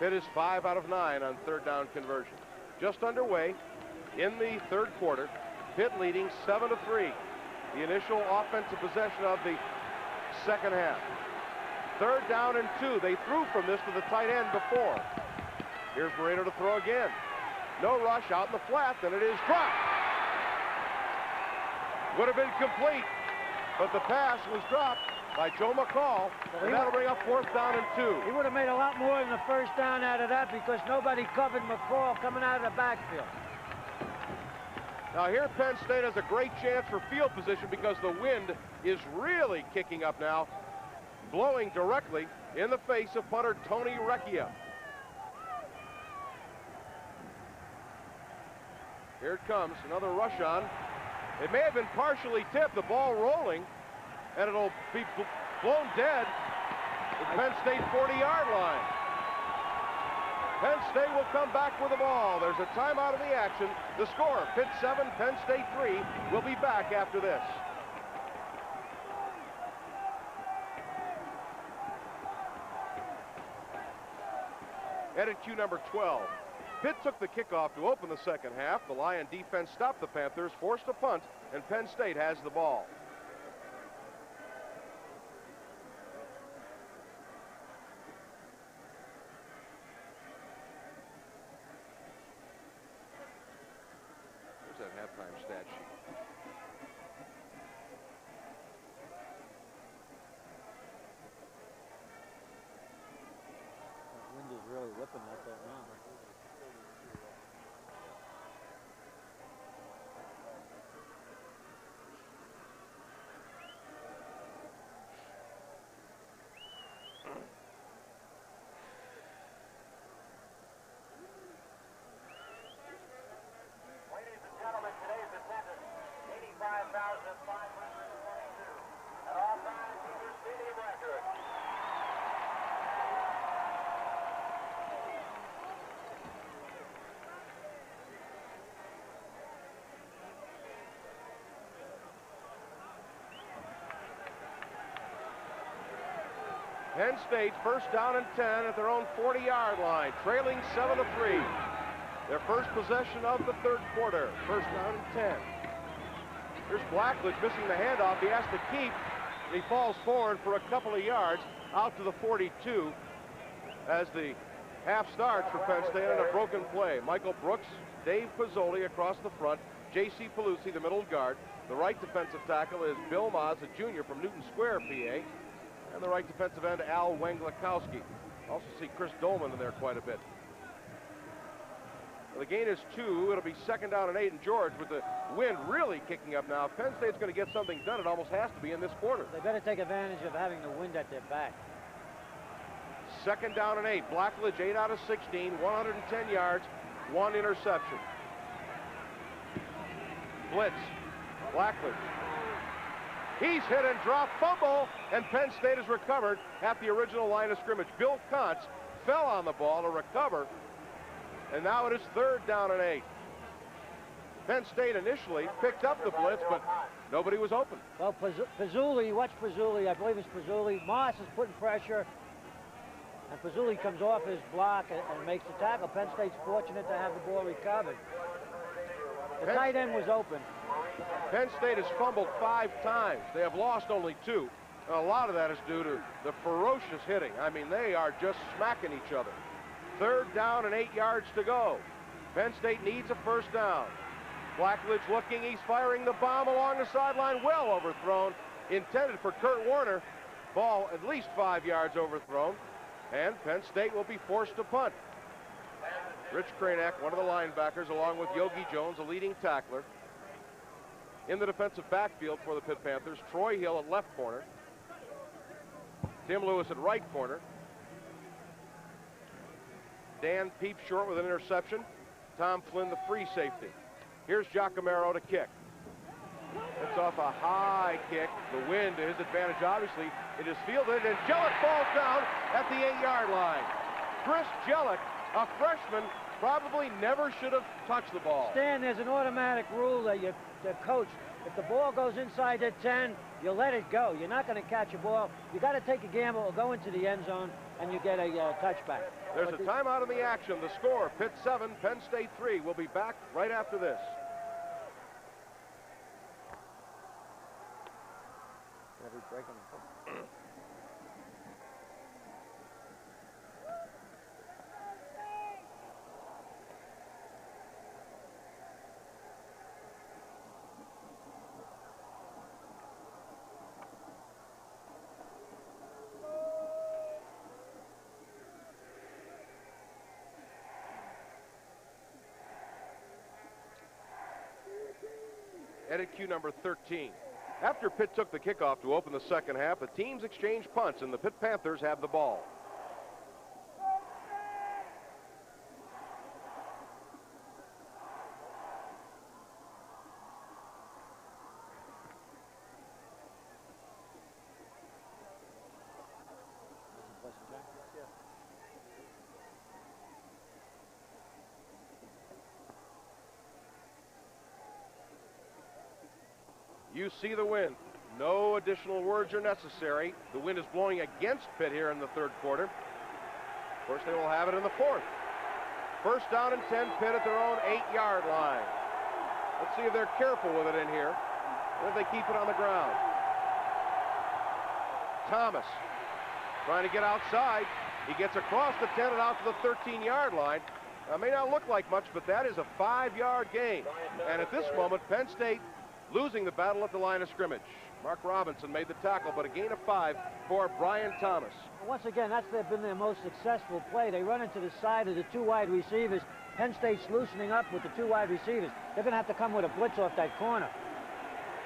Pitt is 5 out of 9 on 3rd down conversion. Just underway in the 3rd quarter. Pitt leading 7-3. The initial offensive possession of the 2nd half. 3rd down and 2. They threw from this to the tight end before. Here's Moreno to throw again. No rush, out in the flat, and it is dropped. Would have been complete, but the pass was dropped by Joe McCall, and that'll bring up 4th down and 2. He would have made a lot more than the first down out of that because nobody covered McCall coming out of the backfield. Now here Penn State has a great chance for field position because the wind is really kicking up now, blowing directly in the face of punter Tony Recchia. Here it comes, another rush on. It may have been partially tipped, the ball rolling, and it'll be blown dead at Penn State 40-yard line. Penn State will come back with the ball. There's a timeout of the action. The score, Pitt 7, Penn State 3. We'll be back after this. Edit cue number 12. Pitt took the kickoff to open the 2nd half. The Lion defense stopped the Panthers, forced a punt, and Penn State has the ball. There's that halftime stat sheet. The wind is really whipping like that now. Penn State first down and 10 at their own 40-yard line, trailing 7-3. Their first possession of the 3rd quarter, first down and 10. Here's Blackledge missing the handoff. He has to keep. He falls forward for a couple of yards out to the 42 as the half starts for Penn State on a broken play. Michael Brooks, Dave Pizzoli across the front, J.C. Pelusi, the middle guard. The right defensive tackle is Bill Maas, a junior from Newton Square, PA. And the right defensive end, Al Wenglakowski. Also see Chris Dolman in there quite a bit. Well, the gain is 2. It'll be 2nd down and 8. And George, with the wind really kicking up now, if Penn State's going to get something done, it almost has to be in this quarter. They better take advantage of having the wind at their back. 2nd down and 8. Blackledge 8 out of 16, 110 yards, 1 interception. Blitz. Blackledge. He's hit and dropped, fumble, and Penn State has recovered at the original line of scrimmage. Bill Kontz fell on the ball to recover, and now it is 3rd down and 8. Penn State initially picked up the blitz, but nobody was open. Well, Pizzulli, watch Pizzulli, I believe it's Pizzulli. Moss is putting pressure, and Pizzulli comes off his block and makes the tackle. Penn State's fortunate to have the ball recovered. The tight end was open. Penn State has fumbled 5 times. They have lost only 2. A lot of that is due to the ferocious hitting. I mean, they are just smacking each other. 3rd down and 8 yards to go. Penn State needs a first down. Blackledge looking, he's firing the bomb along the sideline, well overthrown, intended for Kurt Warner. Ball at least 5 yards overthrown, and Penn State will be forced to punt. Rich Kranak, one of the linebackers, along with Yogi Jones, a leading tackler. In the defensive backfield for the Pitt Panthers, Troy Hill at left corner. Tim Lewis at right corner. Dan Peep short with an interception. Tom Flynn, the free safety. Here's Giacomero to kick. It's off a high kick. The wind to his advantage, obviously. It is fielded, and Jellick falls down at the 8-yard line. Chris Jellick, a freshman, probably never should have touched the ball. Stan, there's an automatic rule that the coach, if the ball goes inside the 10, you let it go. You're not going to catch a ball. You got to take a gamble or go into the end zone, and you get a touchback. There's a timeout in the action. The score, Pitt 7, Penn State 3. We'll be back right after this. Edit cue number 13. After Pitt took the kickoff to open the second half, the teams exchanged punts, and the Pitt Panthers have the ball. You see the wind. No additional words are necessary. The wind is blowing against Pitt here in the 3rd quarter. Of course, they will have it in the 4th. First down and 10, Pitt at their own 8-yard line. Let's see if they're careful with it in here, or if they keep it on the ground. Thomas trying to get outside. He gets across the 10 and out to the 13-yard line. That may not look like much, but that is a 5-yard gain. And at this moment, Penn State losing the battle at the line of scrimmage. Mark Robinson made the tackle, but a gain of 5 for Brian Thomas. Once again, that's been their most successful play. They run into the side of the 2 wide receivers. Penn State's loosening up with the 2 wide receivers. They're going to have to come with a blitz off that corner.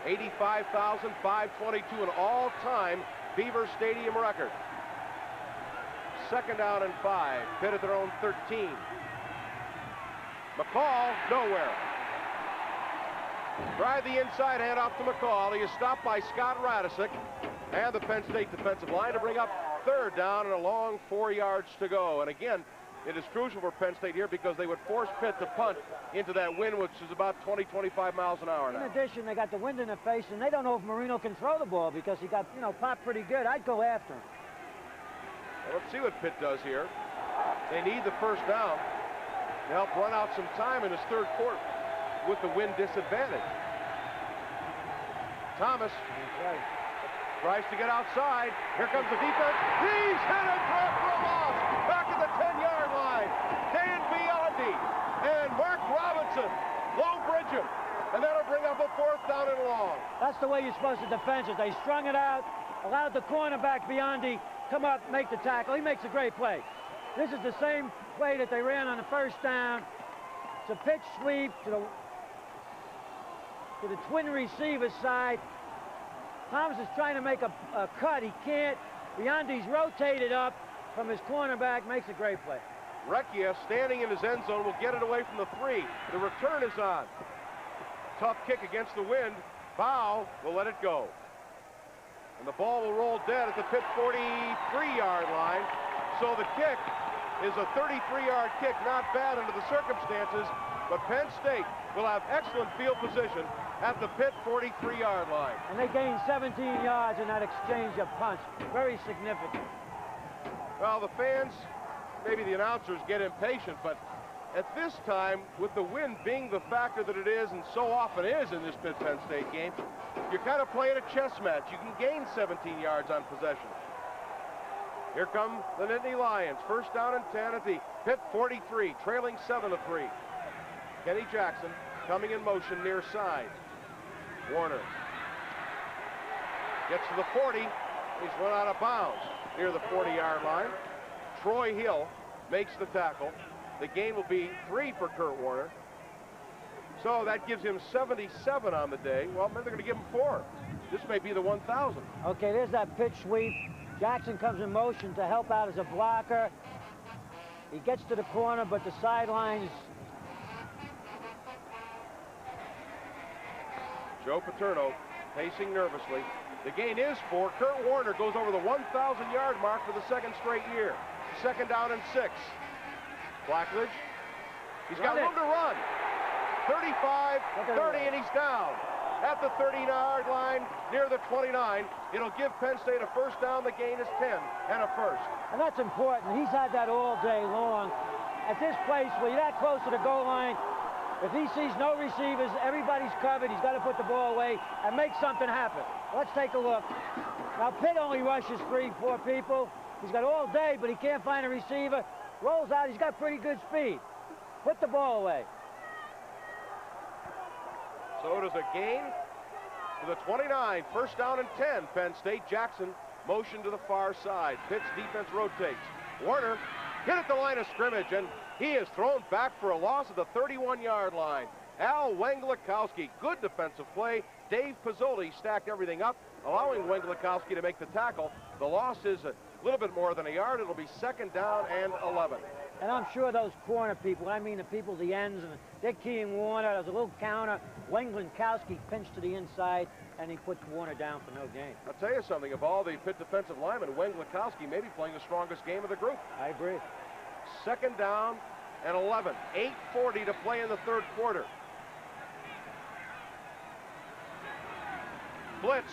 85,522, an all-time Beaver Stadium record. 2nd down and 5. Pitt at their own 13. McCall, nowhere. Tried the inside hand off to McCall. He is stopped by Scott Radisick and the Penn State defensive line to bring up 3rd down and a long 4 yards to go. And again, it is crucial for Penn State here because they would force Pitt to punt into that wind, which is about 20, 25 miles an hour now. In addition, they got the wind in their face, and they don't know if Marino can throw the ball because he got, popped pretty good. I'd go after him. Well, let's see what Pitt does here. They need the first down to help run out some time in this 3rd quarter with the wind disadvantage. Thomas tries to get outside. Here comes the defense. He's hit and dropped for a loss. Back at the 10-yard line. Dan Biondi and Mark Robinson. Low bridge him. And that'll bring up a 4th down and long. That's the way you're supposed to defend it. They strung it out, allowed the cornerback Biondi come up, make the tackle. He makes a great play. This is the same play that they ran on the 1st down. It's a pitch sweep to the twin receiver side. Thomas is trying to make a cut. He can't. Biondi's rotated up from his cornerback, makes a great play. Recchia, standing in his end zone, will get it away from the 3. The return is on. Tough kick against the wind. Bow will let it go. And the ball will roll dead at the Pitt 43-yard line. So the kick is a 33-yard kick, not bad under the circumstances. but Penn State will have excellent field position at the Pitt 43-yard line. And they gained 17 yards in that exchange of punts. Very significant. Well, the fans, maybe the announcers get impatient, but at this time, with the wind being the factor that it is and so often is in this Pitt-Penn State game, you're kind of playing a chess match. You can gain 17 yards on possession. Here come the Nittany Lions. First down and 10 at the Pitt 43, trailing 7-3. Kenny Jackson coming in motion near side. Warner gets to the 40. He's run out of bounds near the 40-yard line. Troy Hill makes the tackle. The gain will be 3 for Kurt Warner. So that gives him 77 on the day. Well, maybe they're going to give him 4. This may be the 1,000. Okay, there's that pitch sweep. Jackson comes in motion to help out as a blocker. He gets to the corner, but the sidelines. Joe Paterno pacing nervously. The gain is 4. Kurt Warner goes over the 1,000-yard mark for the second straight year. Second down and 6. Blackledge. He's got room to run. 35, 30, and he's down. At the 30-yard line, near the 29. It'll give Penn State a first down. The gain is 10 and a first. And that's important. He's had that all day long. At this place, where you're that close to the goal line, if he sees no receivers, everybody's covered. He's got to put the ball away and make something happen. Let's take a look. Now, Pitt only rushes 3, 4 people. He's got all day, but he can't find a receiver. Rolls out. He's got pretty good speed. Put the ball away. So it is a gain to the 29. First down and 10. Penn State. Jackson motion to the far side. Pitt's defense rotates. Warner hit at the line of scrimmage, and he is thrown back for a loss at the 31-yard line. Al Wenglikowski, good defensive play. Dave Pizzoli stacked everything up, allowing Wenglikowski to make the tackle. The loss is a little bit more than a yard. It'll be second down and 11. And I'm sure those corner people, I mean the people, the ends, and they're keying Warner. There's a little counter. Wenglikowski pinched to the inside, and he put Warner down for no gain. I'll tell you something. Of all the Pitt defensive linemen, Wenglikowski may be playing the strongest game of the group. I agree. Second down and 11. 8:40 to play in the third quarter. Blitz.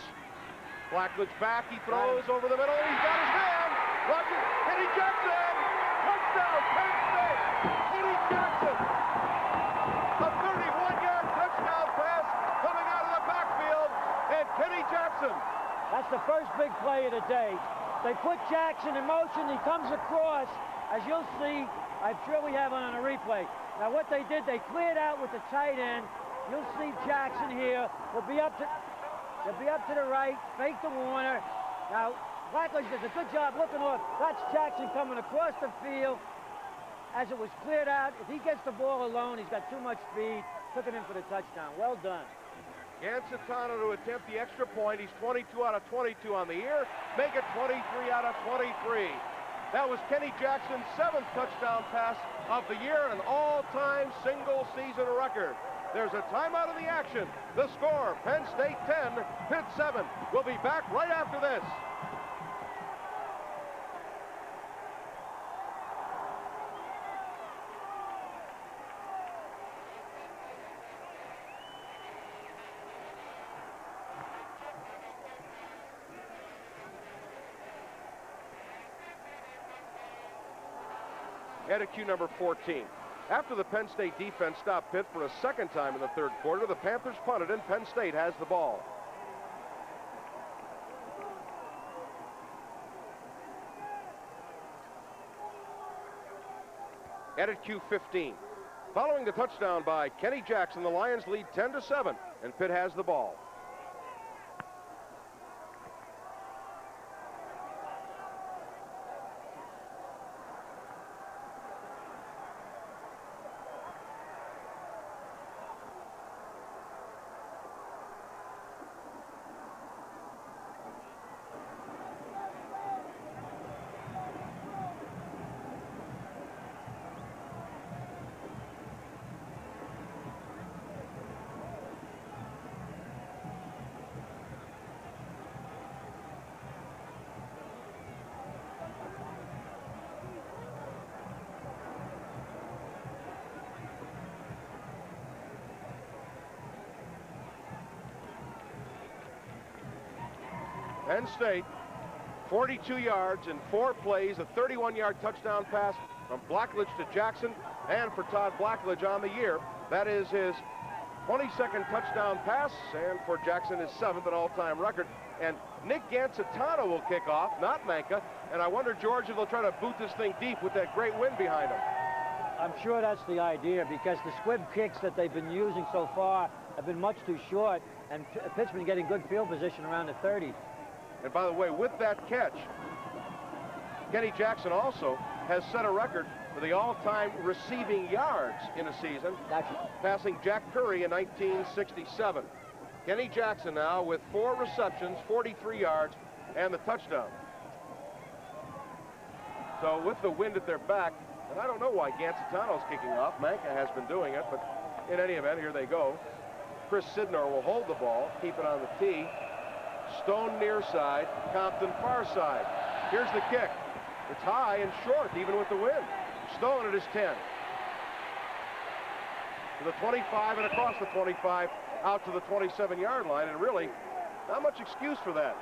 Blackledge back. He throws over the middle. He's got his man. Roger. Kenny Jackson. Touchdown, Penn State. Kenny Jackson. A 31-yard touchdown pass coming out of the backfield. And Kenny Jackson. That's the first big play of the day. They put Jackson in motion. He comes across. As you'll see, I'm sure we have it on a replay. Now what they did, they cleared out with the tight end. You'll see Jackson here. They'll be up to the right, fake to Warner. Now, Blackledge does a good job looking off. That's Jackson coming across the field as it was cleared out. If he gets the ball alone, he's got too much speed. Took it in for the touchdown. Well done. Gancitano to attempt the extra point. He's 22 out of 22 on the year. Make it 23 out of 23. That was Kenny Jackson's 7th touchdown pass of the year, an all-time single-season record. There's a timeout of the action. The score, Penn State 10, Pitt 7. We'll be back right after this. At cue number 14. After the Penn State defense stopped Pitt for a second time in the third quarter, the Panthers punted and Penn State has the ball. At cue 15. Following the touchdown by Kenny Jackson, the Lions lead 10-7, and Pitt has the ball. Penn State, 42 yards in 4 plays, a 31-yard touchdown pass from Blackledge to Jackson, and for Todd Blackledge on the year, that is his 22nd touchdown pass, and for Jackson his 7th, an all-time record. And Nick Gancitano will kick off, not Manka, and I wonder, George, if they'll try to boot this thing deep with that great wind behind them. I'm sure that's the idea, because the squib kicks that they've been using so far have been much too short, and Pitt's been getting good field position around the 30. And by the way, with that catch, Kenny Jackson also has set a record for the all-time receiving yards in a season, passing Jack Curry in 1967. Kenny Jackson now with 4 receptions, 43 yards, and the touchdown. So with the wind at their back, and I don't know why Gancitano's kicking off. Manka has been doing it, but in any event, here they go. Chris Sidnor will hold the ball, keep it on the tee. Stone near side, Compton far side. Here's the kick. It's high and short, even with the wind. Stone at his 10. To the 25 and across the 25, out to the 27-yard line, and really not much excuse for that.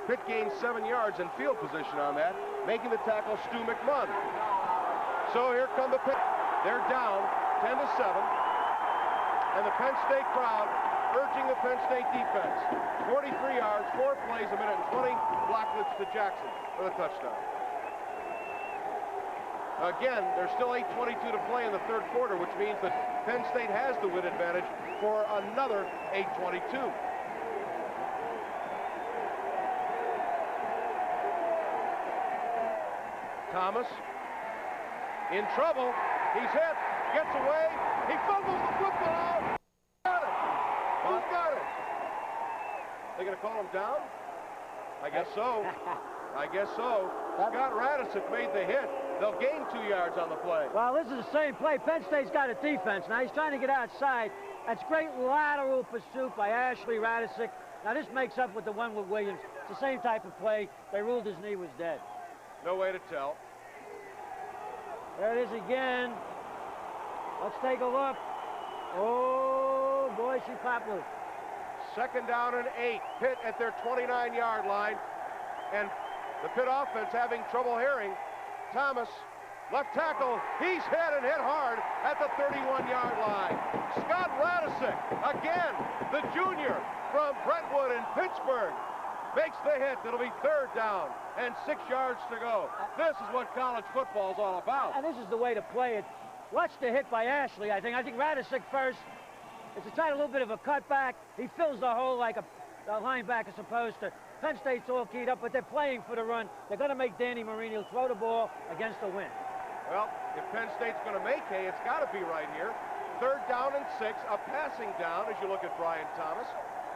Pitt gains 7 yards in field position on that, making the tackle Stu McMunn. So here come the Pitt. They're down 10-7, and the Penn State crowd urging the Penn State defense. 43 yards, 4 plays, a minute and 20. Blackledge to Jackson for the touchdown. Again, there's still 8:22 to play in the third quarter, which means that Penn State has the win advantage for another 8:22. Thomas in trouble. He's hit, gets away, he fumbles the football. Got it. Who's got it? They gonna call him down? I guess so. I guess so. Scott Radicic made the hit. They'll gain 2 yards on the play. Well, this is the same play. Penn State's got a defense. Now he's trying to get outside. That's great lateral pursuit by Ashley Radicic. Now this makes up with the one with Williams. It's the same type of play. They ruled his knee was dead. No way to tell. There it is again. Let's take a look. Oh, boy, she popped loose. 2nd down and 8. Pitt at their 29-yard line. And the Pitt offense having trouble hearing. Thomas, left tackle. He's hit and hit hard at the 31-yard line. Scott Radicic, again, the junior from Brentwood in Pittsburgh, makes the hit. It'll be 3rd down and 6 yards to go. This is what college football is all about. And this is the way to play it. Watch the hit by Ashley, I think. I think Radicic first. It's a try a little bit of a cutback. He fills the hole like a linebacker supposed to. Penn State's all keyed up, but they're playing for the run. They're going to make Danny Marino throw the ball against the wind. Well, if Penn State's going to make hay, it's got to be right here. 3rd down and 6, a passing down as you look at Brian Thomas.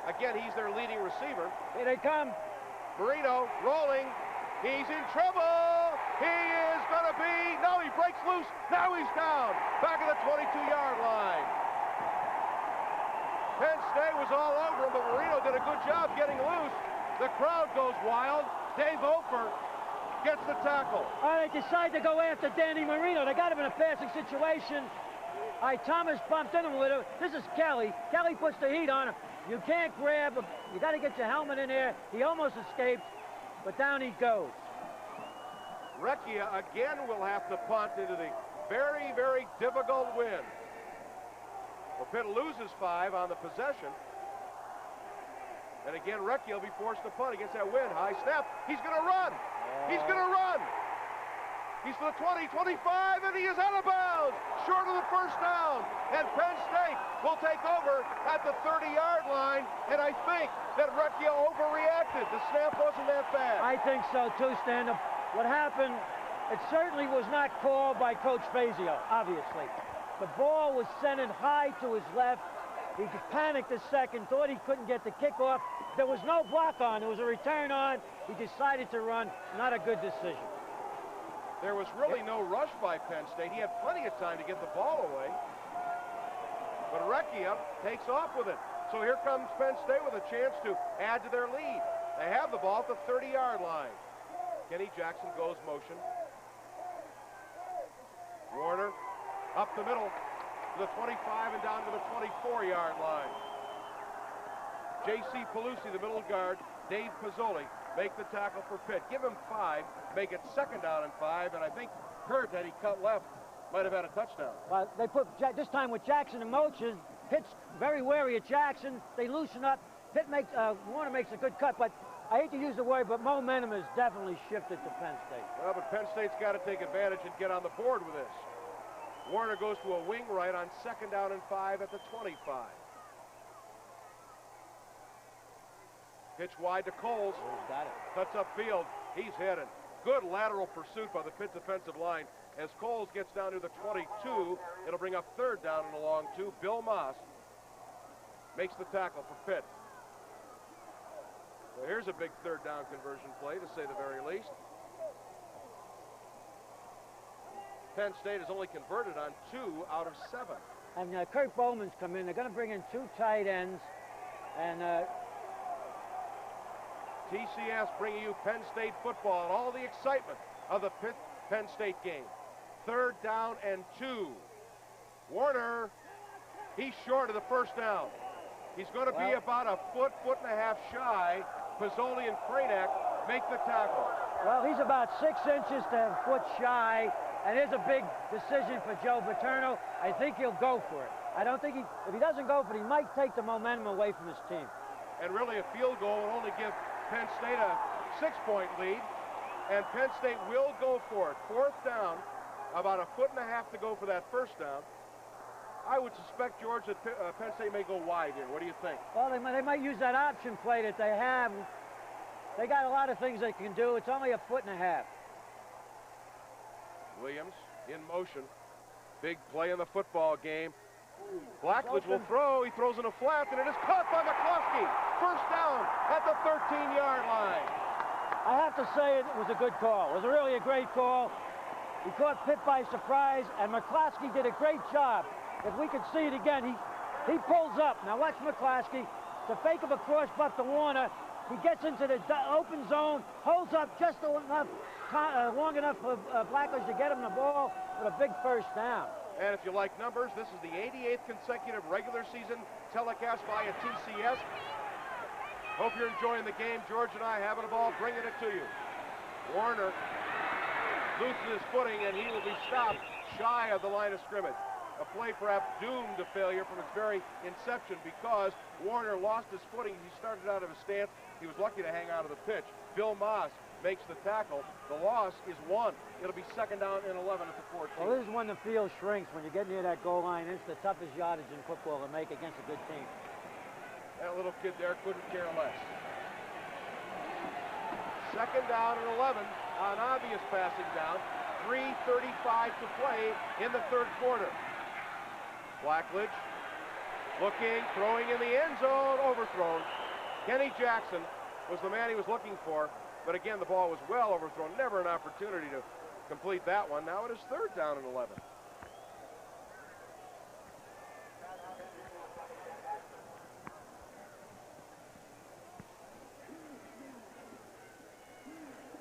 Again, he's their leading receiver. Here they come. Marino rolling. He's in trouble. He is going to be. No, he breaks loose. Now he's down. Back at the 22-yard line. Penn State was all over him, but Marino did a good job getting loose. The crowd goes wild. Dave Ofer gets the tackle. All right, they decide to go after Danny Marino. They got him in a passing situation. All right, Thomas bumped into him with it. This is Kelly. Kelly puts the heat on him. You can't grab him. You got to get your helmet in there. He almost escaped, but down he goes. Recchia again will have to punt into the very, very difficult wind. Well, Pitt loses 5 on the possession. And again, Recchia will be forced to punt against that wind. High snap. He's going to run. He's going to run. He's to the 20, 25, and he is out of bounds. Short of the 1st down. And Penn State will take over at the 30-yard line. And I think that Recchia overreacted. The snap wasn't that bad. I think so, too, Stan. What happened, it certainly was not called by Coach Fazio, obviously. The ball was sent in high to his left. He panicked a second, thought he couldn't get the kickoff. There was no block on. There was a return on. He decided to run. Not a good decision. There was really no rush by Penn State. He had plenty of time to get the ball away. But Recchia takes off with it. So here comes Penn State with a chance to add to their lead. They have the ball at the 30-yard line. Kenny Jackson goes motion. Warner up the middle to the 25 and down to the 24-yard line. J.C. Pelusi, the middle guard. Dave Pizzoli make the tackle for Pitt. Give him 5, make it 2nd down and 5, and I think Kurt, had he cut left, might have had a touchdown. They put this time with Jackson in motion. Pitt's very wary of Jackson. They loosen up. Pitt makes Warner makes a good cut, but I hate to use the word, but momentum has definitely shifted to Penn State. Well, but Penn State's got to take advantage and get on the board with this. Warner goes to a wing right on 2nd down and 5 at the 25. Pitch wide to Coles. Oh, he's got it. Cuts upfield. He's headed. Good lateral pursuit by the Pitt defensive line. As Coles gets down to the 22, it'll bring up 3rd down and a long 2. Bill Moss makes the tackle for Pitt. So here's a big 3rd down conversion play, to say the very least. Penn State has only converted on 2 out of 7. And Kurt Bowman's come in. They're going to bring in 2 tight ends. And TCS bringing you Penn State football and all the excitement of the Penn State game. 3rd down and 2. Warner, he's short of the 1st down. He's going to be about a foot and a half shy. Pizzoli and Kranek make the tackle. Well, he's about 6 inches to a foot shy, and there's a big decision for Joe Paterno. I think he'll go for it. I don't think if he doesn't go for it, he might take the momentum away from his team. And really a field goal will only give Penn State a 6-point lead, and Penn State will go for it. 4th down, about a foot and a half to go for that 1st down. I would suspect, George, that Penn State may go wide here. What do you think? Well, they might use that option play that they have. They got a lot of things they can do. It's only a foot and a half. Williams in motion. Big play in the football game. Blackledge will throw. He throws in a flat, and it is caught by McCloskey. 1st down at the 13-yard line. I have to say it was a good call. It was really a great call. He caught Pitt by surprise, and McCloskey did a great job. If we could see it again, he pulls up. Now watch McCloskey. The fake of a cross butt to Warner. He gets into the open zone, holds up just enough, long enough for Blackledge to get him the ball with a big 1st down. And if you like numbers, this is the 88th consecutive regular season telecast via TCS. Hope you're enjoying the game. George and I having a ball, bringing it to you. Warner loses his footing, and he will be stopped shy of the line of scrimmage. A play perhaps doomed to failure from its very inception because Warner lost his footing. He started out of his stance. He was lucky to hang out of the pitch. Bill Moss makes the tackle. The loss is 1. It'll be 2nd down and 11 at the 14. Well, this is when the field shrinks. When you get near that goal line, it's the toughest yardage in football to make against a good team. That little kid there couldn't care less. 2nd down and 11 on obvious passing down. 3:35 to play in the 3rd quarter. Blackledge looking, throwing in the end zone, overthrown. Kenny Jackson was the man he was looking for, but again, the ball was well overthrown. Never an opportunity to complete that one. Now it is 3rd down and 11.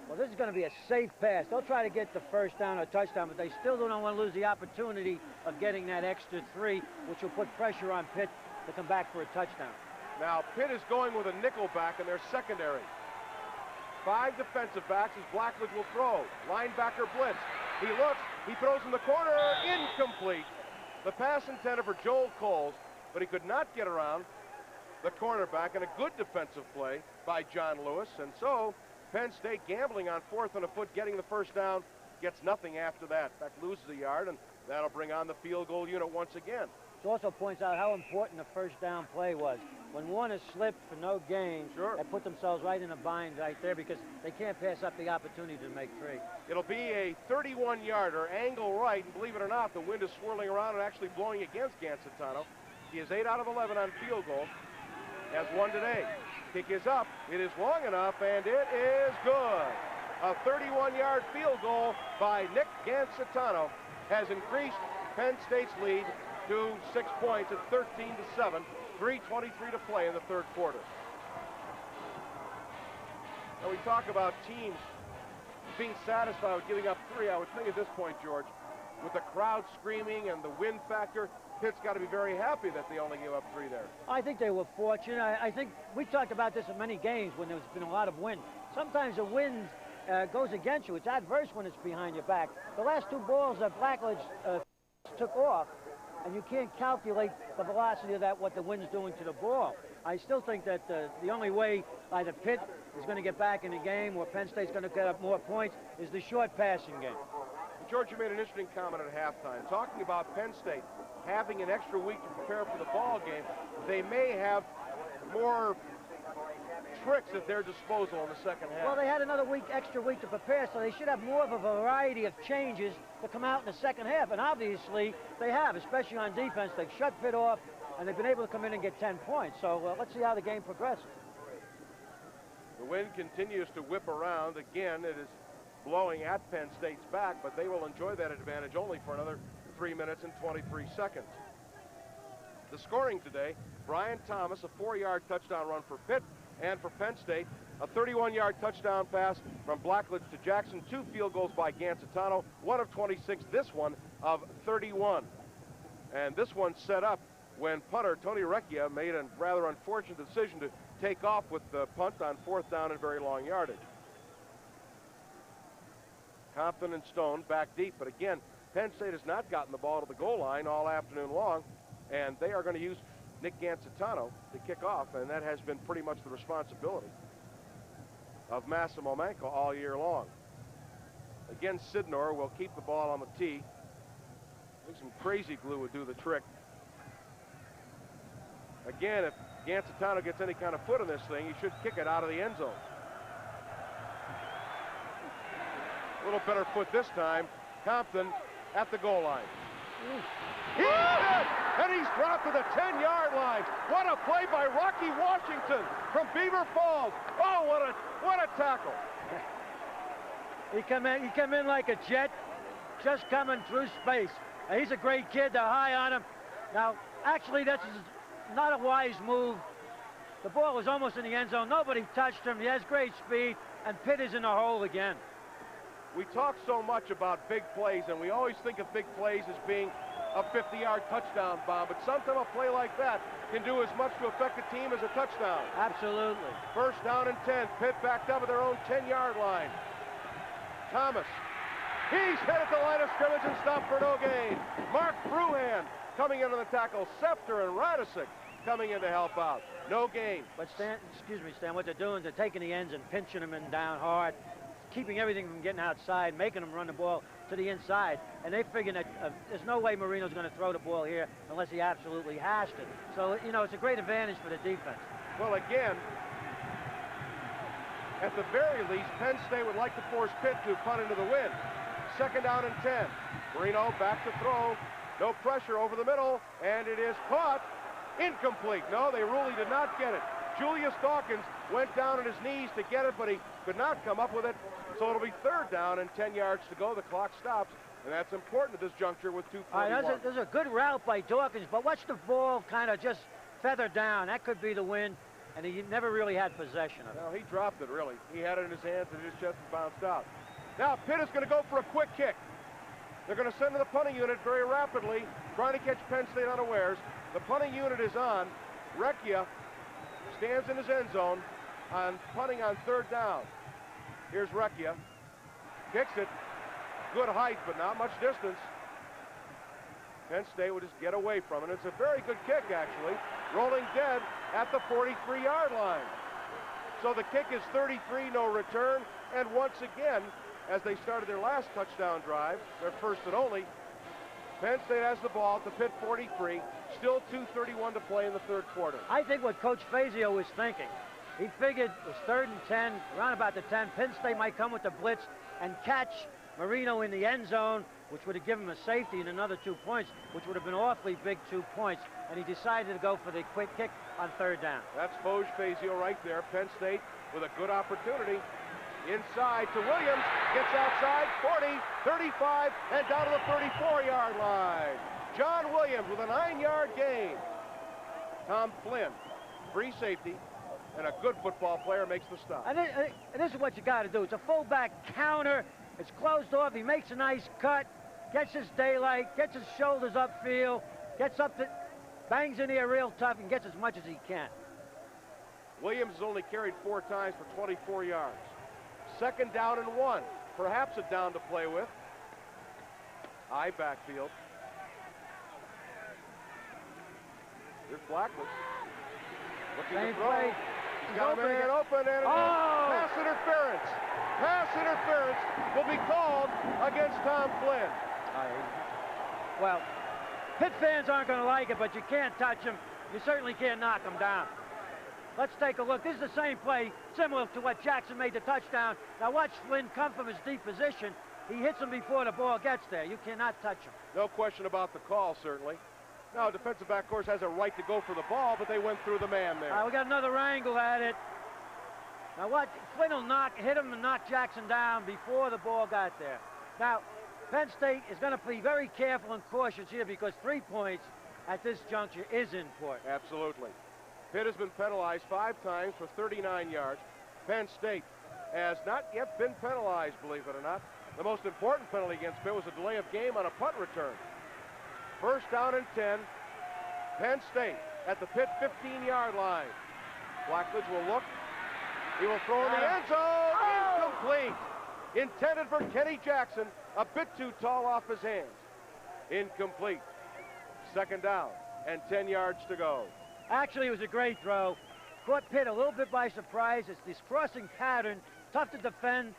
Well, this is going to be a safe pass. They'll try to get the 1st down or touchdown, but they still don't want to lose the opportunity of getting that extra 3, which will put pressure on Pitt to come back for a touchdown. Now, Pitt is going with a nickel back in their secondary. 5 defensive backs as Blackledge will throw. Linebacker blitz. He looks, he throws in the corner, incomplete. The pass intended for Joel Coles, but he could not get around the cornerback, and a good defensive play by John Lewis, and so Penn State gambling on 4th and a foot, getting the 1st down, gets nothing after that. In fact, loses a yard, and that'll bring on the field goal unit once again. It also points out how important the 1st down play was. When Warner slipped for no gain, they put themselves right in a bind right there because they can't pass up the opportunity to make 3. It'll be a 31-yarder, angle right, and believe it or not, the wind is swirling around and actually blowing against Gancitano. He is 8 out of 11 on field goal, has 1 today. Kick is up, it is long enough, and it is good. A 31-yard field goal by Nick Gancitano has increased Penn State's lead to 6 points at 13-7, 3:23 to play in the 3rd quarter. Now we talk about teams being satisfied with giving up 3. I would think at this point, George, with the crowd screaming and the wind factor, Pitt's got to be very happy that they only gave up 3 there. I think they were fortunate. I think we talked about this in many games when there's been a lot of wind. sometimes the wind goes against you. It's adverse when it's behind your back. The last two balls that Blackledge took off, and you can't calculate the velocity of that, what the wind's doing to the ball. I still think that the only way either Pitt is going to get back in the game or Penn State's going to get up more points is the short passing game. George, you made an interesting comment at halftime, talking about Penn State having an extra week to prepare for the ball game. They may have more tricks at their disposal in the second half. Well, they had another extra week to prepare, so they should have more of a variety of changes to come out in the second half. And obviously, they have, especially on defense. They've shut Pitt off, and they've been able to come in and get 10 points. So let's see how the game progresses. The wind continues to whip around. Again, it is blowing at Penn State's back, but they will enjoy that advantage only for another 3 minutes and 23 seconds. The scoring today, Brian Thomas, a 4-yard touchdown run for Pitt, and for Penn State, a 31-yard touchdown pass from Blackledge to Jackson, 2 field goals by Gancitano, 1 of 26, this one of 31. And this one set up when punter Tony Recchia made a rather unfortunate decision to take off with the punt on 4th down and very long yardage. Compton and Stone back deep, but again, Penn State has not gotten the ball to the goal line all afternoon long, and they are going to use Nick Gancitano to kick off, and that has been pretty much the responsibility of Massimo Manco all year long. Again, Sidnor will keep the ball on the tee. I think some crazy glue would do the trick. Again, if Gancitano gets any kind of foot in this thing, he should kick it out of the end zone. A little better foot this time. Compton at the goal line. He's hit, and he's dropped to the 10-yard line. What a play by Rocky Washington from Beaver Falls. Oh, what a tackle. He come in like a jet, just coming through space. He's a great kid. They're high on him. Now, actually, that's not a wise move. The ball was almost in the end zone. Nobody touched him. He has great speed, and Pitt is in the hole again. We talk so much about big plays, and we always think of big plays as being a 50-yard touchdown bomb, but sometimes a play like that can do as much to affect a team as a touchdown. Absolutely. 1st down and 10. Pitt backed up at their own 10-yard line. Thomas. He's headed the line of scrimmage and stopped for no gain. Mark Bruhan coming in on the tackle. Sefter and Radicic coming in to help out. No gain. But Stan, what they're doing, they're taking the ends and pinching them in down hard, keeping everything from getting outside, making them run the ball to the inside. And they figure that there's no way Marino's going to throw the ball here unless he absolutely has to. So, you know, it's a great advantage for the defense. Well, again, at the very least, Penn State would like to force Pitt to punt into the wind. 2nd down and 10. Marino back to throw. No pressure over the middle, and it is caught. Incomplete. No, they really did not get it. Julius Dawkins went down on his knees to get it, but he could not come up with it. So it'll be 3rd down and 10 yards to go. The clock stops, and that's important at this juncture with 2:41. There's a good route by Dawkins, but watch the ball kind of just feather down. That could be the wind, and he never really had possession of it. No, he dropped it, really. He had it in his hands and his chest and bounced out. Now Pitt is going to go for a quick kick. They're going to send to the punting unit very rapidly, trying to catch Penn State unawares. The punting unit is on. Recchia stands in his end zone on punting on 3rd down. Here's Recchia. Kicks it. Good height, but not much distance. Penn State will just get away from it. It's a very good kick, actually. Rolling dead at the 43-yard line. So the kick is 33, no return. And once again, as they started their last touchdown drive, their first and only, Penn State has the ball at the Pitt 43. Still 2:31 to play in the 3rd quarter. I think what Coach Fazio was thinking, he figured it was 3rd and 10, around about the 10. Penn State might come with the blitz and catch Marino in the end zone, which would have given him a safety and another 2 points, which would have been awfully big 2 points. And he decided to go for the quick kick on 3rd down. That's Foge Fazio right there. Penn State with a good opportunity. Inside to Williams, gets outside, 40, 35, and down to the 34-yard line. John Williams with a 9-yard gain. Tom Flynn, free safety, and a good football player makes the stop. And this is what you got to do. It's a fullback counter. It's closed off. He makes a nice cut, gets his daylight, gets his shoulders upfield, gets up to, bangs in here real tough, and gets as much as he can. Williams has only carried 4 times for 24 yards. 2nd down and 1. Perhaps a down to play with. High backfield. Here's Blackledge. Looking to throw. Play. He's got a man open and pass interference. Pass interference will be called against Tom Flynn. Well, Pitt fans aren't going to like it, but you can't touch him. You certainly can't knock him down. Let's take a look. This is the same play, similar to what Jackson made the touchdown. Now watch Flynn come from his deep position. He hits him before the ball gets there. You cannot touch him. No question about the call, certainly. Now, defensive back, of course, has a right to go for the ball, but they went through the man there. We got another angle at it. Now what? Flynn will hit him and knock Jackson down before the ball got there. Now, Penn State is going to be very careful and cautious here because 3 points at this juncture is important. Absolutely. Pitt has been penalized 5 times for 39 yards. Penn State has not yet been penalized, believe it or not. The most important penalty against Pitt was a delay of game on a punt return. 1st down and 10. Penn State at the Pitt 15-yard line. Blackledge will look. He will throw in the end zone. Incomplete. Intended for Kenny Jackson. A bit too tall off his hands. Incomplete. 2nd down and 10 yards to go. Actually, it was a great throw. Caught Pitt a little bit by surprise. It's this crossing pattern. Tough to defend.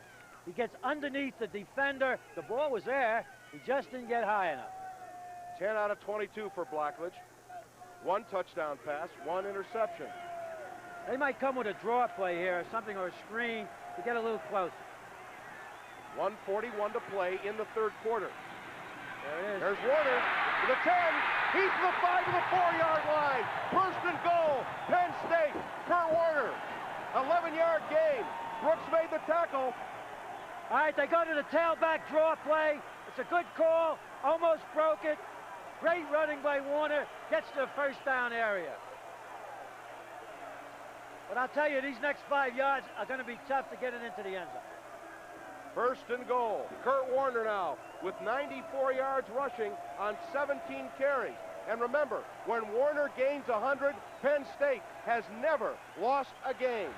He gets underneath the defender. The ball was there. He just didn't get high enough. 10 out of 22 for Blackledge. 1 touchdown pass, 1 interception. They might come with a draw play here or something, or a screen to get a little closer. 1:41 to play in the 3rd quarter. There it is. There's Warner to the 10. He's to the 5 to the 4-yard line. 1st and goal. Penn State. Kurt Warner. 11-yard gain. Brooks made the tackle. All right, they go to the tailback draw play. It's a good call. Almost broke it. Great running by Warner. Gets to the 1st down area. But I'll tell you, these next 5 yards are going to be tough to get it into the end zone. 1st and goal. Kurt Warner now with 94 yards rushing on 17 carries. And remember, when Warner gains 100, Penn State has never lost a game.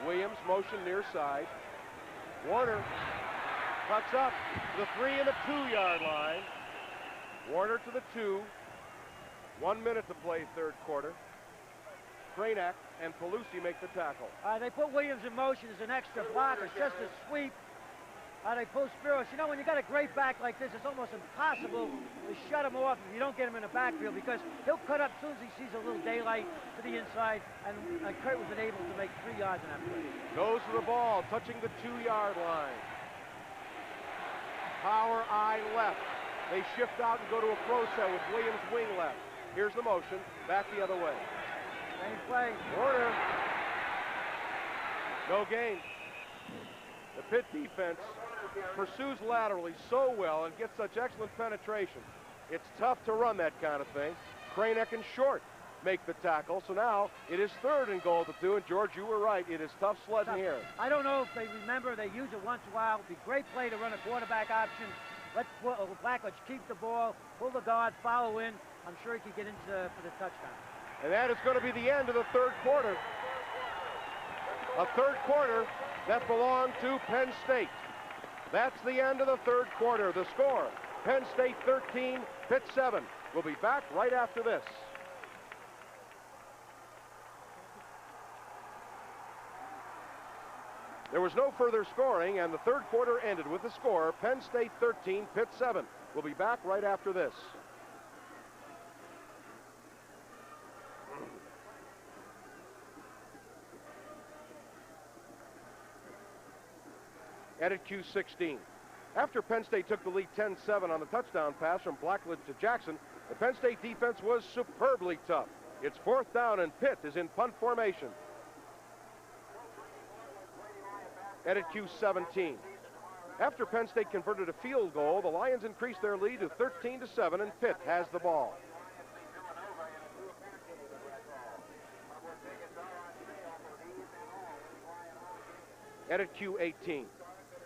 Williams motion near side. Warner cuts up to the 3 and the 2-yard line. Warner to the 2. 1 minute to play 3rd quarter. Kranak and Pelusi make the tackle. They put Williams in motion as an extra blocker. It's just a sweep. They pull Spiros. You know, when you got a great back like this, it's almost impossible to shut him off if you don't get him in the backfield, because he'll cut up as soon as he sees a little daylight to the inside, and Kurt was able to make 3 yards in that play. Goes to the ball, touching the 2-yard line. Power eye left. They shift out and go to a pro set with Williams wing left. Here's the motion, back the other way. Same play. Warner. No gain. The Pitt defense pursues laterally so well and gets such excellent penetration. It's tough to run that kind of thing. Kranek and Short make the tackle. So now it is 3rd and goal to 2. And George, you were right. It is tough sledding here. I don't know if they remember. They use it once in a while. It'd be a great play to run a quarterback option. Let Blackledge keep the ball, pull the guard, follow in. I'm sure he could get into for the touchdown. And that is going to be the end of the 3rd quarter. A 3rd quarter that belonged to Penn State. That's the end of the 3rd quarter. The score, Penn State 13, Pitt 7. We'll be back right after this. There was no further scoring, and the 3rd quarter ended with the score, Penn State 13, Pitt 7. We'll be back right after this. Edit Q16. After Penn State took the lead 10-7 on the touchdown pass from Blackledge to Jackson, the Penn State defense was superbly tough. It's 4th down and Pitt is in punt formation. Edit Q17. After Penn State converted a field goal, the Lions increased their lead to 13-7 and Pitt has the ball. Edit Q18.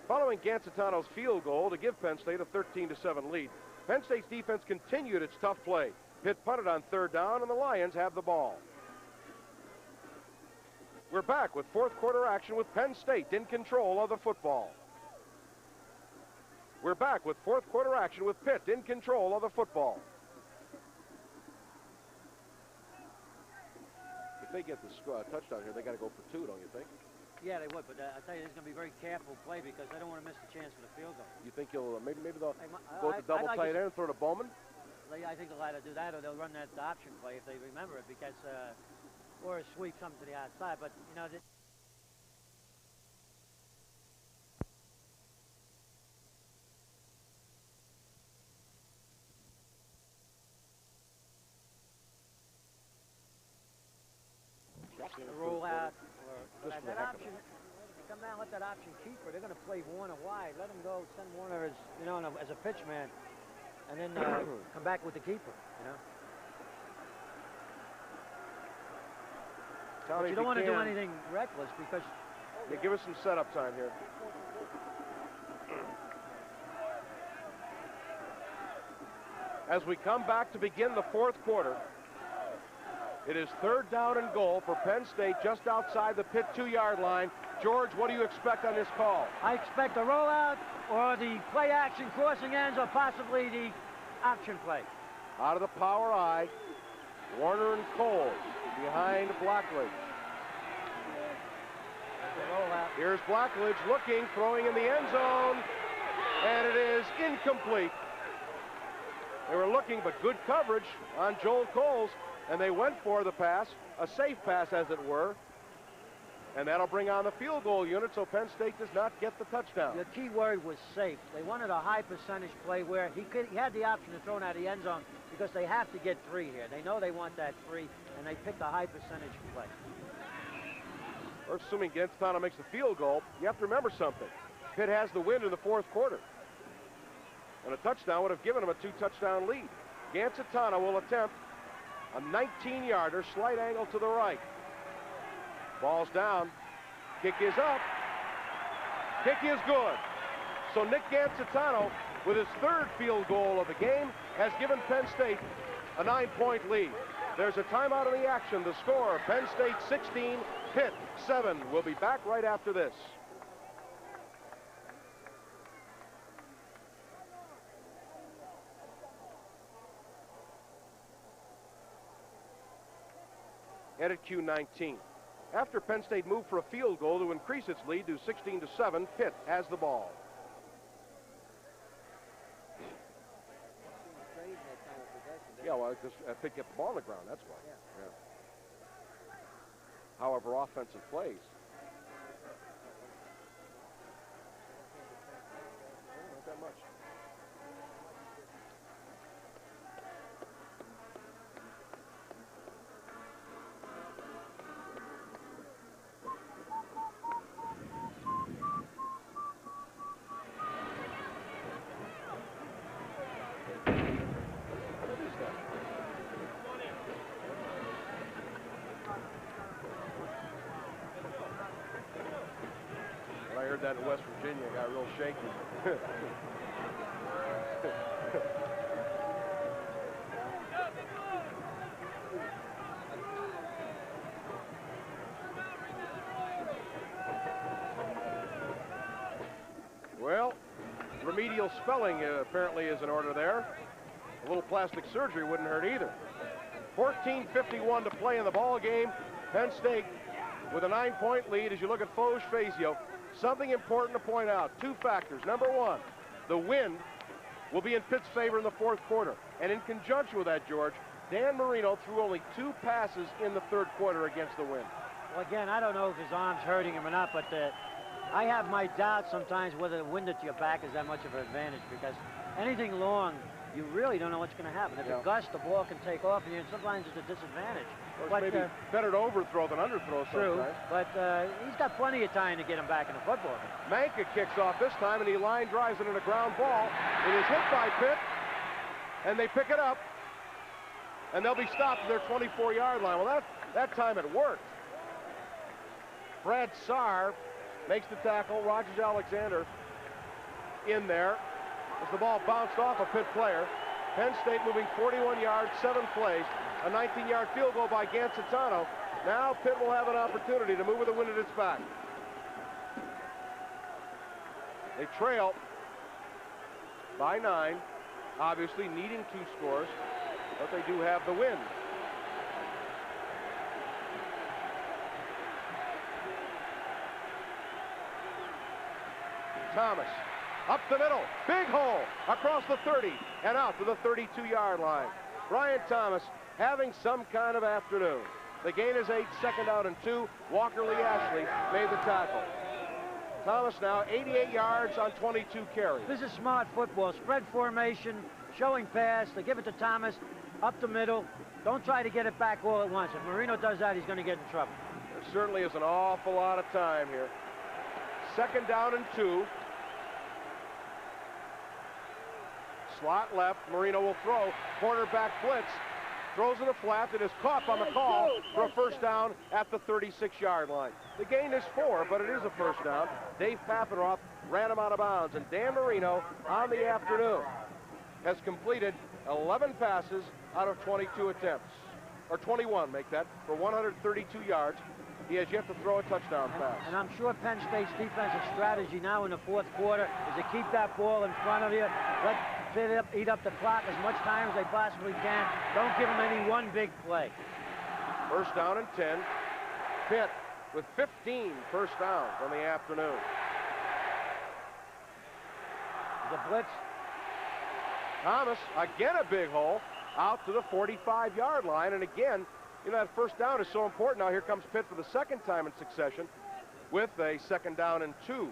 Following Gancitano's field goal to give Penn State a 13-7 lead, Penn State's defense continued its tough play. Pitt punted on 3rd down, and the Lions have the ball. We're back with fourth quarter action with Penn State in control of the football. We're back with fourth quarter action with Pitt in control of the football. If they get the touchdown here, they got to go for two, don't you think? Yeah, they would, but I tell you, this is going to be a very careful play because they don't want to miss the chance for the field goal. You think you'll maybe they'll go with the double like tight end and throw to Bowman? I think they'll either do that or they'll run that option play if they remember it, because or a sweep something to the outside. But you know. Roll out, or that option. Come down, let that option keeper. They're going to play Warner wide. Let him go. Send Warner as as a pitch man, and then come back with the keeper. You know. But you don't want to do anything reckless because. Yeah, give us some setup time here. As we come back to begin the fourth quarter, it is third down and goal for Penn State just outside the Pitt 2-yard line. George, what do you expect on this call? I expect a rollout or the play action crossing ends or possibly the option play. Out of the power I, Warner and Cole behind Blackledge. Here's Blackledge looking, throwing in the end zone, and it is incomplete. They were looking, but good coverage on Joel Coles, and they went for the pass, a safe pass as it were, and that'll bring on the field goal unit, so Penn State does not get the touchdown. The key word was safe. They wanted a high percentage play where he had the option to throw it out of the end zone because they have to get 3 here. They know they want that 3, and they picked a high percentage play. We're assuming Gancitano makes the field goal. You have to remember something. Pitt has the win in the fourth quarter, and a touchdown would have given him a 2-touchdown lead. Gancitano will attempt a 19-yarder, slight angle to the right. Ball's down. Kick is up. Kick is good. So Nick Gancitano, with his 3rd field goal of the game, has given Penn State a 9-point lead. There's a timeout in the action. The score, Penn State 16, Pitt 7. We'll be back right after this. And at Q19. After Penn State moved for a field goal to increase its lead to 16-7, Pitt has the ball. Yeah, well, Pitt get the ball on the ground, that's why. Yeah. However, offensive plays. Not that much. That in West Virginia got real shaky. Well, remedial spelling apparently is in order there. A little plastic surgery wouldn't hurt either. 14:51 to play in the ball game. Penn State with a 9-point lead as you look at Foge Fazio. Something important to point out, 2 factors. Number 1, the wind will be in Pitt's favor in the fourth quarter. And in conjunction with that, George, Dan Marino threw only 2 passes in the third quarter against the wind. Well, again, I don't know if his arm's hurting him or not, but I have my doubts sometimes whether the wind at your back is that much of an advantage, because anything long, you really don't know what's going to happen. If it gusts, the ball can take off, and sometimes it's a disadvantage. But maybe better to overthrow than underthrow sometimes. True, but he's got plenty of time to get him back in the football game. Manka kicks off this time, and he line drives it in a ground ball. It is hit by Pitt, and they pick it up, and they'll be stopped at their 24-yard line. Well, that time it worked. Brad Sarr makes the tackle. Rogers Alexander in there as the ball bounced off a Pitt player. Penn State moving 41 yards, 7 plays, a 19-yard field goal by Gancitano. Now Pitt will have an opportunity to move with a wind at its back. They trail by 9, obviously needing 2 scores, but they do have the win. Thomas, up the middle, big hole, across the 30, and out to the 32-yard line. Brian Thomas having some kind of afternoon. The gain is 8, second down and 2. Walker Lee Ashley made the tackle. Thomas now 88 yards on 22 carries. This is smart football. Spread formation, showing pass. They give it to Thomas, up the middle. Don't try to get it back all at once. If Marino does that, he's going to get in trouble. There certainly is an awful lot of time here. Second down and 2. Slot left, Marino will throw, cornerback blitz, throws in a flat, and is caught on the call for a first down at the 36-yard line. The gain is 4, but it is a first down. Dave Papineroff ran him out of bounds, and Dan Marino on the afternoon has completed 11 passes out of 22 attempts, or 21, make that, for 132 yards. He has yet to throw a touchdown pass. And I'm sure Penn State's defensive strategy now in the fourth quarter is to keep that ball in front of you, let Pitt eat up the clock as much time as they possibly can. Don't give them any one big play. First down and 10. Pitt with 15 first downs on the afternoon. The blitz. Thomas, again a big hole, out to the 45-yard line, and again, you know, that first down is so important. Now here comes Pitt for the second time in succession with a second down and 2.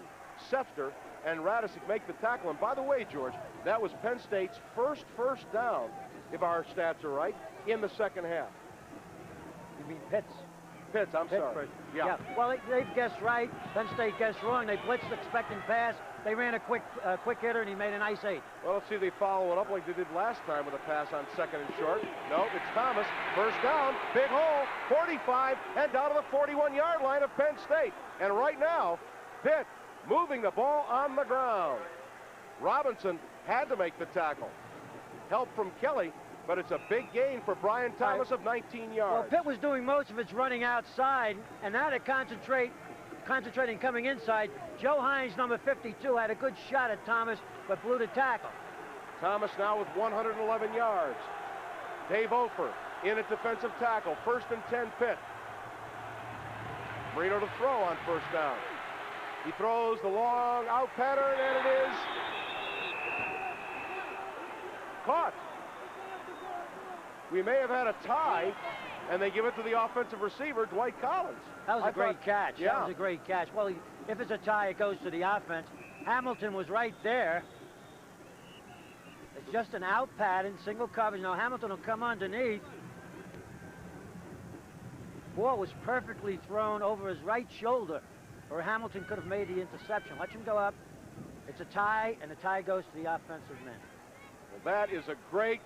Sefter and Radisic make the tackle. And by the way, George, that was Penn State's first down, if our stats are right, in the second half. You mean Pitt's? Pitts, I'm sorry. First. Yeah. Well, they've guessed right. Penn State guessed wrong. They blitzed expecting pass. They ran a quick hitter, and he made a nice 8. Well, let's see if they follow it up like they did last time with a pass on second and short. No, it's Thomas. First down, big hole, 45, and down to the 41-yard line of Penn State. And right now, Pitt moving the ball on the ground. Robinson had to make the tackle. Help from Kelly, but it's a big gain for Brian Thomas of 19 yards. Well, Pitt was doing most of its running outside, and now to concentrating coming inside. Joe Hines, number 52, had a good shot at Thomas, but blew the tackle. Thomas now with 111 yards. Dave Ofer in at defensive tackle. First and 10 Pitt. Marino to throw on first down. He throws the long out pattern, and it is caught. We may have had a tie, and they give it to the offensive receiver, Dwight Collins. That was a great catch. Yeah. That was a great catch. Well, if it's a tie, it goes to the offense. Hamilton was right there. It's just an out pattern, single coverage. Now Hamilton will come underneath. Ball was perfectly thrown over his right shoulder, or Hamilton could have made the interception. Let him go up. It's a tie, and the tie goes to the offensive man. Well, that is a great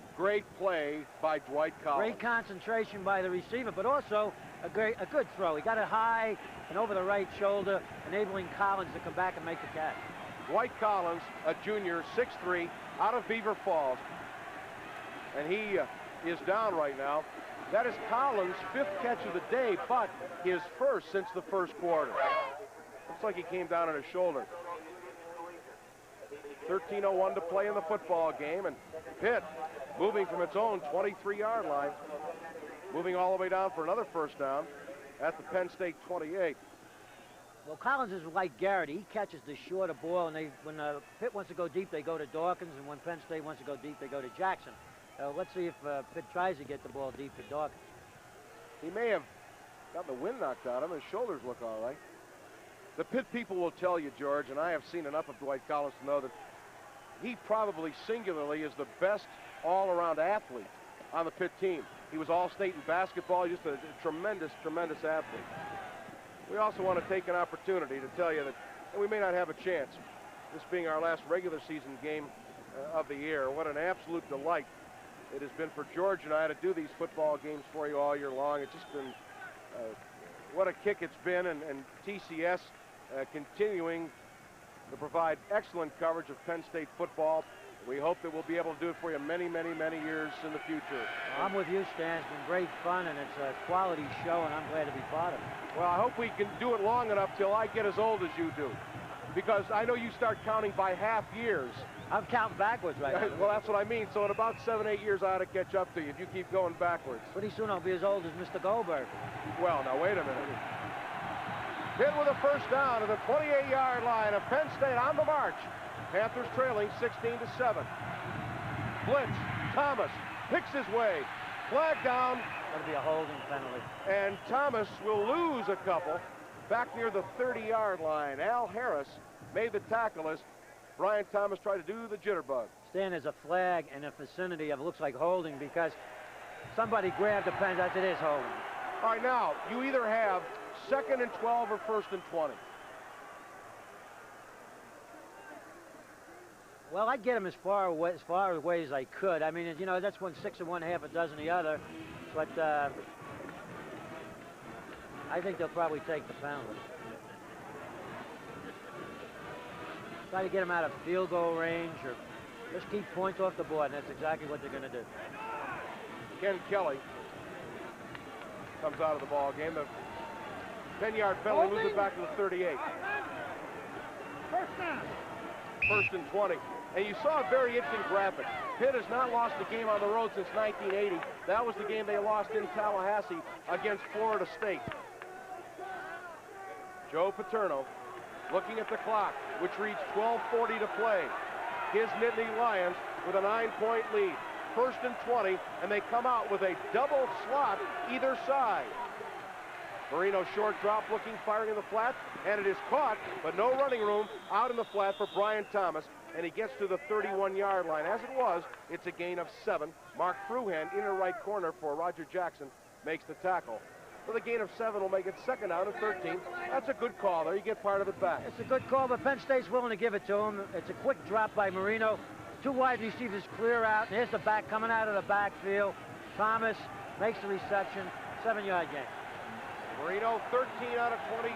play by Dwight Collins. Great concentration by the receiver, but also a good throw. He got it high and over the right shoulder, enabling Collins to come back and make the catch. Dwight Collins, a junior, 6'3", out of Beaver Falls. And he is down right now. That is Collins' 5th catch of the day, but his first since the first quarter. Looks like he came down on his shoulder. 13:01 to play in the football game, and Pitt moving from its own 23-yard line, moving all the way down for another first down at the Penn State 28. Well, Collins is like Garrett. He catches the shorter ball, and when Pitt wants to go deep, they go to Dawkins, and when Penn State wants to go deep, they go to Jackson. Let's see if Pitt tries to get the ball deep to Dawkins. He may have got the wind knocked out of him. His shoulders look all right. The Pitt people will tell you, George, and I have seen enough of Dwight Collins to know that he probably singularly is the best all-around athlete on the Pitt team. He was all-state in basketball, just a tremendous athlete. We also want to take an opportunity to tell you that we may not have a chance, this being our last regular season game of the year. What an absolute delight it has been for George and I to do these football games for you all year long. It's just been, what a kick it's been, and TCS continuing to provide excellent coverage of Penn State football. We hope that we'll be able to do it for you many, many, many years in the future. I'm with you, Stan. It's been great fun, and it's a quality show, and I'm glad to be part of it. Well, I hope we can do it long enough till I get as old as you do. Because I know you start counting by half years. I'm counting backwards right now. Well, that's what I mean. So in about 7, 8 years, I ought to catch up to you if you keep going backwards. Pretty soon I'll be as old as Mr. Goldberg. Well, now, wait a minute. Pitt with a first down at the 28-yard line of Penn State on the march. Panthers trailing 16-7. Blitz. Thomas picks his way. Flag down. Going to be a holding penalty. And Thomas will lose a couple back near the 30-yard line. Al Harris made the tackle as Brian Thomas tried to do the jitterbug. Stan, there's a flag in the vicinity of it looks like holding because somebody grabbed the pen. It is holding. All right, now, you either have 2nd and 12 or 1st and 20. Well, I'd get him as far away as I could. I mean, you know, that's 1/6 of one, half a dozen the other. But I think they'll probably take the penalty. Try to get him out of field goal range or just keep points off the board, and that's exactly what they're going to do. Ken Kelly comes out of the ball game. The 10-yard penalty moves it back to the 38. First down. 1st and 20. And you saw a very interesting graphic. Pitt has not lost a game on the road since 1980. That was the game they lost in Tallahassee against Florida State. Joe Paterno looking at the clock, which reads 12:40 to play. His Nittany Lions with a 9-point lead. 1st and 20, and they come out with a double slot either side. Marino short drop looking, firing in the flat, and it is caught, but no running room out in the flat for Brian Thomas, and he gets to the 31-yard line. As it was, it's a gain of 7. Mark Fruhan, inner right corner for Roger Jackson, makes the tackle. With a gain of 7 will make it 2nd down and 13. That's a good call there. You get part of it back. It's a good call, but Penn State's willing to give it to him. It's a quick drop by Marino. 2 wide receivers clear out. And here's the back coming out of the backfield. Thomas makes the reception. 7-yard gain. Marino 13 out of 22.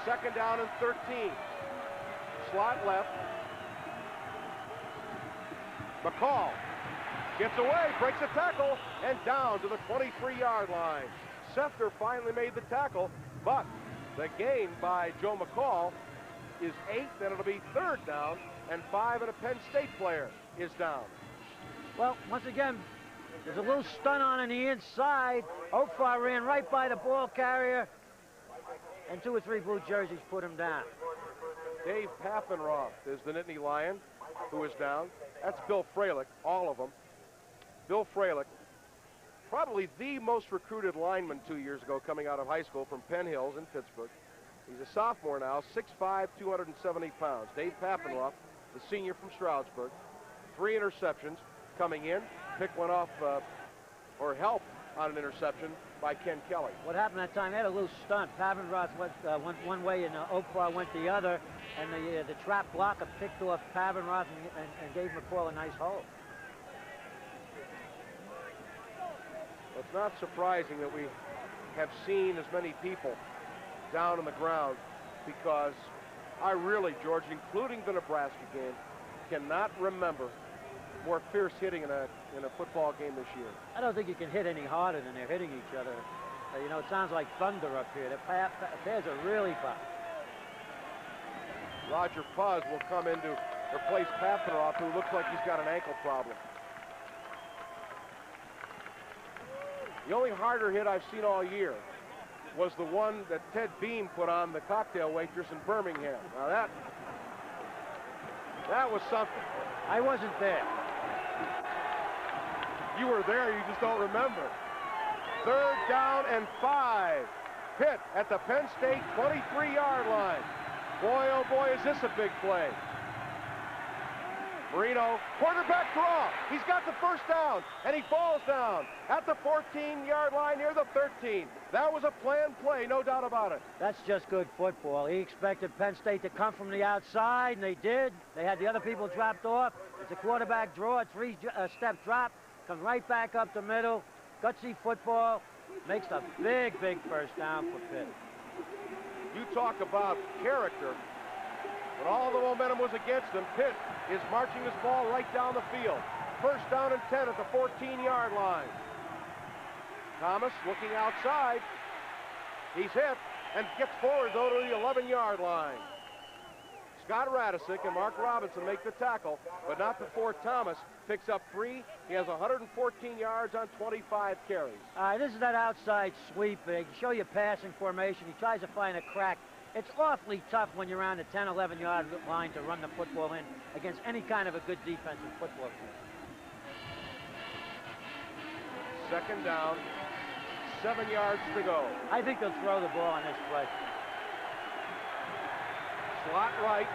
2nd down and 13. Slot left. McCall gets away, breaks a tackle, and down to the 23-yard line. Sefter finally made the tackle, but the gain by Joe McCall is 8, then it'll be 3rd down, and 5, and a Penn State player is down. Well, once again, there's a little stun on the inside. Oakfar ran right by the ball carrier, and 2 or 3 blue jerseys put him down. Dave Paffenroth is the Nittany Lion who is down. That's Bill Freilich, all of them. Bill Freilich, probably the most recruited lineman 2 years ago coming out of high school from Penn Hills in Pittsburgh. He's a sophomore now, 6'5", 270 pounds. Dave Paffenroth, the senior from Stroudsburg. 3 interceptions coming in. Pick one off, or help on an interception by Ken Kelly. What happened that time? They had a little stunt. Paffenroth went one way and Oakfar went the other, and the trap blocker picked off Paffenroth and gave McCall a nice hold. Well, it's not surprising that we have seen as many people down on the ground, because I really, George, including the Nebraska game, cannot remember more fierce hitting in a football game this year. I don't think you can hit any harder than they're hitting each other. You know, it sounds like thunder up here. The pads are really fast. Roger Puz will come in to replace Paffenroth, who looks like he's got an ankle problem. The only harder hit I've seen all year was the one that Ted Beam put on the cocktail waitress in Birmingham. Now that was something. I wasn't there. You were there, you just don't remember. 3rd down and 5. Pitt at the Penn State 23-yard line. Boy, oh boy, is this a big play. Marino, quarterback draw. He's got the first down, and he falls down at the 14-yard line near the 13. That was a planned play, no doubt about it. That's just good football. He expected Penn State to come from the outside, and they did. They had the other people dropped off. It's a quarterback draw, a 3-step drop, comes right back up the middle. Gutsy football, makes a big, big first down for Pitt. You talk about character When all the momentum was against him, Pitt is marching his ball right down the field. First down and 10 at the 14-yard line. Thomas looking outside. He's hit and gets forward, though, to the 11-yard line. Scott Radisick and Mark Robinson make the tackle, but not before Thomas picks up 3. He has 114 yards on 25 carries. This is that outside sweep. They show you passing formation. He tries to find a crack. It's awfully tough when you're on the 10, 11-yard line to run the football in against any kind of a good defensive football team. Second down, 7 yards to go. I think they'll throw the ball on this play. Slot right,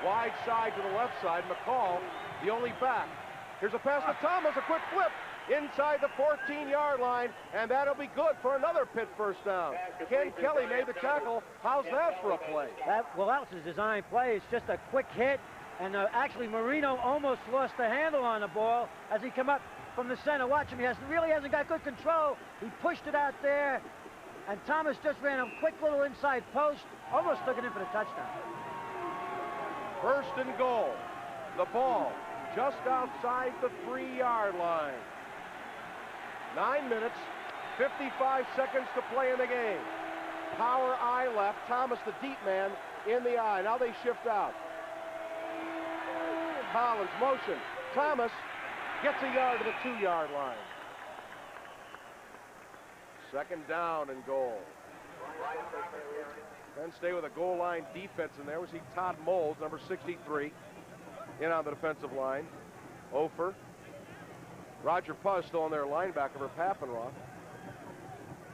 wide side to the left side. McCall, the only back. Here's a pass to Thomas, a quick flip inside the 14-yard line, and that'll be good for another Pitt first down. Ken Kelly made the tackle. How's that for a play? That was a design play. It's just a quick hit, and actually Marino almost lost the handle on the ball as he came up from the center. Watch him. He really hasn't got good control. He pushed it out there, and Thomas just ran a quick little inside post, almost took it in for the touchdown. First and goal. The ball just outside the 3-yard line. 9 minutes, 55 seconds to play in the game. Power eye left. Thomas, the deep man, in the eye. Now they shift out. Collins motion. Thomas gets a yard to the 2-yard line. Second down and goal. Penn State with a goal line defense in there. We see Todd Moles, number 63, in on the defensive line. Ofer. Roger Puz still on their linebacker for Papenroth.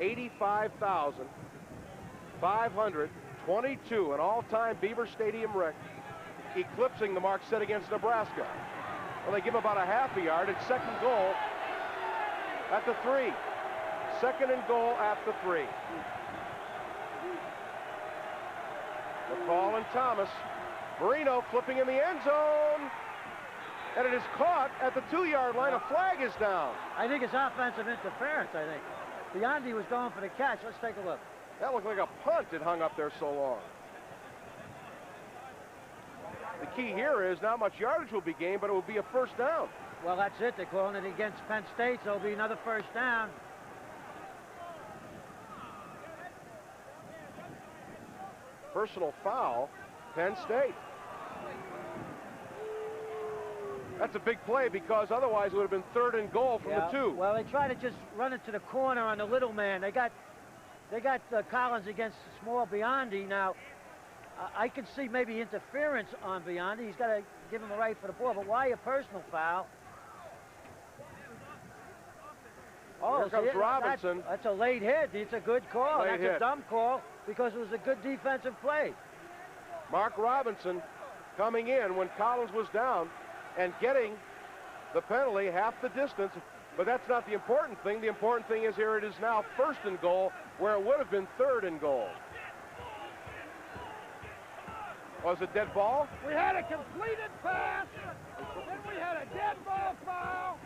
85,522, an all-time Beaver Stadium record, eclipsing the mark set against Nebraska. Well, they give about a half a yard. It's second goal at the 3. Second and goal at the 3. McCall and Thomas. Marino flipping in the end zone. And it is caught at the 2-yard line. A flag is down. I think it's offensive interference, I think. Biondi was going for the catch. Let's take a look. That looked like a punt. It hung up there so long. The key here is not much yardage will be gained, but it will be a first down. Well, that's it. They're calling it against Penn State, so it'll be another first down. Personal foul, Penn State. That's a big play because otherwise it would have been third and goal from the 2. Well, they try to just run it to the corner on the little man. They got Collins against small Biondi. Now, I can see maybe interference on Biondi. He's got to give him a right for the ball, but why a personal foul? Oh, here comes Robinson. That's a late hit. It's a good call. That's a dumb call because it was a good defensive play. Mark Robinson coming in when Collins was down and getting the penalty half the distance, but that's not the important thing. The important thing is here it is now first and goal where it would have been third and goal. Was it dead ball? We had a completed pass, then we had a dead ball foul,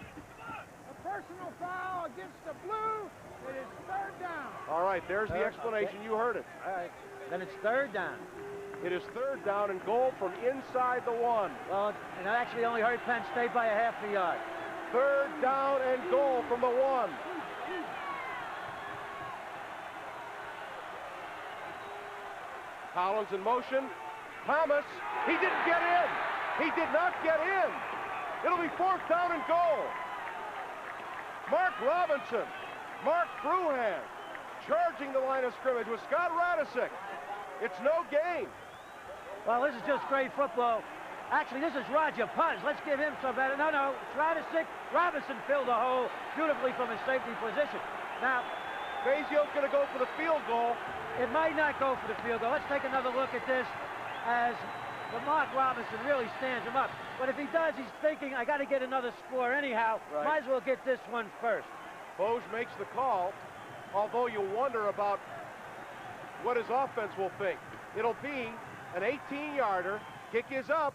a personal foul against the Blue. It is third down. All right, there's the explanation. You heard it. All right, then it's third down. It is third down and goal from inside the 1. Well, and that actually only hurt Penn State by a half a yard. Third down and goal from the 1. Collins in motion. Thomas, he didn't get in. He did not get in. It'll be fourth down and goal. Mark Robinson, Mark Fruhan, charging the line of scrimmage with Scott Radisick. It's no gain. Well, this is just great football. Actually, this is Roger Puz. Let's give him some better. No, it's Radisick. Robinson filled the hole beautifully from his safety position. Now, Fazio's going to go for the field goal. It might not go for the field goal. Let's take another look at this as Mark Robinson really stands him up. But if he does, he's thinking, I got to get another score anyhow. Right. Might as well get this one first. Bose makes the call, although you wonder about what his offense will think. It'll be an 18-yarder. Kick is up.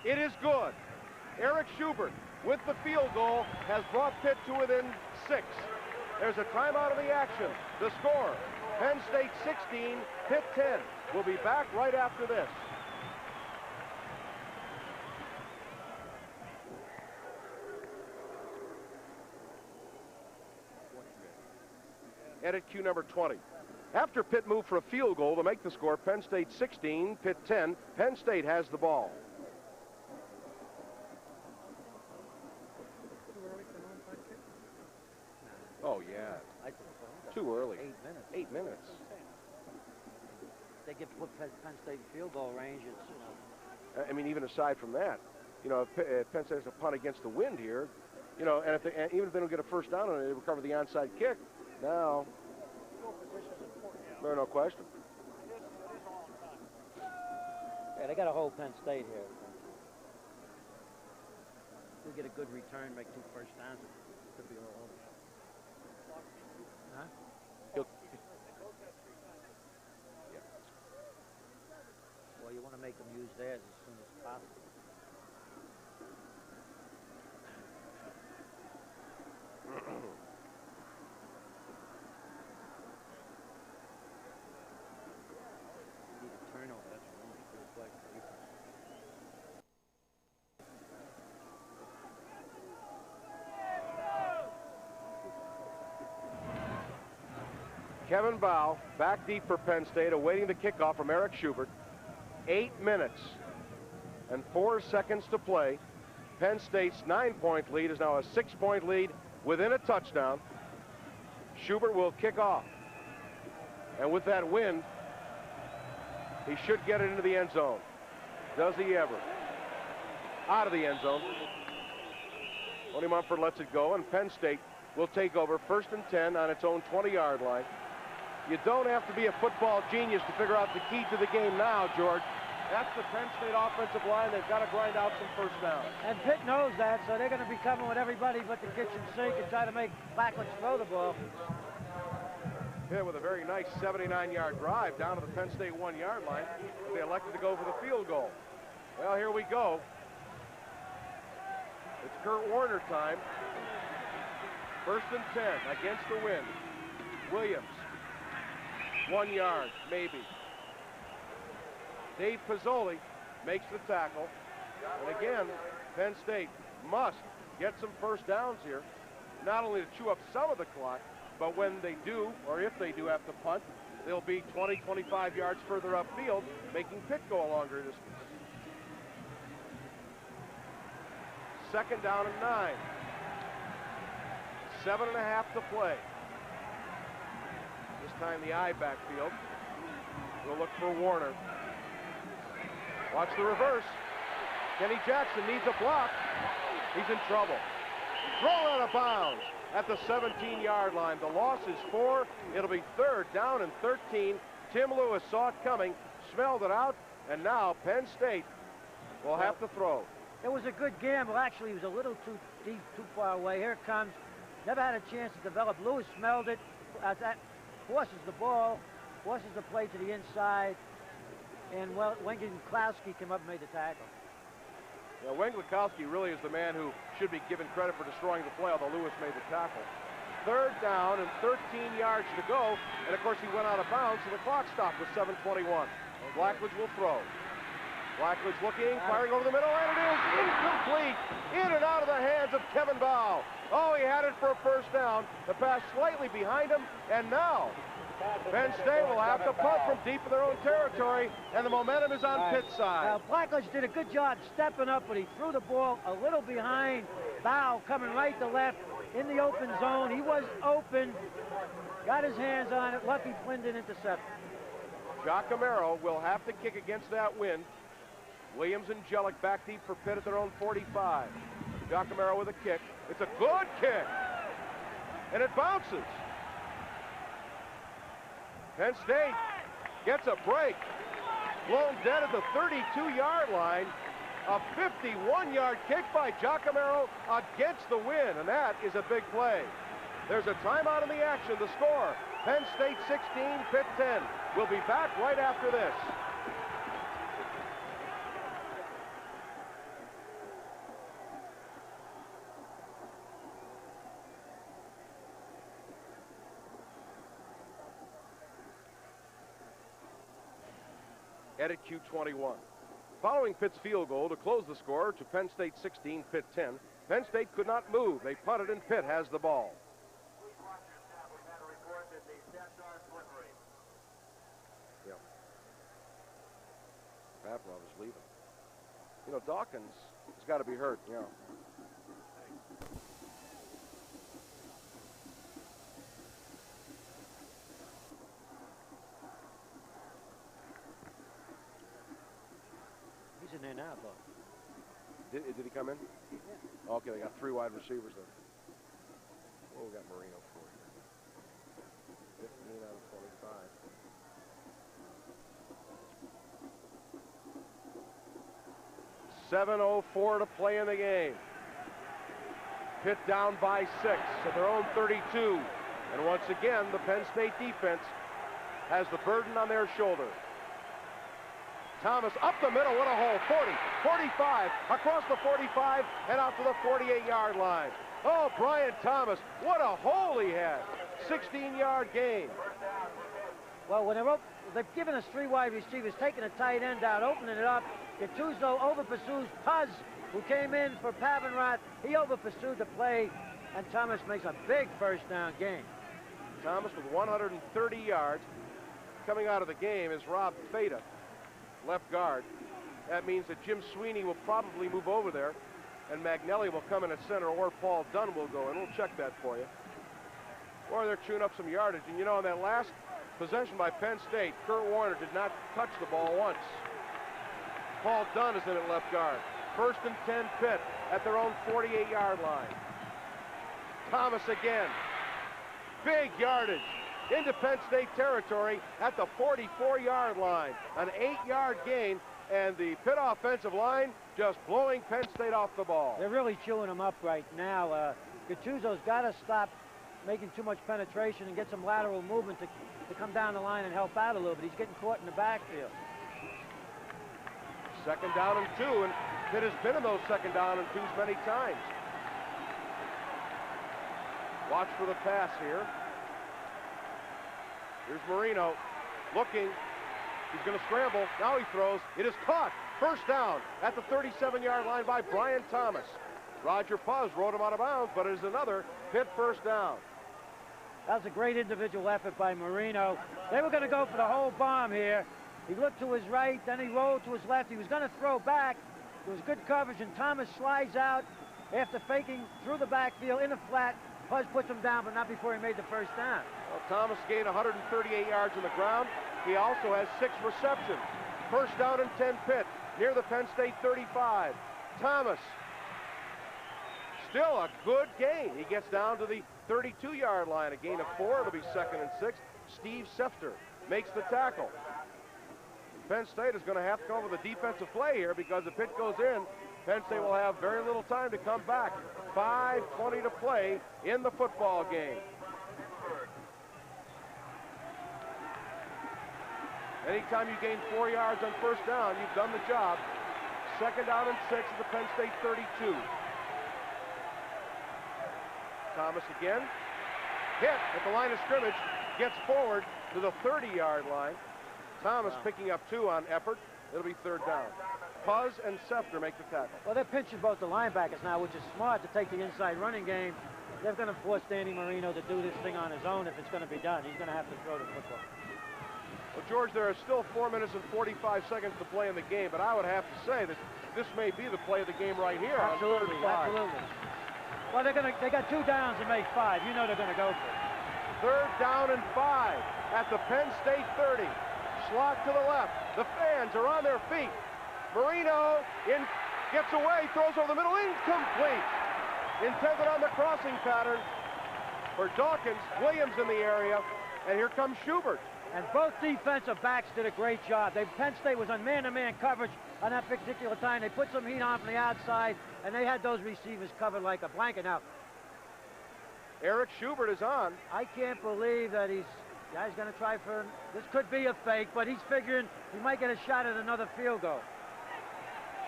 It is good. Eric Schubert with the field goal has brought Pitt to within 6. There's a timeout of the action. The score, Penn State 16, Pitt 10. We'll be back right after this. Edit cue number 20. After Pitt moved for a field goal to make the score, Penn State 16, Pitt 10. Penn State has the ball. Oh, yeah. Too early. 8 minutes. 8 minutes. They get put Penn State field goal range. It's, you know. I mean, even aside from that, you know, if Penn State has a punt against the wind here, you know, and even if they don't get a first down on it, they recover the onside kick. Now, no question. Yeah, they got to hold Penn State here. We'll get a good return, make 2 first downs. It could be all over. Huh? Yeah. Well, you want to make them use theirs as soon as possible. Need a turnover. That's what we need to play. Kevin Bow back deep for Penn State, awaiting the kickoff from Eric Schubert. 8 minutes and 4 seconds to play. Penn State's 9-point lead is now a 6-point lead within a touchdown. Schubert will kick off. And with that wind, he should get it into the end zone. Does he ever? Out of the end zone. Tony Mumford lets it go, and Penn State will take over 1st and 10 on its own 20-yard line. You don't have to be a football genius to figure out the key to the game now, George. That's the Penn State offensive line. They've got to grind out some first downs. And Pitt knows that, so they're going to be coming with everybody but the kitchen sink and try to make Blackledge throw the ball. Pitt with a very nice 79-yard drive down to the Penn State 1-yard line. They elected to go for the field goal. Well, here we go. It's Kurt Warner time. 1st and 10 against the wind. Williams. 1 yard, maybe. Dave Pizzoli makes the tackle. And again, Penn State must get some first downs here, not only to chew up some of the clock, but when they do, or if they do have to punt, they'll be 20, 25 yards further upfield, making Pitt go a longer distance. 2nd down and 9. 7.5 to play. This time the I backfield. We'll look for Warner. Watch the reverse. Kenny Jackson needs a block. He's in trouble. Thrown out of bounds at the 17-yard line. The loss is 4. It'll be 3rd down and 13. Tim Lewis saw it coming, smelled it out, and now Penn State will have to throw. It was a good gamble. Actually, he was a little too deep, too far away. Here it comes. Never had a chance to develop. Lewis smelled it. That forces the ball, forces the play to the inside, and well, Wenglakowski came up and made the tackle. Yeah, Wenglakowski really is the man who should be given credit for destroying the play, although Lewis made the tackle. 3rd down and 13 yards to go, and of course he went out of bounds, so the clock stopped with 7:21. Blackledge will throw. Blackledge looking, firing over the middle, and it is incomplete. In and out of the hands of Kevin Bow. Oh, he had it for a first down. The pass slightly behind him, and now Penn State will have to punt from deep in their own territory, and the momentum is on Pitt's side. Now, Blackledge did a good job stepping up, but he threw the ball a little behind Bow, coming right to left in the open zone. He was open, got his hands on it. Lucky Flynn didn't intercept. Giacomello will have to kick against that wind. Williams and Jellick back deep for Pitt at their own 45. Giacomello with a kick. It's a good kick, and it bounces. Penn State gets a break. Blown dead at the 32-yard line. A 51-yard kick by Giacomello against the wind, and that is a big play. There's a timeout in the action. The score, Penn State 16, Pitt 10. We'll be back right after this. Edit Q21. Following Pitt's field goal to close the score to Penn State 16, Pitt 10, Penn State could not move. They punted and Pitt has the ball. We've had a report that as the steps are slippery. Yeah. Pavlov is leaving. You know, Dawkins has got to be hurt, yeah. He's in there now, though. Did he come in? Yeah. Okay, they got 3 wide receivers then. What we got Marino for here? 15 out of 25. 7:04 to play in the game. Pitt down by 6 at their own 32. And once again, the Penn State defense has the burden on their shoulder. Thomas up the middle, what a hole, 40, 45, across the 45 and out to the 48-yard line. Oh, Brian Thomas, what a hole he had. 16-yard gain. Well, when they've given us 3 wide receivers, taking a tight end out, opening it up. Gattuso over-pursues Puz, who came in for Pavenrath. He over-pursued the play, and Thomas makes a big first down gain. Thomas with 130 yards. Coming out of the game is Rob Feta, left guard. That means that Jim Sweeney will probably move over there, and Magnelli will come in at center, or Paul Dunn will go in. We'll check that for you. Or they're chewing up some yardage. And you know, on that last possession by Penn State, Kurt Warner did not touch the ball once. Paul Dunn is in at left guard. 1st and 10 Pitt at their own 48-yard line. Thomas again. Big yardage into Penn State territory at the 44-yard line. An 8-yard gain, and the Pitt offensive line just blowing Penn State off the ball. They're really chewing them up right now. Gattuso's got to stop making too much penetration and get some lateral movement to come down the line and help out a little bit. He's getting caught in the backfield. 2nd down and 2, and Pitt has been in those 2nd down and 2s many times. Watch for the pass here. Here's Marino looking. He's going to scramble. Now he throws. It is caught. 1st down at the 37-yard line by Brian Thomas. Roger Puz rode him out of bounds, but it is another Pitt 1st down. That was a great individual effort by Marino. They were going to go for the whole bomb here. He looked to his right, then he rolled to his left. He was going to throw back. There was good coverage, and Thomas slides out after faking through the backfield in the flat. Puz puts him down, but not before he made the 1st down. Well, Thomas gained 138 yards on the ground. He also has 6 receptions. 1st down and 10 Pitt near the Penn State 35. Thomas, still a good gain. He gets down to the 32-yard line. A gain of 4. It'll be 2nd and 6. Steve Sefter makes the tackle. Penn State is going to have to come up with a defensive play here, because if Pitt goes in, Penn State will have very little time to come back. 5:20 to play in the football game. Anytime you gain 4 yards on 1st down, you've done the job. 2nd down and 6 at the Penn State 32. Thomas again. Hit at the line of scrimmage. Gets forward to the 30-yard line. Thomas picking up 2 on effort. It'll be 3rd down. Puz and Sefter make the tackle. Well, they're pinching both the linebackers now, which is smart to take the inside running game. They're going to force Danny Marino to do this thing on his own if it's going to be done. He's going to have to throw the football. Well, George, there are still 4 minutes and 45 seconds to play in the game, but I would have to say that this may be the play of the game right here. Absolutely, absolutely. Well, they got 2 downs to make 5. You know they're going to go for it. 3rd down and 5 at the Penn State 30. Slot to the left. The fans are on their feet. Marino gets away, throws over the middle, incomplete. Intended on the crossing pattern for Dawkins. Williams in the area, and here comes Schubert. And both defensive backs did a great job. Penn State was on man-to-man coverage on that particular time. They put some heat on from the outside, and they had those receivers covered like a blanket. Now, Eric Schubert is on. I can't believe that he's going to try for, this could be a fake, but he's figuring he might get a shot at another field goal.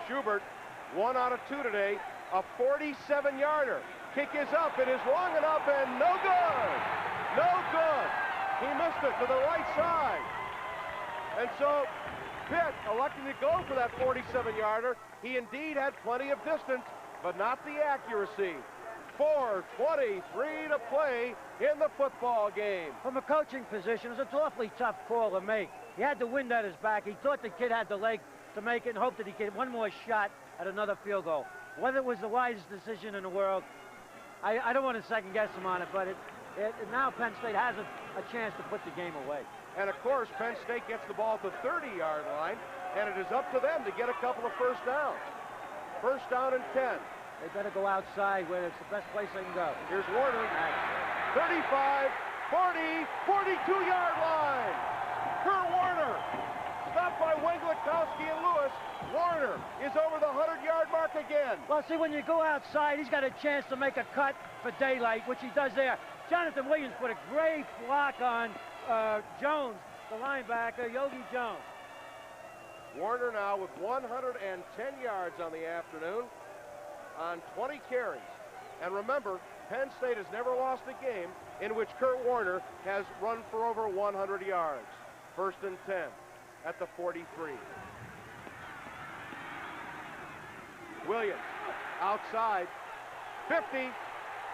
Schubert, 1 out of 2 today, a 47-yarder. Kick is up, it is long enough, and no good! No good! He missed it to the right side. And so Pitt electing to go for that 47-yarder. He indeed had plenty of distance, but not the accuracy. 4:23 to play in the football game. From a coaching position, it's an awfully tough call to make. He had the wind at his back. He thought the kid had the leg to make it and hoped that he could get one more shot at another field goal. Whether it was the wisest decision in the world, I don't want to second guess him on it, but now Penn State has a chance to put the game away. And of course, Penn State gets the ball at the 30-yard line, and it is up to them to get a couple of first downs. First down and 10. They better go outside where it's the best place they can go. Here's Warner. 35, 40, 42-yard line. Kurt Warner, stopped by Wenglikowski and Lewis. Warner is over the 100-yard mark again. Well, see, when you go outside, he's got a chance to make a cut for daylight, which he does there. Jonathan Williams put a great block on Jones, the linebacker, Yogi Jones. Warner now with 110 yards on the afternoon on 20 carries. And remember, Penn State has never lost a game in which Kurt Warner has run for over 100 yards. First and 10 at the 43. Williams outside, 50,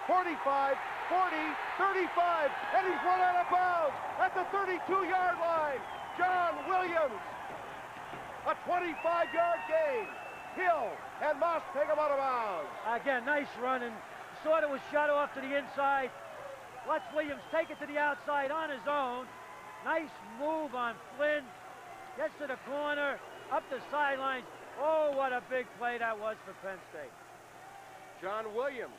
45, 40, 35, and he's run out of bounds at the 32-yard line. John Williams, a 25-yard gain. Hill and Moss take him out of bounds. Again, nice run, and sort of was shot off to the inside. Let's Williams take it to the outside on his own. Nice move on Flynn. Gets to the corner, up the sidelines. Oh, what a big play that was for Penn State. John Williams,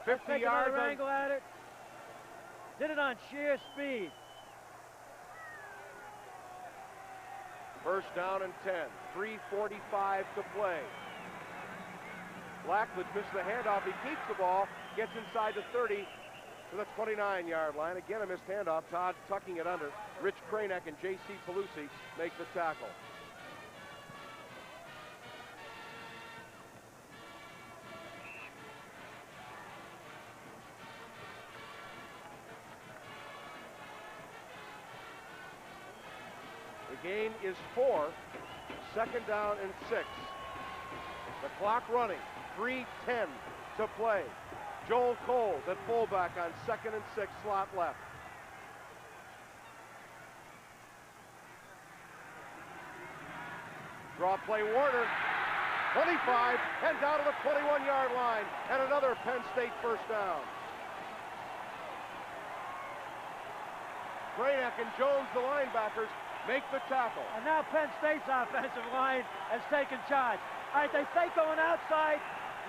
50 Take yards another angle at it. Did it on sheer speed. First down and 10, 3:45 to play. Blackledge missed the handoff. He keeps the ball, gets inside the 30 to the 29-yard line. Again, a missed handoff. Todd tucking it under. Rich Kranek and J.C. Pelusi make the tackle. The gain is 4, second down and 6. The clock running, 3:10 to play. Joel Coles at fullback on 2nd and 6, slot left. Draw play Warner, 25, and down to the 21-yard line, and another Penn State first down. Kranek and Jones, the linebackers, make the tackle. And now Penn State's offensive line has taken charge. All right, they fake going outside.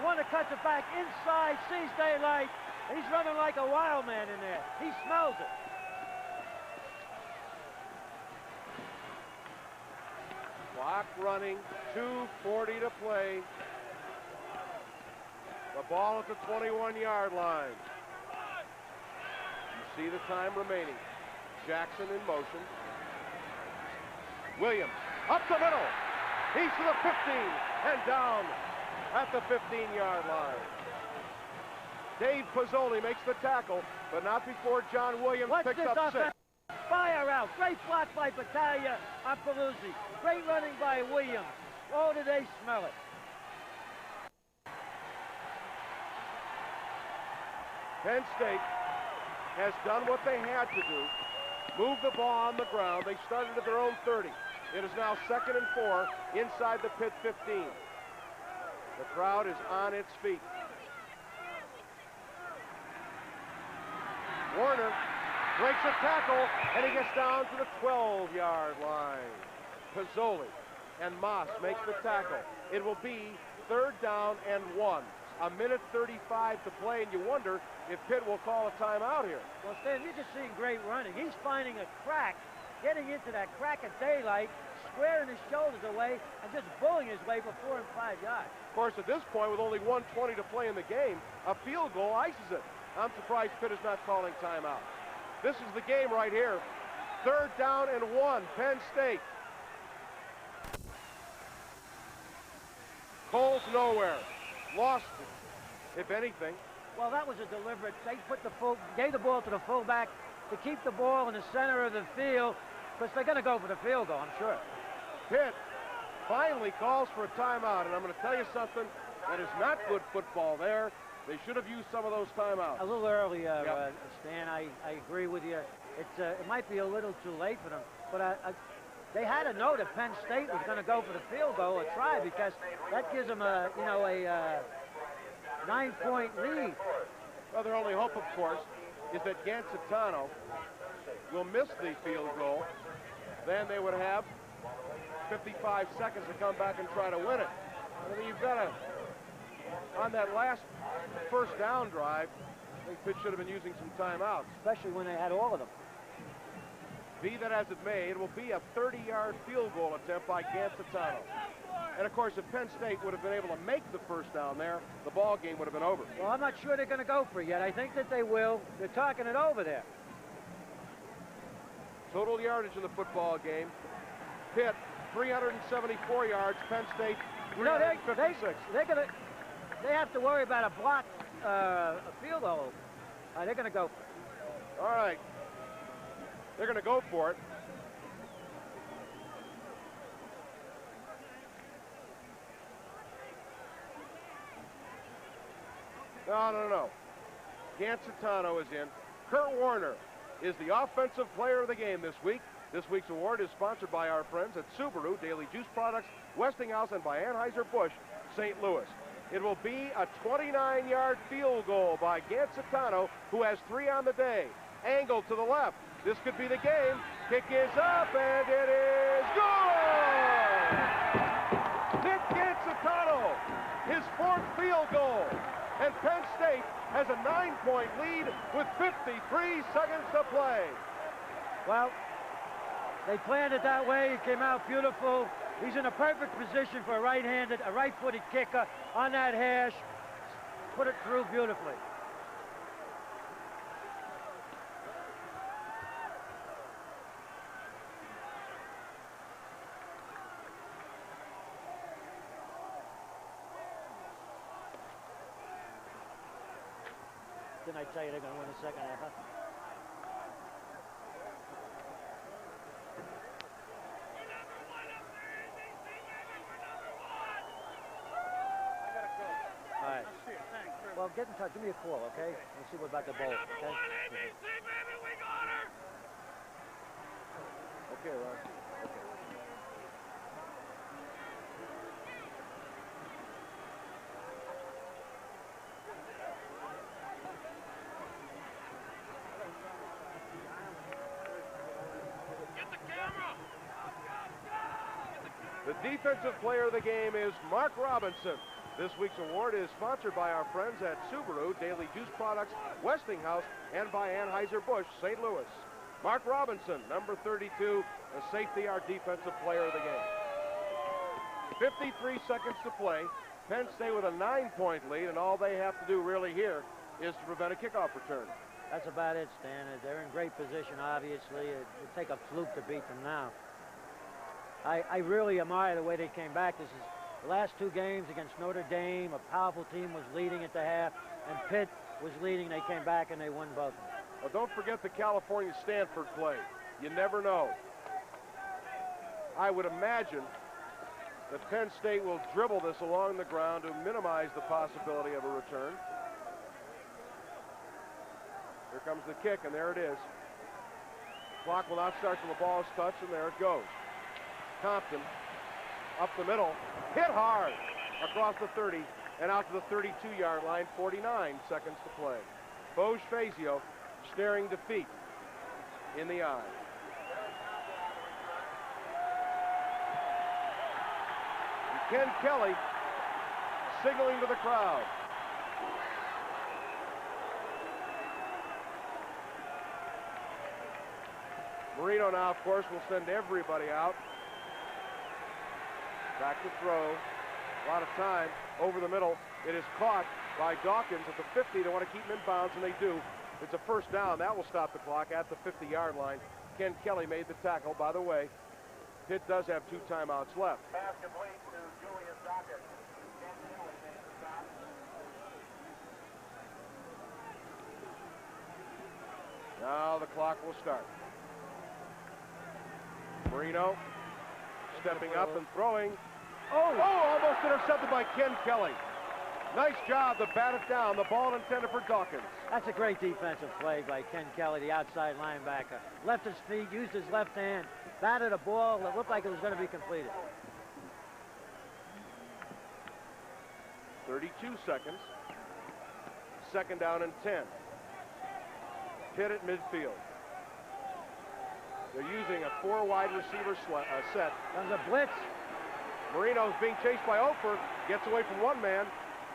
Warner cuts it back inside, sees daylight. He's running like a wild man in there. He smells it. Clock running, 2:40 to play. The ball at the 21-yard line. You see the time remaining. Jackson in motion. Williams, up the middle. He's to the 15 and down at the 15-yard line. Dave Pozzoli makes the tackle, but not before John Williams picks up 6. Fire out. Great block by Battaglia on Pelusi. Great running by Williams. Oh, do they smell it. Penn State has done what they had to do. Move the ball on the ground. They started at their own 30. It is now 2nd and 4 inside the Pitt 15. The crowd is on its feet. Warner breaks a tackle, and he gets down to the 12-yard line. Pozzoli and Moss make the tackle. It will be 3rd down and 1. A minute 35 to play, and you wonder if Pitt will call a timeout here. Well, Stan, you're just seeing great running. He's finding a crack, getting into that crack of daylight, squaring his shoulders away, and just bullying his way for 4 and 5 yards. Of course, at this point, with only 1:20 to play in the game, a field goal ices it. I'm surprised Pitt is not calling timeout. This is the game right here. 3rd down and 1, Penn State. Coles nowhere. Lost it, if anything. Well, that was a deliberate. They gave the ball to the fullback to keep the ball in the center of the field, because they're going to go for the field goal, I'm sure. Pitt finally calls for a timeout, and I'm going to tell you something that is not good football there. They should have used some of those timeouts. A little early, Yep. Stan. I agree with you. It might be a little too late for them, but they had to know that Penn State was going to go for the field goal or try, because that gives them a 9-point lead. Well, their only hope, of course, is that Gancitano will miss the field goal. Then they would have 55 seconds to come back and try to win it. I mean, you've got to, on that last first down drive, I think Pitt should have been using some timeouts. Especially when they had all of them. Be that as it may, it will be a 30-yard field goal attempt by Gancitano. And of course, if Penn State would have been able to make the first down there, the ball game would have been over. Well, I'm not sure they're going to go for it yet. I think that they will. They're talking it over there. Total yardage in the football game. Pitt, 374 yards. Penn State, 356. They have to worry about a blocked a field goal. They're going to go for it. All right. They're going to go for it. No. Gancitano is in. Kurt Warner is the offensive player of the game this week. This week's award is sponsored by our friends at Subaru, Daily Juice Products, Westinghouse, and by Anheuser-Busch, St. Louis. It will be a 29-yard field goal by Gancitano, who has 3 on the day. Angle to the left. This could be the game. Kick is up, and it is good! Nick Gancitano, his 4th field goal. And Penn State has a 9-point lead with 53 seconds to play. Well, they planned it that way. It came out beautiful. He's in a perfect position for a right-footed kicker on that hash. Put it through beautifully. Didn't I tell you they're going to win the second half? Huh? All right. Well, get in touch. Give me a call, okay? We'll see what about the bowl, okay? Okay, Ron. Okay. The defensive player of the game is Mark Robinson. This week's award is sponsored by our friends at Subaru, Daily Juice Products, Westinghouse, and by Anheuser-Busch, St. Louis. Mark Robinson, number 32, a safety, our defensive player of the game. 53 seconds to play. Penn State with a 9-point lead, and all they have to do really here is to prevent a kickoff return. That's about it, Stan. They're in great position, obviously. It'd take a fluke to beat them now. I really admire the way they came back. This is the last 2 games against Notre Dame. A powerful team was leading at the half, and Pitt was leading. They came back, and they won both. Well, don't forget the California-Stanford play. You never know. I would imagine that Penn State will dribble this along the ground to minimize the possibility of a return. Here comes the kick, and there it is. Clock will not start till the ball is touched, and there it goes. Compton up the middle, hit hard across the 30 and out to the 32-yard line, 49 seconds to play. Boj Fazio staring defeat in the eye. And Ken Kelly signaling to the crowd. Marino now, of course, will send everybody out. Back to throw. A lot of time over the middle. It is caught by Dawkins at the 50. They want to keep him in bounds, and they do. It's a first down. That will stop the clock at the 50-yard line. Ken Kelly made the tackle. By the way, Pitt does have 2 timeouts left. Pass complete to Julius Dawkins. Ken Kelly makes the stop. Now the clock will start. Marino stepping up and throwing. Oh, almost intercepted by Ken Kelly. Nice job to bat it down. The ball intended for Dawkins. That's a great defensive play by Ken Kelly, the outside linebacker. Left his feet, used his left hand, batted a ball that looked like it was going to be completed. 32 seconds. Second down and 10. Pitt at midfield. They're using a 4 wide receiver set. Comes a blitz. Marino's being chased by Ofer. Gets away from one man.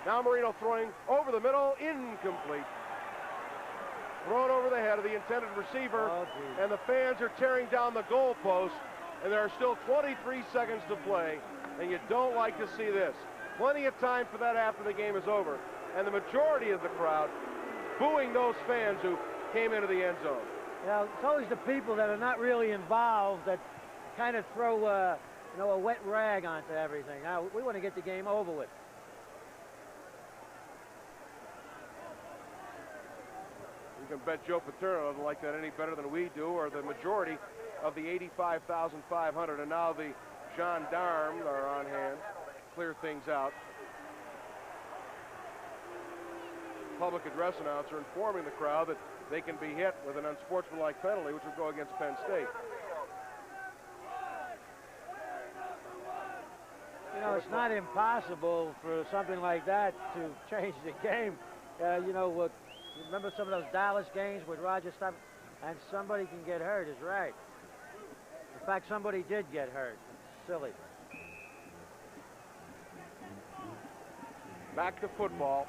Now Marino throwing over the middle. Incomplete. Thrown over the head of the intended receiver. Oh, and the fans are tearing down the goalpost. And there are still 23 seconds to play. And you don't like to see this. Plenty of time for that after the game is over. And the majority of the crowd booing those fans who came into the end zone. You know, it's always the people that are not really involved that kind of throw, you know, a wet rag onto everything. Now, we want to get the game over with. You can bet Joe Paterno doesn't like that any better than we do, or the majority of the 85,500. And now the gendarmes are on hand. Clear things out. Public address announcer informing the crowd that they can be hit with an unsportsmanlike penalty, which would go against Penn State. You know, it's not impossible for something like that to change the game. You know, remember some of those Dallas games with Roger Staubach? And somebody can get hurt is right. In fact, somebody did get hurt. It's silly. Back to football.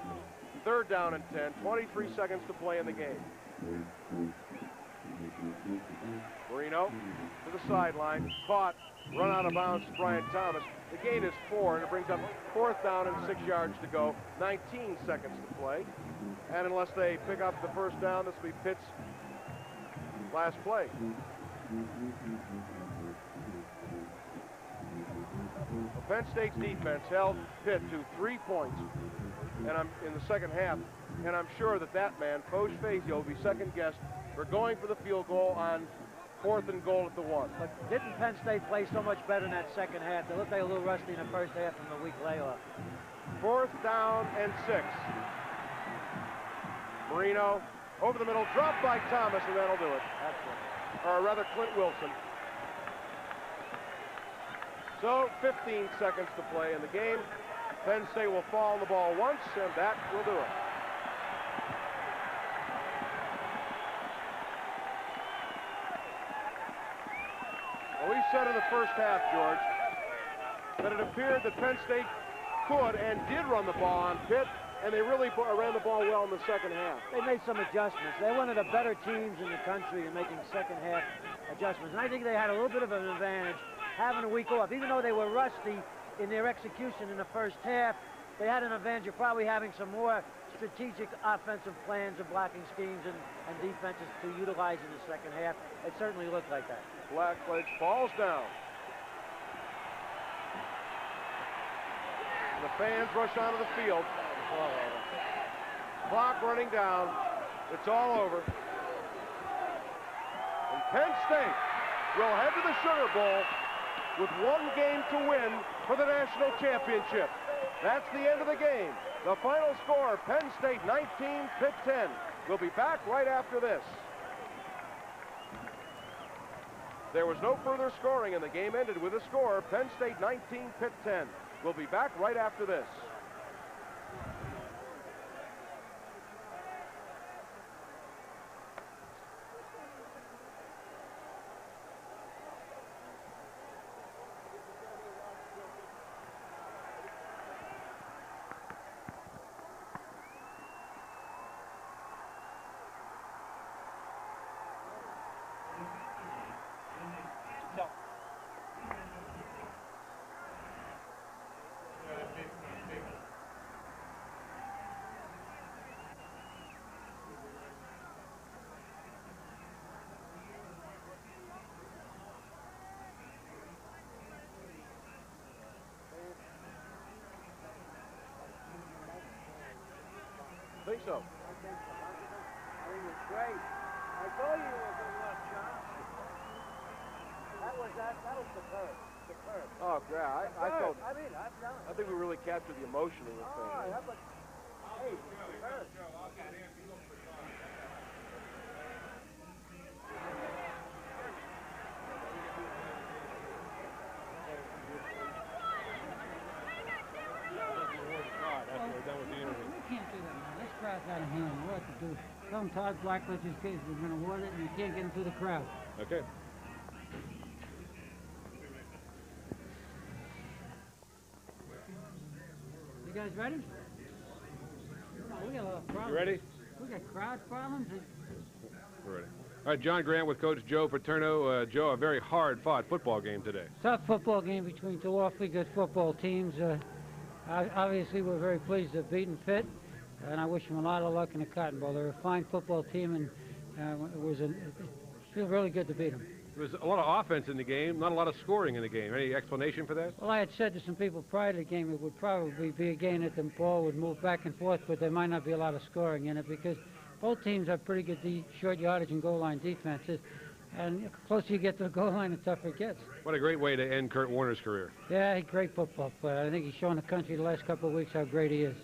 Third down and 10. 23 seconds to play in the game. Marino to the sideline. Caught. Run out of bounds to Brian Thomas. The gain is 4, and it brings up 4th down and 6 yards to go. 19 seconds to play. And unless they pick up the first down, this will be Pitt's last play. Well, Penn State's defense held Pitt to 3 points and in the second half, and I'm sure that man, Foch Fazio, will be second-guessed for going for the field goal on 4th and goal at the 1. But didn't Penn State play so much better in that second half? They looked like a little rusty in the first half from the weak layoff. 4th down and 6. Marino over the middle, dropped by Thomas, and that'll do it. That's it. Or rather, Clint Wilson. So 15 seconds to play in the game. Penn State will fall on the ball once, and that will do it. Well, we said in the first half, George, that it appeared that Penn State could and did run the ball on Pitt, and they really ran the ball well in the second half. They made some adjustments. They're one of the better teams in the country in making second half adjustments. And I think they had a little bit of an advantage having a week off. Even though they were rusty in their execution in the first half, they had an advantage of probably having some more strategic offensive plans and blocking schemes and defenses to utilize in the second half. It certainly looked like that. Blackledge falls down. The fans rush onto the field. It's all over. Clock running down. It's all over. And Penn State will head to the Sugar Bowl with 1 game to win for the national championship. That's the end of the game. The final score, Penn State 19, Pitt 10. We'll be back right after this. There was no further scoring, and the game ended with a score, Penn State 19, Pitt 10. We'll be back right after this. I think so. I think it's great. I told you it was a rough shot. That was the curve. The curve. Oh, yeah, I I think we really captured the emotion of the thing. Yeah, but Crowd's out of hand. What to do? Tell them Todd Blackledge's case is going to award it, and you can't get him through the crowd. Okay. You guys ready? Oh, we got a lot of problems. You ready? We got crowd problems. We're ready. All right, John Grant with Coach Joe Paterno. Joe, a very hard-fought football game today. Tough football game between two awfully good football teams. Obviously, we're very pleased to have beaten Pitt, and I wish them a lot of luck in the Cotton Bowl. They're a fine football team, and it feels really good to beat them. There was a lot of offense in the game, not a lot of scoring in the game. Any explanation for that? Well, I had said to some people prior to the game it would probably be a game that the ball would move back and forth, but there might not be a lot of scoring in it because both teams have pretty good short yardage and goal line defenses, and the closer you get to the goal line, the tougher it gets. What a great way to end Kurt Warner's career. Yeah, he's a great football player. I think he's shown the country the last couple of weeks how great he is.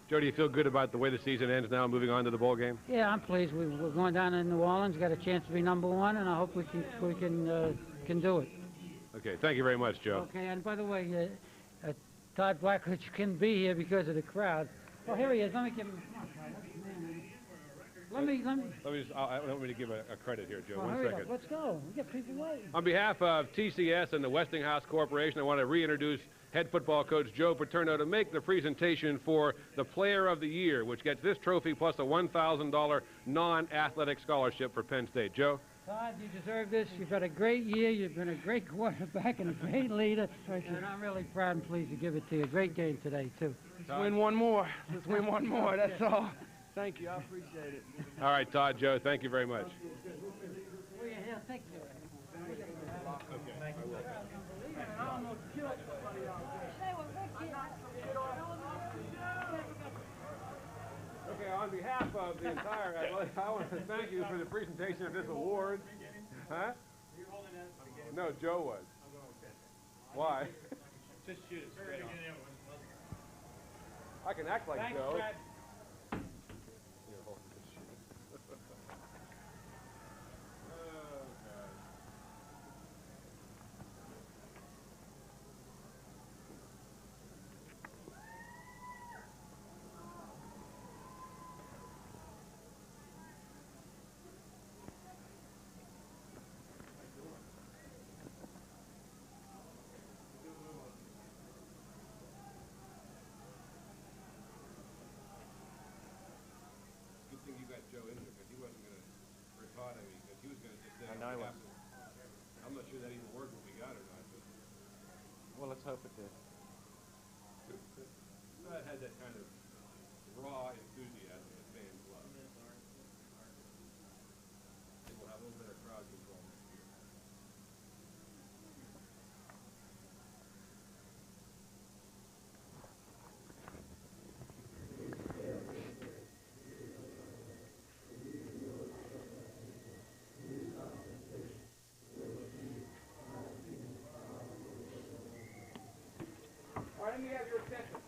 Joe, do you feel good about the way the season ends now, moving on to the bowl game? Yeah, I'm pleased. We're going down to New Orleans, got a chance to be #1, and I hope we can do it. Okay, thank you very much, Joe. Okay, and by the way, Todd Blackledge can be here because of the crowd. Oh, here he is. Let me give him. Let me. I don't want me to give a credit here, Joe. Oh, One hurry second. up. Let's go. We got people waiting. On behalf of TCS and the Westinghouse Corporation, I want to reintroduce head football coach Joe Paterno to make the presentation for the Player of the Year, which gets this trophy plus a $1,000 non-athletic scholarship for Penn State. Joe? Todd, you deserve this. You've had a great year. You've been a great quarterback and a great leader. And I'm really proud and pleased to give it to you. Great game today, too. Let's win one more. Let's win one more. That's all. Thank you. I appreciate it. All right, Todd, Joe, thank you very much. Oh, yeah, thank you. Okay, on behalf of the entire, I want to thank you for the presentation of this award. Huh? No, Joe was. Why? Just shoot it straight on. I can act like Thanks, Joe. Brad. Good thing you got Joe in there because he wasn't going to retard me because he was going to just say, I know he was. I'm not sure that even worked what we got or not. But Well, let's hope it did. it had that kind of raw enthusiasm that fans love. I think we'll have a little better crowd control next year. All right, let me have your attention.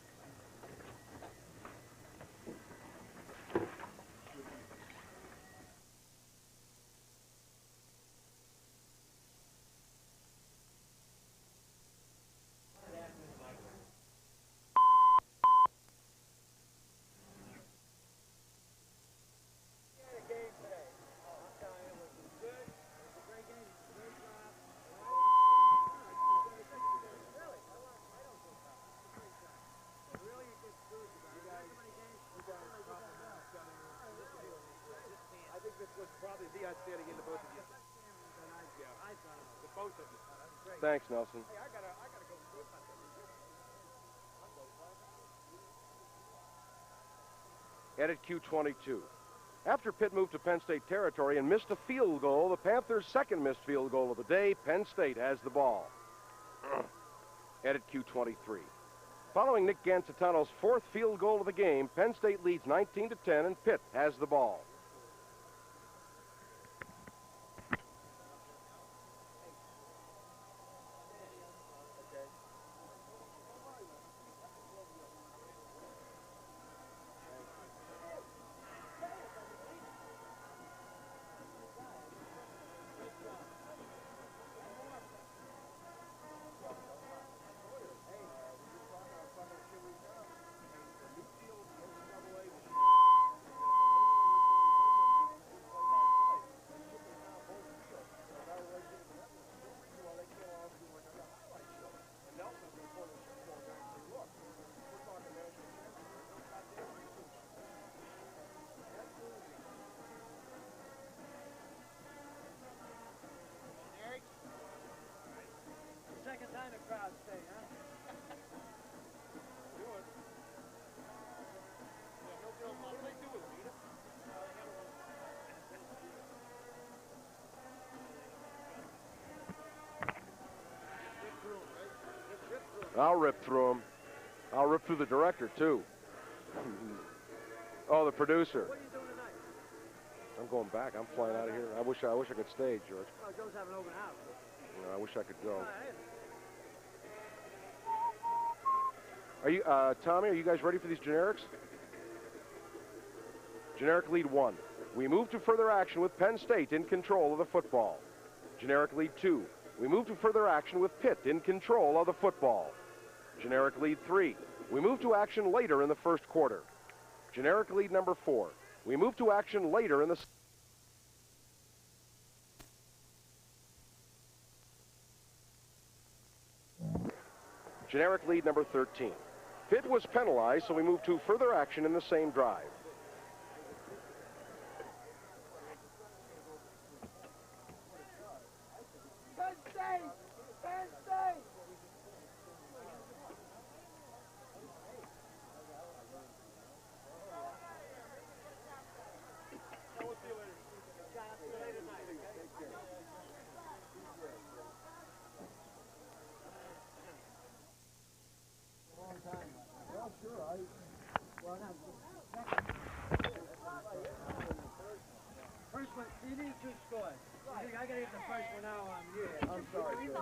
I think this was probably the outstanding in the both of you. Yeah, the both of you. Thanks, Nelson. Hey, I gotta go through it. Edit Q22. After Pitt moved to Penn State territory and missed a field goal, the Panthers' second missed field goal of the day, Penn State has the ball. Edit Q23. Following Nick Gancitano's fourth field goal of the game, Penn State leads 19-10 and Pitt has the ball. I'll rip through him. I'll rip through the director, too. Oh, the producer. What are you doing tonight? I'm going back. I'm flying out of here. I wish I could stay, George. Oh, Joe's having an open house. I wish I could go. All right. Are you, Tommy, are you guys ready for these generics? Generic lead 1. We move to further action with Penn State in control of the football. Generic lead 2. We move to further action with Pitt in control of the football. Generic lead 3. We move to action later in the first quarter. Generic lead number 4. We move to action later in the... Generic lead number 13. Pitt was penalized, so we move to further action in the same drive. Penn State! Penn State! First one, you need 2 scores. I gotta get the first one now on you. I'm sorry. Then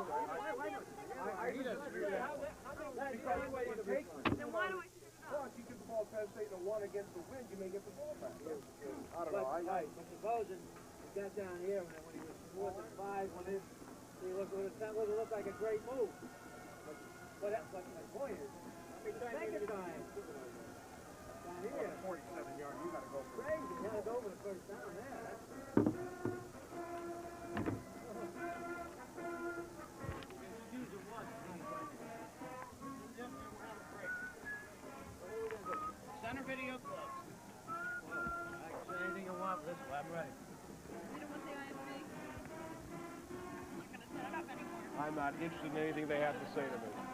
why do I... Well, if you give the ball Penn State and 1 against the wind, you may get the ball back. I don't know. Right, but supposing he got down here when he was 4th and 5, when it would look like a great move. But my point is, second time, down here, 47 yards, you gotta go for it. crazy, you gotta go over the first down there. Center video close. I can say anything you want, listen, I'm ready. I'm not interested in anything they have to say to me.